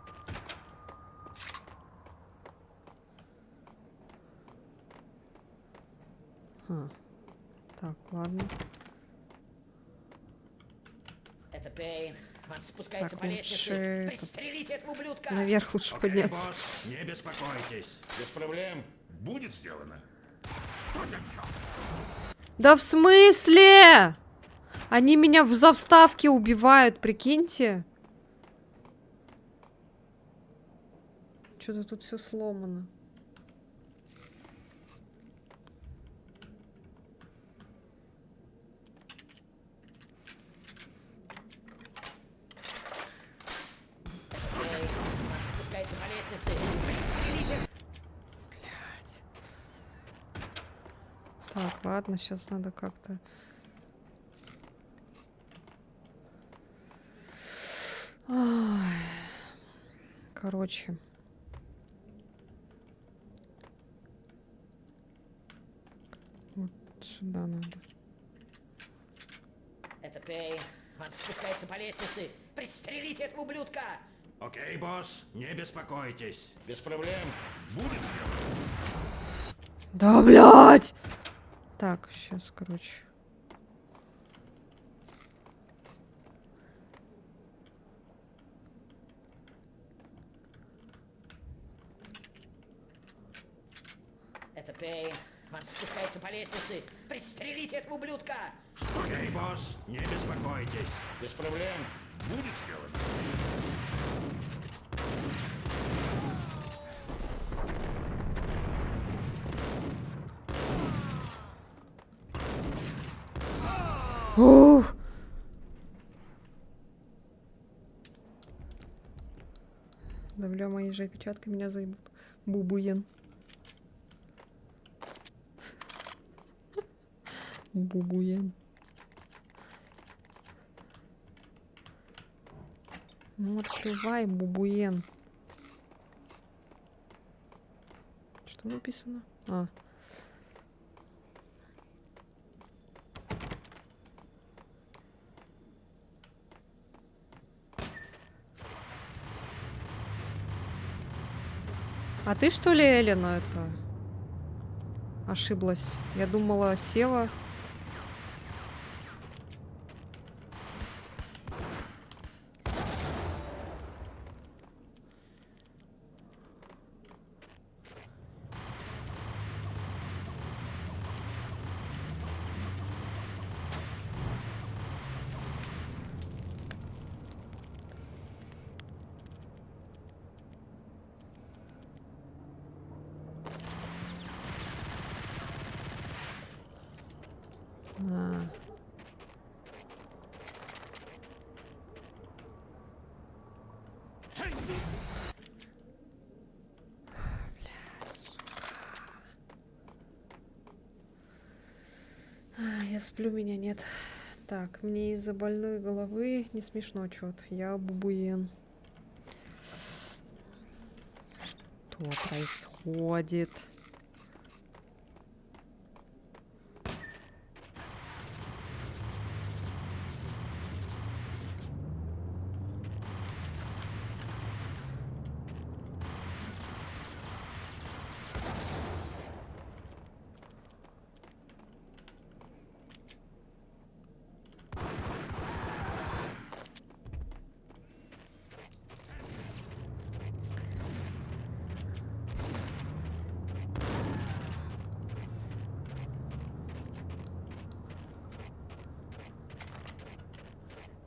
Так, ладно. Это Пейн. Он спускается Так, по лестнице. лучше Пристрелите этого ублюдка! Наверх лучше Окей, подняться. босс, не беспокойтесь. Без проблем. Будет сделано. Что еще? Да в смысле? Они меня в заставке убивают, прикиньте. Что-то тут все сломано. Пейн. Он спускается по лестнице. Пристрелите! Так, ладно, сейчас надо как-то... Ай. Короче. Вот сюда надо. Это Пейн. Он спускается по лестнице. Пристрелите этого ублюдка! Окей, босс, не беспокойтесь. Без проблем. Будет сделано. Да, блядь! Так, сейчас, короче. Это Пейн. Он спускается по лестнице. Пристрелите этого ублюдка! Окей, босс, не беспокойтесь. Без проблем. Будет сделано. Ух! Да, бля, мои же опечатки меня заебут. Бубуен. Бубуен. Ну, открывай, бубуен. Что написано? А. А ты что ли, Элена, это ошиблась? Я думала, Сева. А. Я сплю, меня нет. Так, мне из-за больной головы не смешно чё-то. Я бубуен. Что происходит?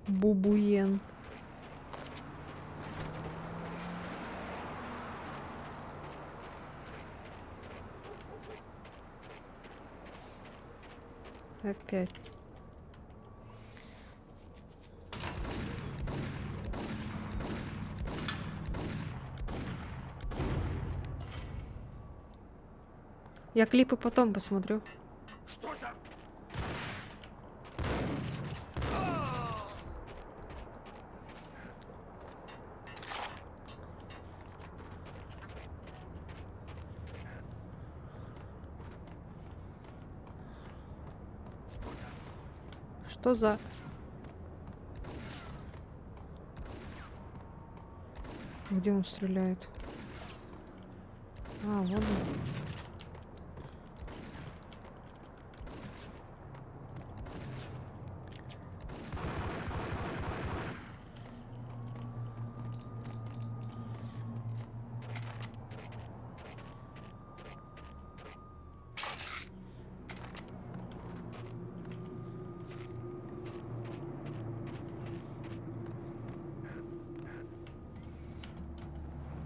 Бубуен. F5. Я клипы потом посмотрю. Что за... Что за... Где он стреляет? А, вон он.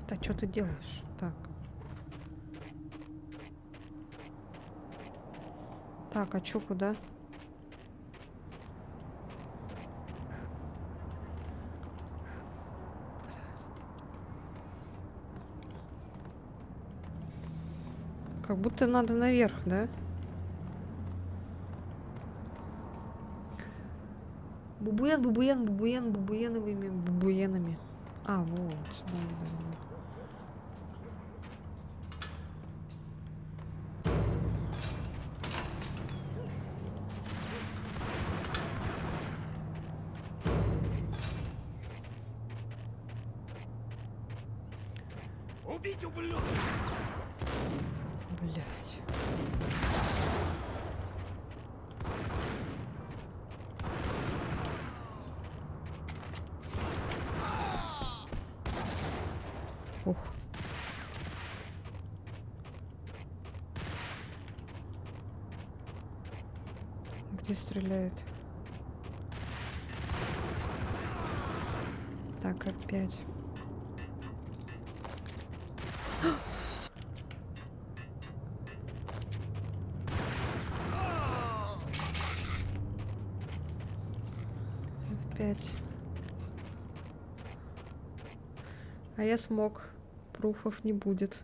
Да что ты делаешь? Так. Так, а чё, куда? Как будто надо наверх, да? Бубуен, бубуен, бубуен, бубуеновыми бубуенами. А, вот. Да, да, да. Убить ублюдка! Блять. Ух. Где стреляет? Так, опять. F5. А я смог. Пруфов не будет.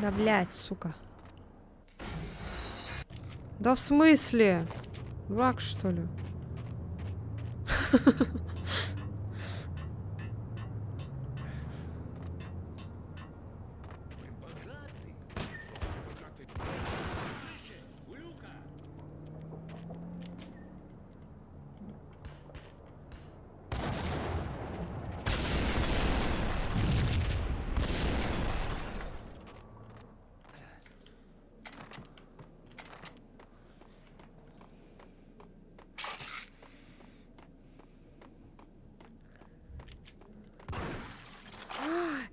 Да блять, сука. Да в смысле? Дурак, что ли?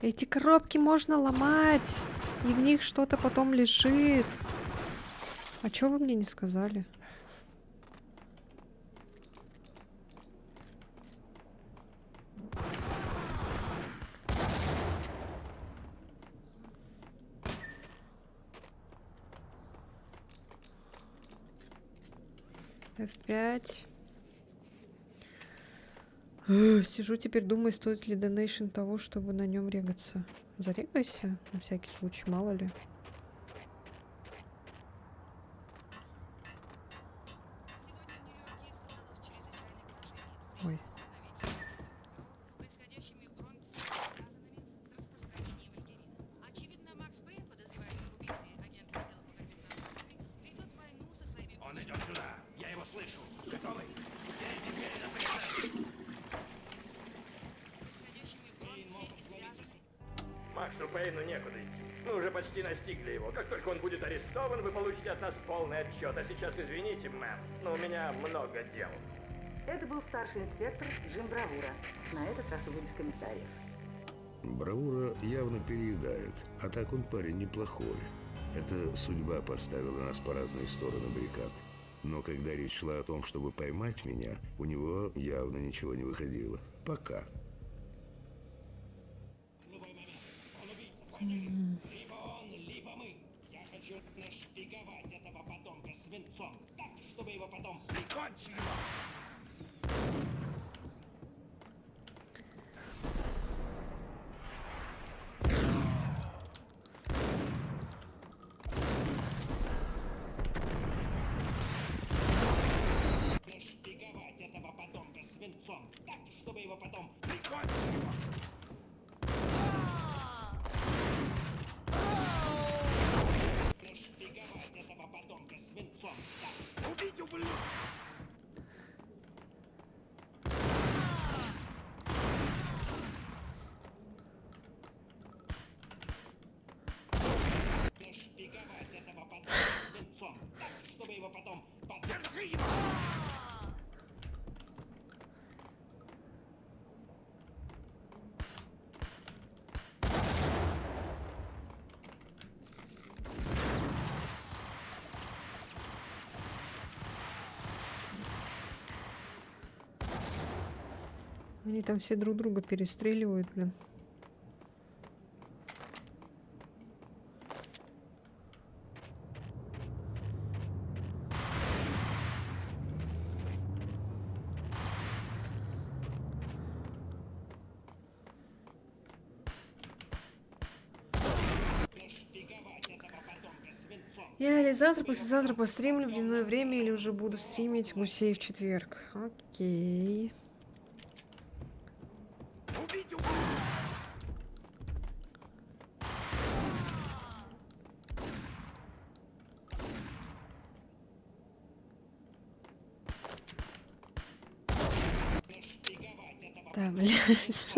Эти коробки можно ломать, и в них что-то потом лежит. А чё вы мне не сказали? F5. Сижу теперь, думаю, стоит ли донейшн того, чтобы на нем регаться. Зарегайся, на всякий случай, мало ли. Ой. Происходящими в Бронксе связанными с распространением Вальгерина. Очевидно, Макс Пейн, подозреваемый в убийстве агента отдела по борьбе с наркотиками, ведет войну со своими... Он идет сюда! Я его слышу! Готовы? Деревни двери на прицел! Происходящими в Бронксе связаны... Максу Пейну некуда идти. Мы уже почти настигли его. Как только он будет арестован, вы получите от нас полный отчет. А сейчас извините, мэм, но у меня много дел. Это был старший инспектор Джим Бравура. На этот раз уже без комментариев. Бравура явно переедает, а так он парень неплохой. Эта судьба поставила нас по разные стороны баррикад. Но когда речь шла о том, чтобы поймать меня, у него явно ничего не выходило. Пока. Либо он, либо мы. Я хочу нашпиговать этого подонка свинцом так, чтобы его потом прикончили. его потом прикончишь его. Нашпиговать этого подонка свинцом. Так, убить ублюдка! Нашпиговать этого подонка свинцом. Так, чтобы его потом... Поддержи его! Они там все друг друга перестреливают, блин. Я или завтра, послезавтра постримлю в дневное время, или уже буду стримить гусей в четверг. Окей. Да, блядь.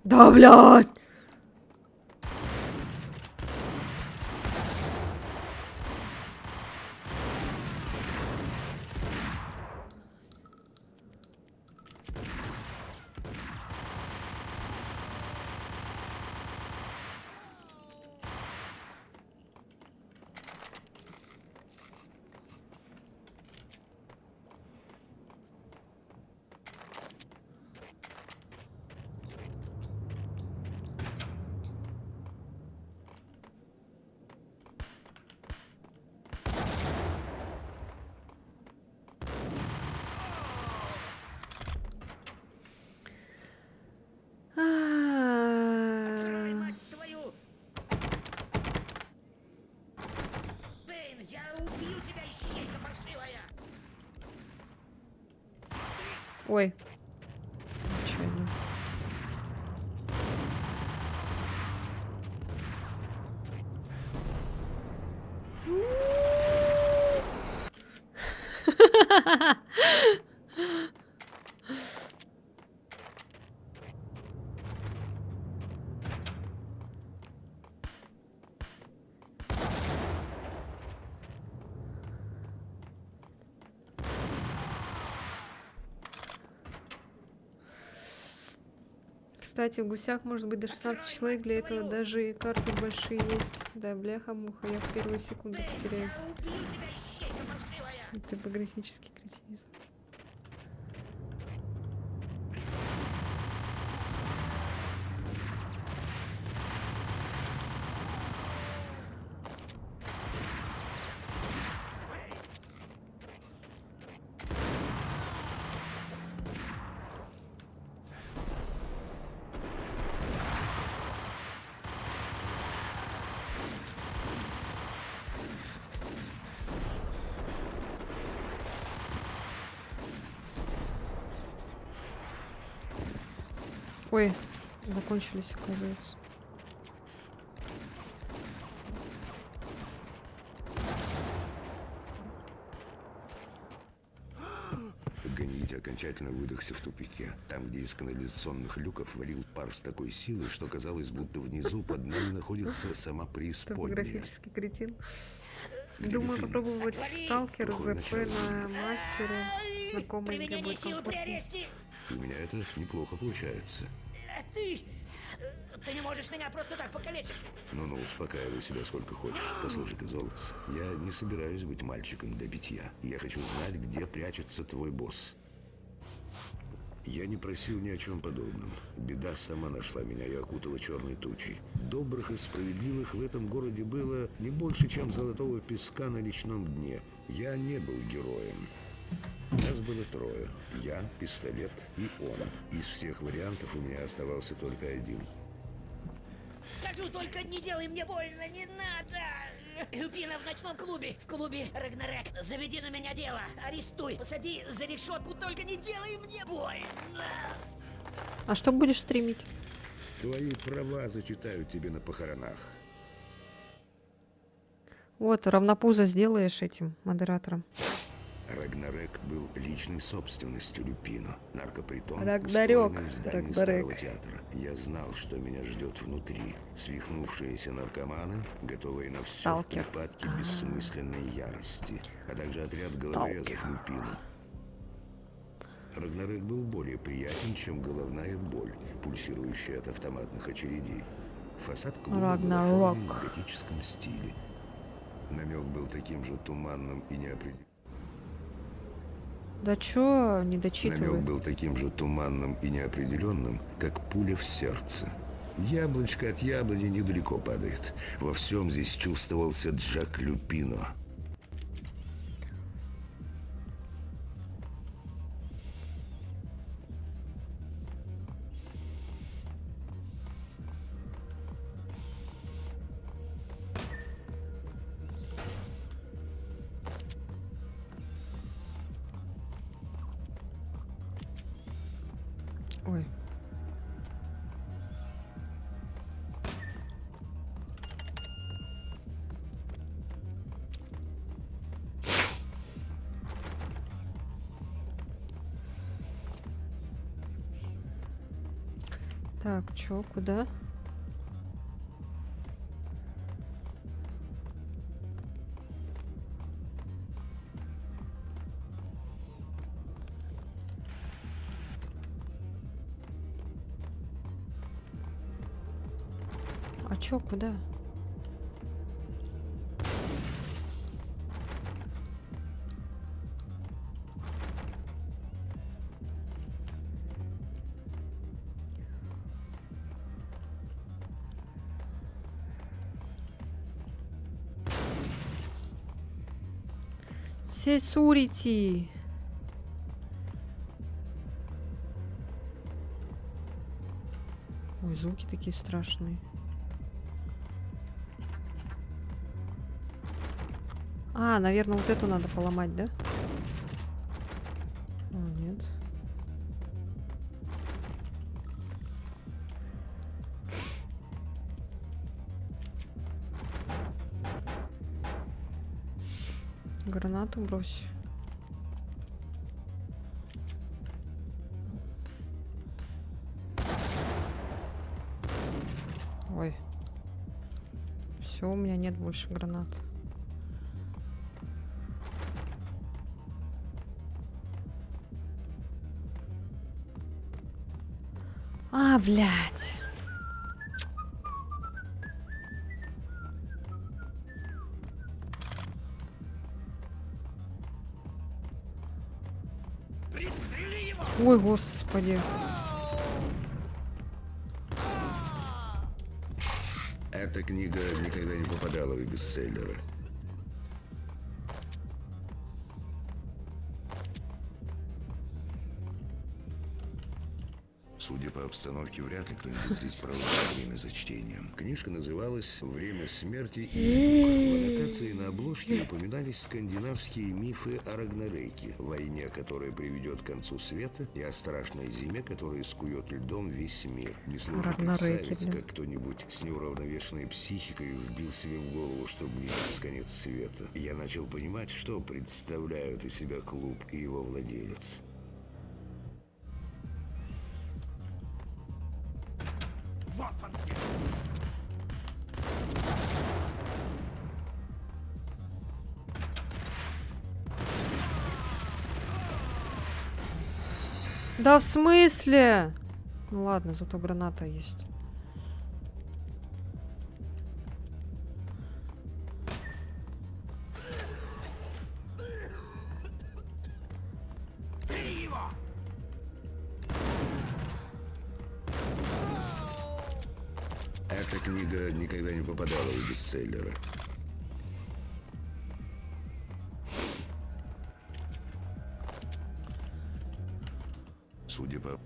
Да, блядь! Ой. Нечаянно. Кстати, в гусях может быть до 16 человек, для этого даже и карты большие есть. Да, бляха-муха, я в первые секунды потеряюсь. Это топографический кретинизм. Ой, закончились, оказывается. Ганье Нить окончательно выдохся в тупике. Там, где из канализационных люков валил пар с такой силой, что казалось, будто внизу под нами находится сама преисподняя. Топографический кретин. Думаю, попробовать сталкер ЗП на мастере. Знакомый мне будет комфортнее. И у меня это неплохо получается. Ты не можешь меня просто так покалечить. Ну-ну, успокаивай себя сколько хочешь. Послушай-ка, золотце, я не собираюсь быть мальчиком для битья. Я хочу знать, где прячется твой босс. Я не просил ни о чем подобном. Беда сама нашла меня и окутала черной тучей. Добрых и справедливых в этом городе было не больше, чем золотого песка на речном дне. Я не был героем. Нас было трое. Я, пистолет и он. Из всех вариантов у меня оставался только один. Скажу только, не делай мне больно, не надо! Люпина в ночном клубе, в клубе Рагнарёк. Заведи на меня дело, арестуй, посади за решетку, только не делай мне больно! А что будешь стримить? Твои права зачитают тебе на похоронах. Вот, равнопузо сделаешь этим модератором. Рагнарёк был личной собственностью Люпино. Наркопритон, Рагнарёк, устроенный в здании Рагнарёк. Старого театра. Я знал, что меня ждет внутри. Свихнувшиеся наркоманы, готовые на все в Сталкер. припадке бессмысленной ярости, а также отряд головорезов Люпино. Рагнарёк был более приятен, чем головная боль, пульсирующая от автоматных очередей. Фасад клуба был Рагнарёк. оформлен в готическом стиле. Намек был таким же туманным и неопределенным. Да чё, не Намек дочитывай. был таким же туманным и неопределенным, как пуля в сердце. Яблочко от яблони недалеко падает. Во всем здесь чувствовался Джек Люпино. Ой. Так, чё, куда? А чё, куда? Сесурити. Ой, звуки такие страшные. А, наверное, вот эту надо поломать, да? О, нет. Гранату брось. Ой. Все, у меня нет больше гранат. А, блядь. Ой, господи. Эта книга никогда не попадала в бестселлеры. Судя по обстановке, вряд ли кто-нибудь здесь проводит время за чтением. Книжка называлась «Время смерти и...» В аннотации на обложке упоминались скандинавские мифы о Рагнарёке, войне, которая приведет к концу света, и о страшной зиме, которая скует льдом весь мир. Несложно представить, как кто-нибудь с неуравновешенной психикой вбил себе в голову, что близится конец света. И я начал понимать, что представляют из себя клуб и его владелец. Да в смысле? Ну ладно, зато граната есть. Эта книга никогда не попадала в бестселлеры. Судя по...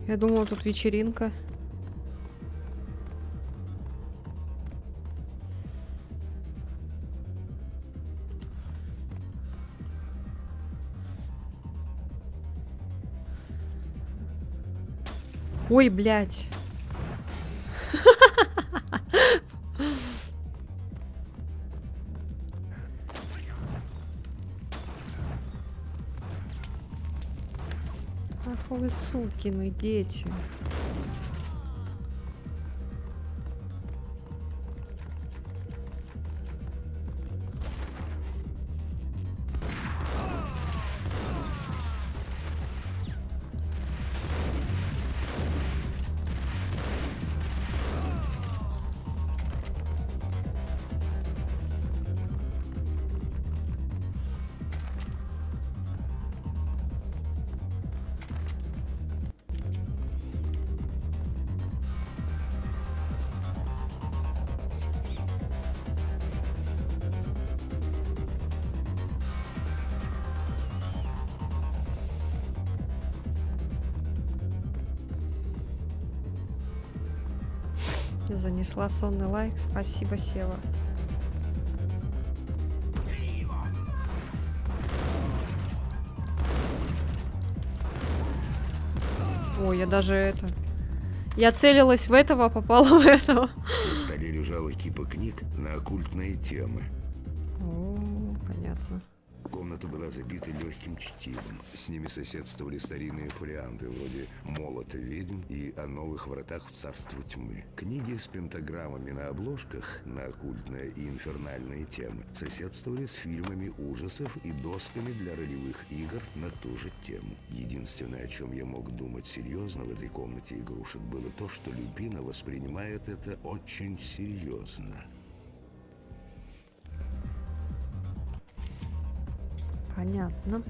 Я думала, тут вечеринка. Ой, блядь. Ах вы сукины дети. Занесла сонный лайк. Спасибо, Сева. Ой, я даже это... Я целилась в этого, попала в этого. На столе лежала кипа книг на оккультные темы. О, понятно. Комната была забита легким чтивом. С ними соседствовали старинные фолианты вроде «Молота ведьм» и «О новых вратах в царство тьмы». Книги с пентаграммами на обложках на оккультные и инфернальные темы соседствовали с фильмами ужасов и досками для ролевых игр на ту же тему. Единственное, о чем я мог думать серьезно в этой комнате игрушек, было то, что Люпина воспринимает это очень серьезно. Понятно.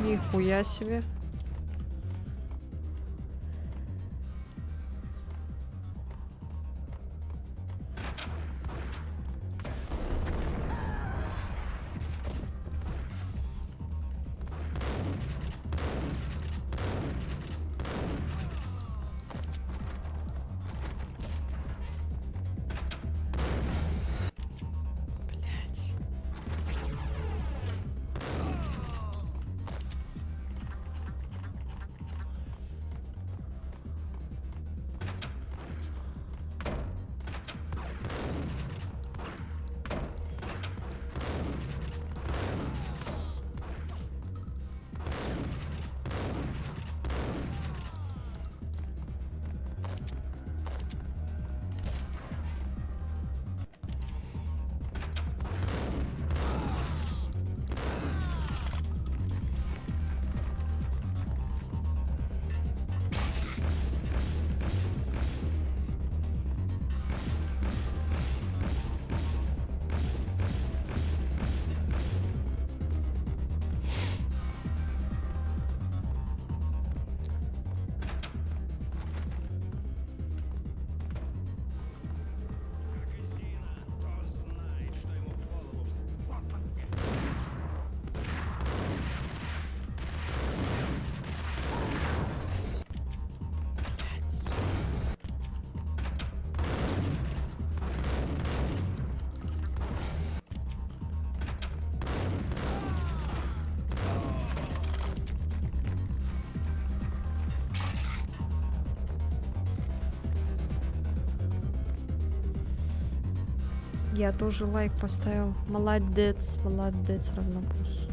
Нихуя себе. Я тоже лайк поставил. Молодец, молодец, равнопус.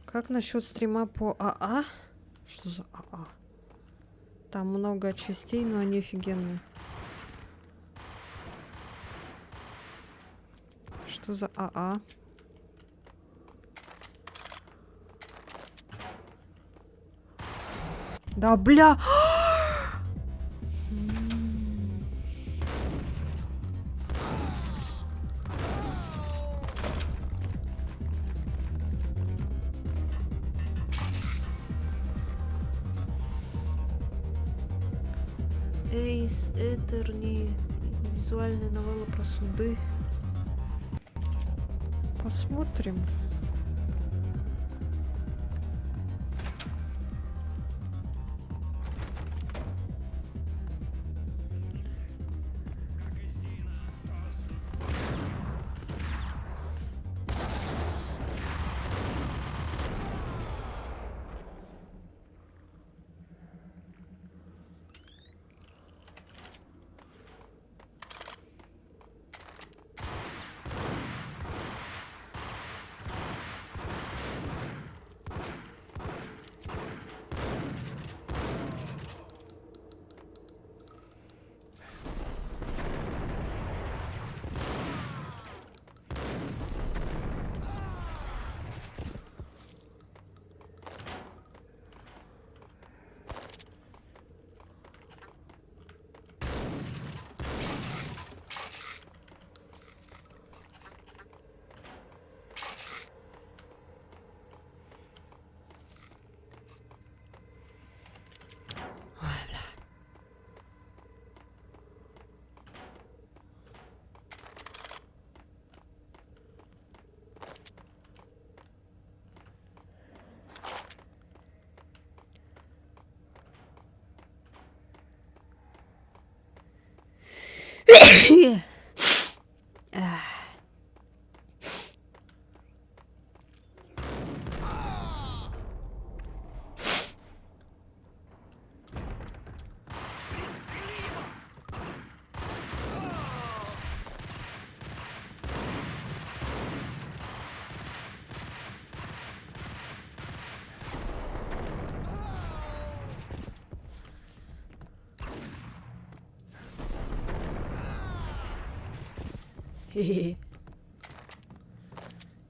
Как насчет стрима по АА? Что за АА? Там много частей, но они офигенные. Что за АА? Да бля! Эйс Этерни. Визуальная новелла про суды. Посмотрим.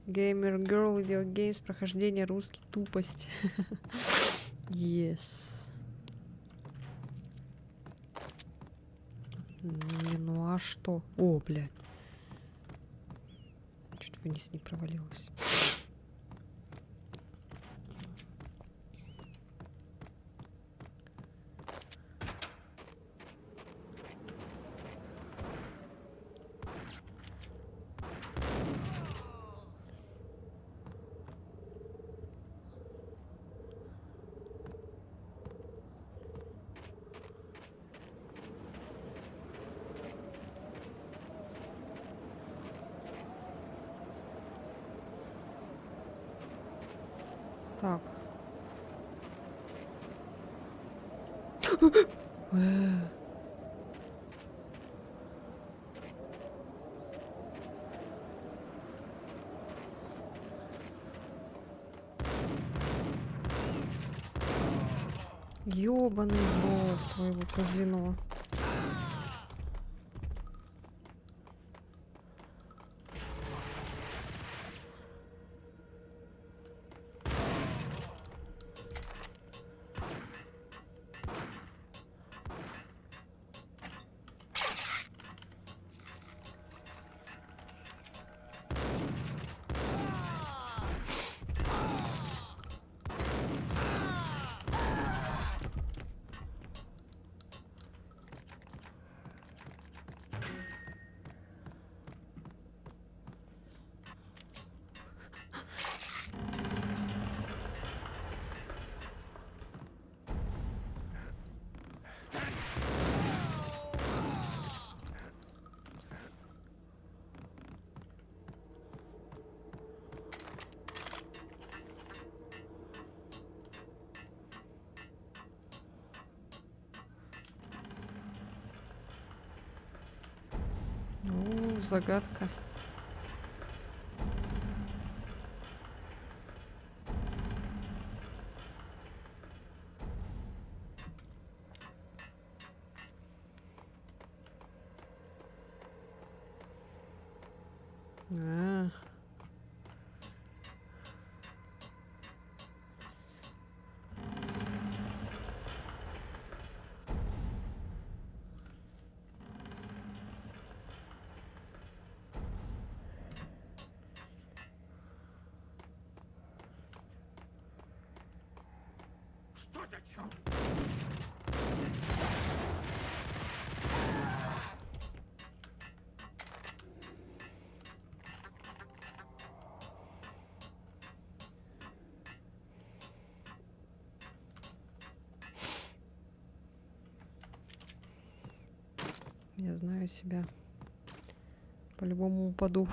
Gamer Girl, Video Games, прохождение русский, тупость. Yes. Не, ну а что? О, блядь. Чуть вниз не провалилась. Так. Ёбаный рот твоего казино. Загадка. А. Что за черт? Я знаю себя. По-любому упаду.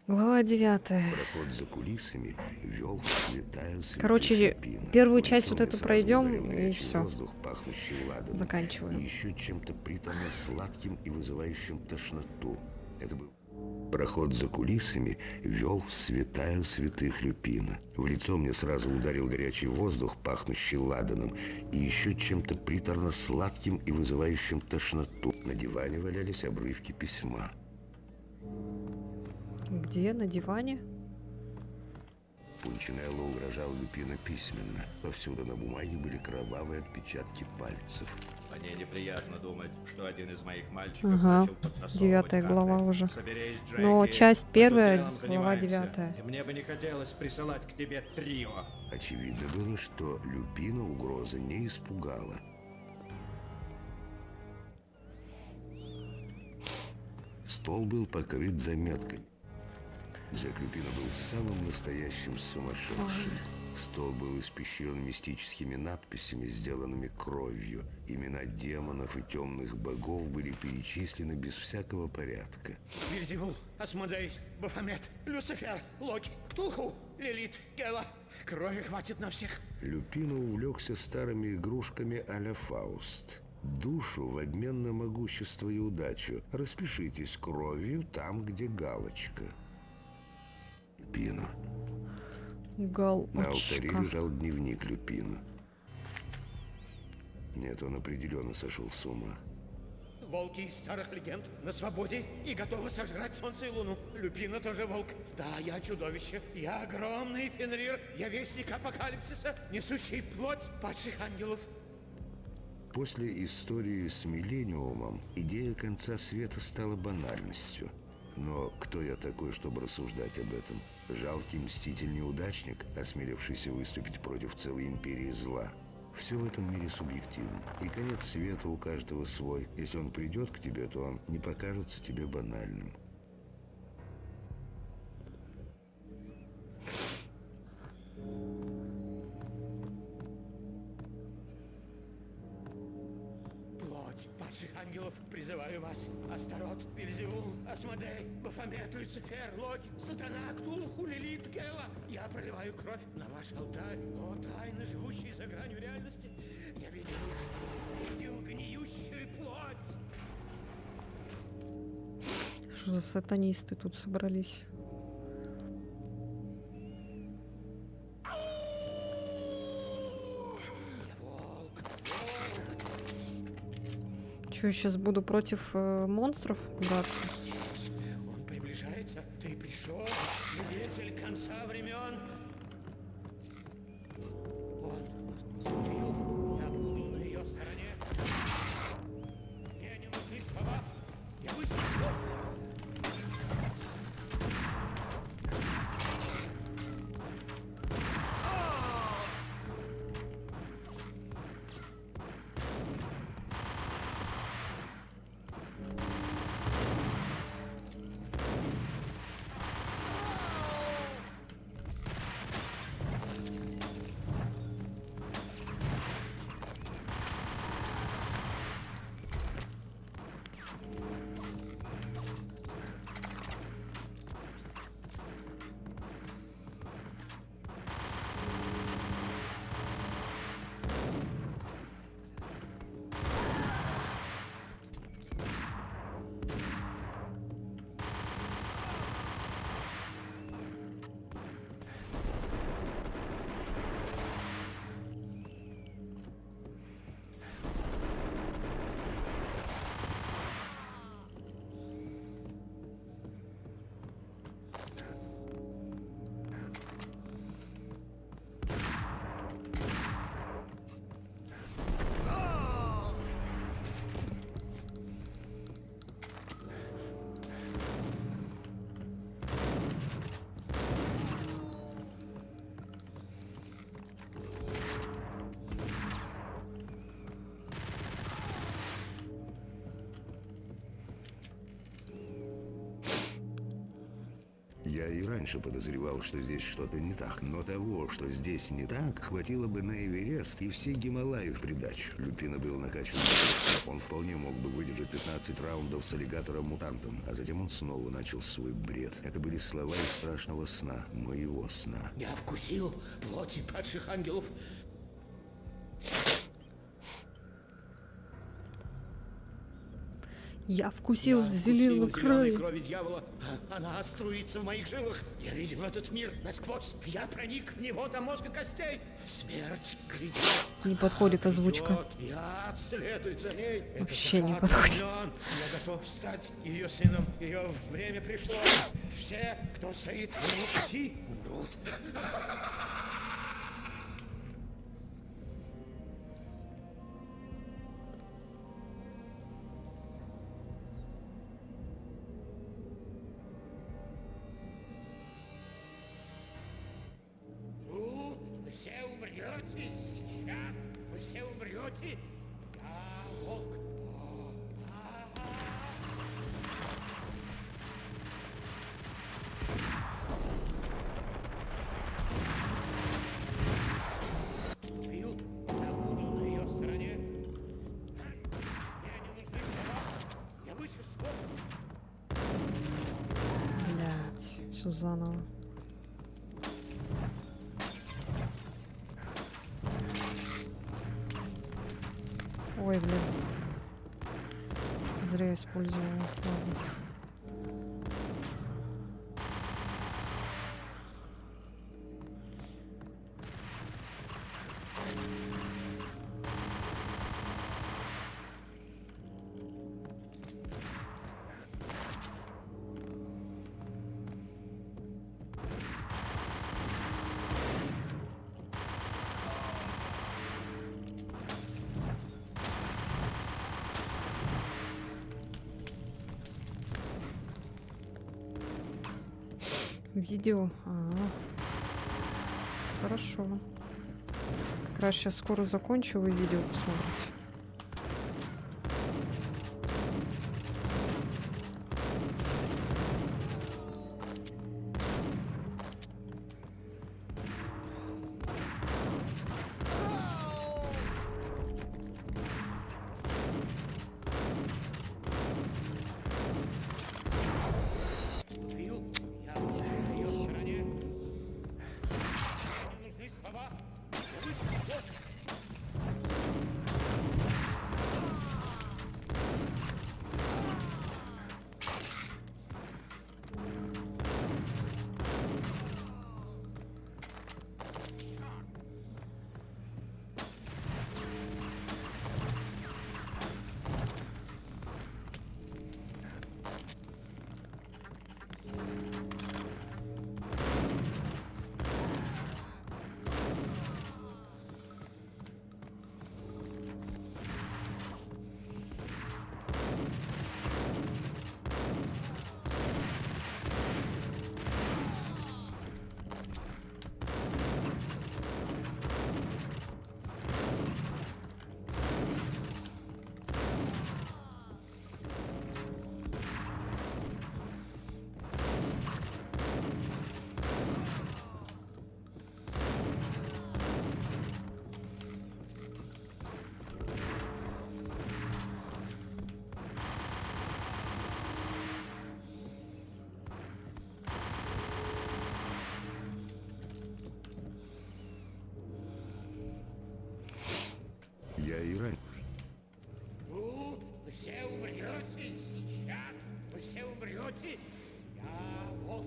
Глава 9. Проход за кулисами вел в святая святых Короче, Люпина. первую В часть лицо вот мне эту сразу пройдем, ударил и горячий всё. воздух, пахнущий ладаном. Заканчиваем. И еще чем-то приторно-сладким и вызывающим тошноту. Это был... Проход за кулисами вел в святая святых Люпина. В лицо мне сразу ударил горячий воздух, пахнущий ладаном, и еще чем-то приторно-сладким и вызывающим тошноту. На диване валялись обрывки письма. Где? На диване? Пунчинелло угрожал Люпино письменно. Повсюду на бумаге были кровавые отпечатки пальцев. Мне неприятно думать, что один из моих мальчиков Ага. начал подтасовывать 9 карты. глава уже. Соберись, Но Джеки. часть Мы тут 1, делом глава занимаемся, 9. и мне бы не хотелось присылать к тебе трио. Очевидно было, что Люпина угроза не испугала. Стол был покрыт заметками. Джек Люпино был самым настоящим сумасшедшим. Стол был испещрен мистическими надписями, сделанными кровью. Имена демонов и темных богов были перечислены без всякого порядка. Вельзевул, Асмодей, Бафомет, Люцифер, Локи, Ктулху, Лилит, Гела. Крови хватит на всех. Люпино увлекся старыми игрушками а-ля Фауст. Душу в обмен на могущество и удачу. Распишитесь кровью там, где галочка. Люпино. На алтаре Галочка. лежал дневник Люпино. Нет, он определенно сошел с ума. Волки из старых легенд на свободе и готовы сожрать солнце и луну. Люпино тоже волк. Да, я чудовище. Я огромный Фенрир. Я вестник апокалипсиса, несущий плоть падших ангелов. После истории с Миллениумом идея конца света стала банальностью. Но кто я такой, чтобы рассуждать об этом? Жалкий мститель-неудачник, осмелившийся выступить против целой империи зла. Все в этом мире субъективно. И конец света у каждого свой. Если он придет к тебе, то он не покажется тебе банальным. Плоть падших ангелов, призываю вас. Астарот, Вельзевул, Асмодей, Бафомет, Люцифер, Локи, Сатана, Ктулху, Лилит, Гела. Я проливаю кровь на ваш алтарь. О, тайны, живущие за гранью реальности. Я видел гниющую плоть. Что за сатанисты тут собрались? Что, я сейчас буду против монстров драться? Он приближается. Ты пришел, свидетель конца времен. Он наступил. Я буду на ее стороне. Мне не нужны слова. Я выстрелю. раньше подозревал, что здесь что-то не так. Но того, что здесь не так, хватило бы на Эверест и все Гималаи в придачу. Люпино был накачан. Он вполне мог бы выдержать 15 раундов с аллигатором-мутантом. А затем он снова начал свой бред. Это были слова из страшного сна. Моего сна. Я вкусил плоти падших ангелов. Я вкусил Я зеленой вкусил зеленой крови. крови дьявола. Она струится в моих жилах. Я видел этот мир насквозь. Я проник в него до мозга костей. Смерть грядет. Не подходит озвучка. Грядет. Я следую за ней. Вообще не закат подходит. времен. Я готов стать ее сыном. Ее время пришло. Все, кто стоит на его пути, умрут. Тут вы все умрете сейчас. Вы все умрете. Я Бог. Убьют, я буду на ее стороне. Мне не нужны слова. Я выше слов. Блять, все заново. Ой, блин. Зря использовала. Ладно. Видео. Хорошо. Как раз сейчас скоро закончу, вы видео посмотрите. Убил, я буду на ее стороне. Мне нужны слова. Я выше слов. Я и раньше. Тут вы все умрете сейчас. Вы все умрете. Я Бог.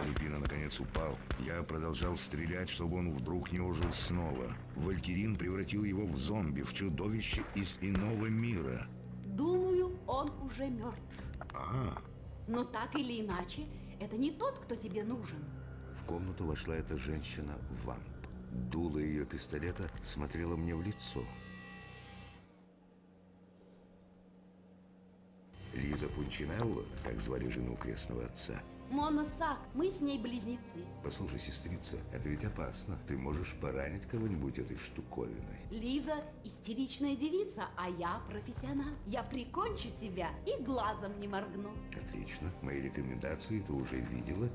Люпино наконец упал. Я продолжал стрелять, чтобы он вдруг не ожил снова. Валькирин превратил его в зомби, в чудовище из иного мира. Думаю, он уже мертв. А, Но так или иначе, это не тот, кто тебе нужен. в комнату вошла эта женщина-вамп. Дуло ее пистолета смотрела мне в лицо. Лиза Пунчинелло, так звали жену крестного отца. Моносак, мы с ней близнецы. Послушай, сестрица, это ведь опасно. Ты можешь поранить кого-нибудь этой штуковиной. Лиза истеричная девица, а я профессионал. Я прикончу тебя и глазом не моргну. Отлично. Мои рекомендации ты уже видела.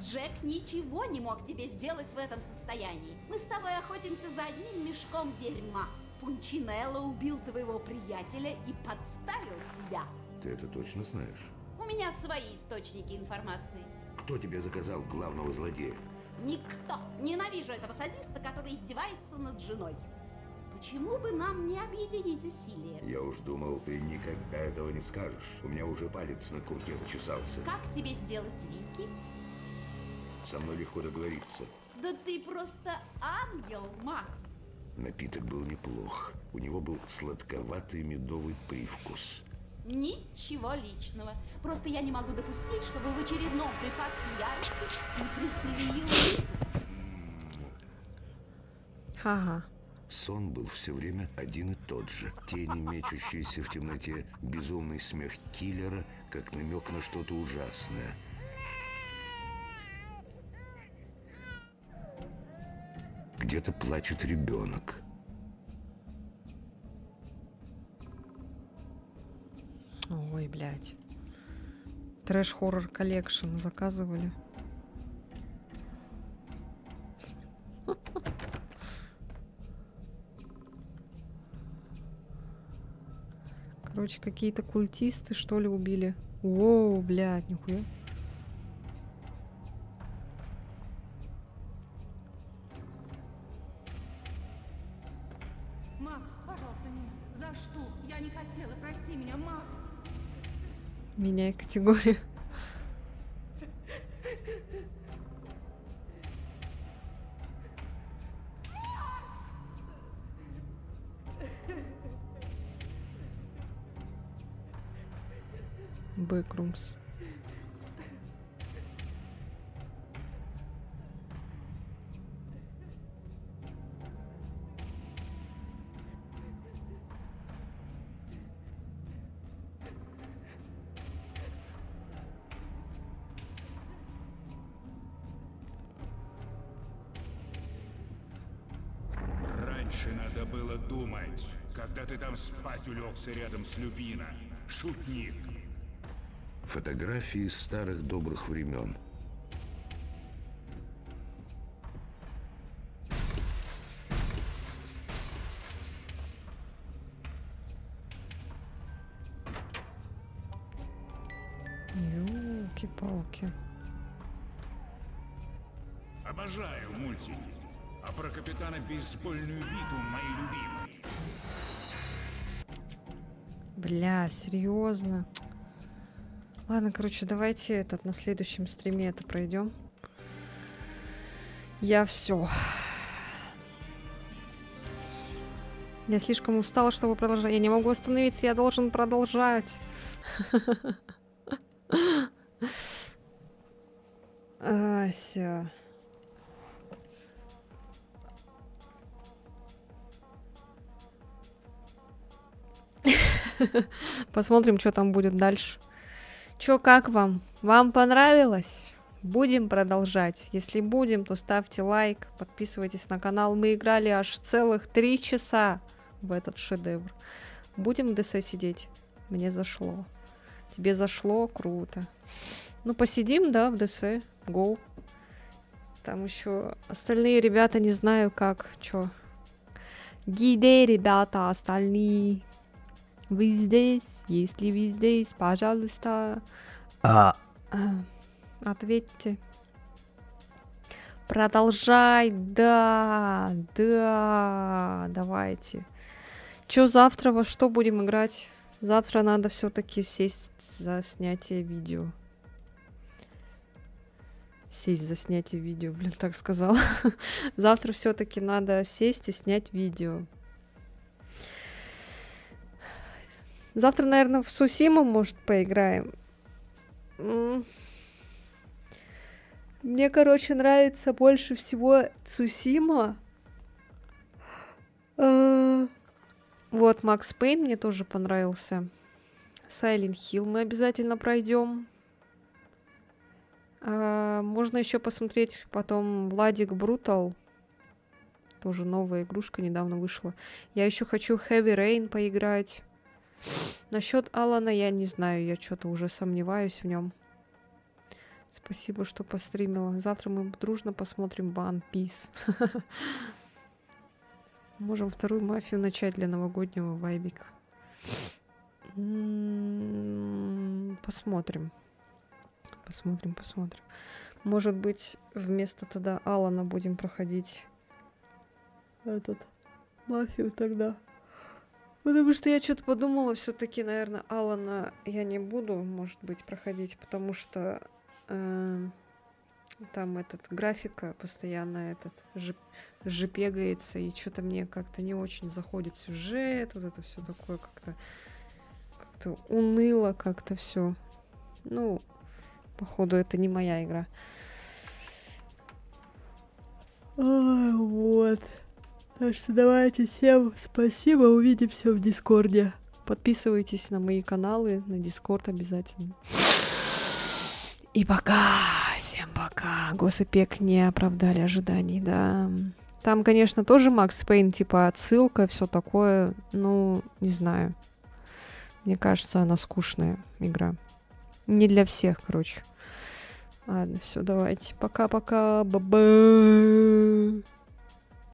Джек ничего не мог тебе сделать в этом состоянии. Мы с тобой охотимся за одним мешком дерьма. Пунчинелло убил твоего приятеля и подставил тебя. Ты это точно знаешь? У меня свои источники информации. Кто тебе заказал главного злодея? Никто. Ненавижу этого садиста, который издевается над женой. Почему бы нам не объединить усилия? Я уж думал, ты никогда этого не скажешь. У меня уже палец на курке зачесался. Как тебе сделать виски? Со мной легко договориться. Да ты просто ангел, Макс. Напиток был неплох. У него был сладковатый медовый привкус. Ничего личного. Просто я не могу допустить, чтобы в очередном припадке ярости ты пристрелил Лизу. Ага. Сон был все время один и тот же. Тени, мечущиеся в темноте, безумный смех киллера, как намек на что-то ужасное. Где-то плачет ребенок. Ой, блядь. Трэш-хоррор коллекшн заказывали. Короче, какие-то культисты, что ли, убили. Воу, блядь, нихуя. Макс, пожалуйста, нет. За что? Я не хотела. Прости меня, Макс. Меняй категорию. Бэкрумс. Раньше надо было думать, когда ты там спать улегся рядом с Любино. Шутник. Фотографии старых добрых времен. Ёлки-палки. Обожаю мультики. А про капитана Бейсбольную биту мои любимые. Бля, серьезно. Ладно, короче, давайте на следующем стриме это пройдем. Я все. Я слишком устала, чтобы продолжать. Я не могу остановиться, я должен продолжать. Ася. Посмотрим, что там будет дальше. Чё, как вам? Вам понравилось? Будем продолжать. Если будем, то ставьте лайк, подписывайтесь на канал. Мы играли аж целых 3 часа в этот шедевр. Будем в ДС сидеть? Мне зашло. Тебе зашло? Круто. Ну, посидим, да, в ДС. Гоу. Там еще остальные ребята, не знаю как, чё. Гиде, ребята, остальные. Вы здесь? Если вы здесь, пожалуйста, ответьте. Продолжай, да, давайте. Чё завтра, во что будем играть? Завтра надо все-таки сесть за снятие видео. Сесть за снятие видео, блин, так сказала. Завтра все-таки надо сесть и снять видео. Завтра, наверное, в Сусиму, может, поиграем. Мне, короче, нравится больше всего Цусима. Вот, Макс Пейн мне тоже понравился. Silent Hill мы обязательно пройдем. Можно еще посмотреть потом Владик Брутал. Тоже новая игрушка недавно вышла. Я еще хочу Heavy Rain поиграть. Насчет Алана я не знаю, я что-то уже сомневаюсь в нем. Спасибо, что постримила. Завтра мы дружно посмотрим One Piece. Можем вторую мафию начать для новогоднего вайбика. Посмотрим. Посмотрим. Может быть, вместо тогда Алана будем проходить мафию тогда. Потому что я что-то подумала, все-таки, наверное, Алана я не буду, может быть, проходить, потому что там графика постоянно жепегается, и что-то мне как-то не очень заходит сюжет, вот это все такое как-то уныло, как-то все. Ну, походу, это не моя игра. Вот. Так что давайте, всем спасибо, увидимся в Дискорде. Подписывайтесь на мои каналы, на Дискорд обязательно. И пока, всем пока. Госэпек не оправдали ожиданий, да. Там, конечно, тоже Макс Пейн, типа отсылка, все такое, ну, не знаю. Мне кажется, она скучная игра. Не для всех, короче. Ладно, все, давайте. Пока-пока. Ба-ба.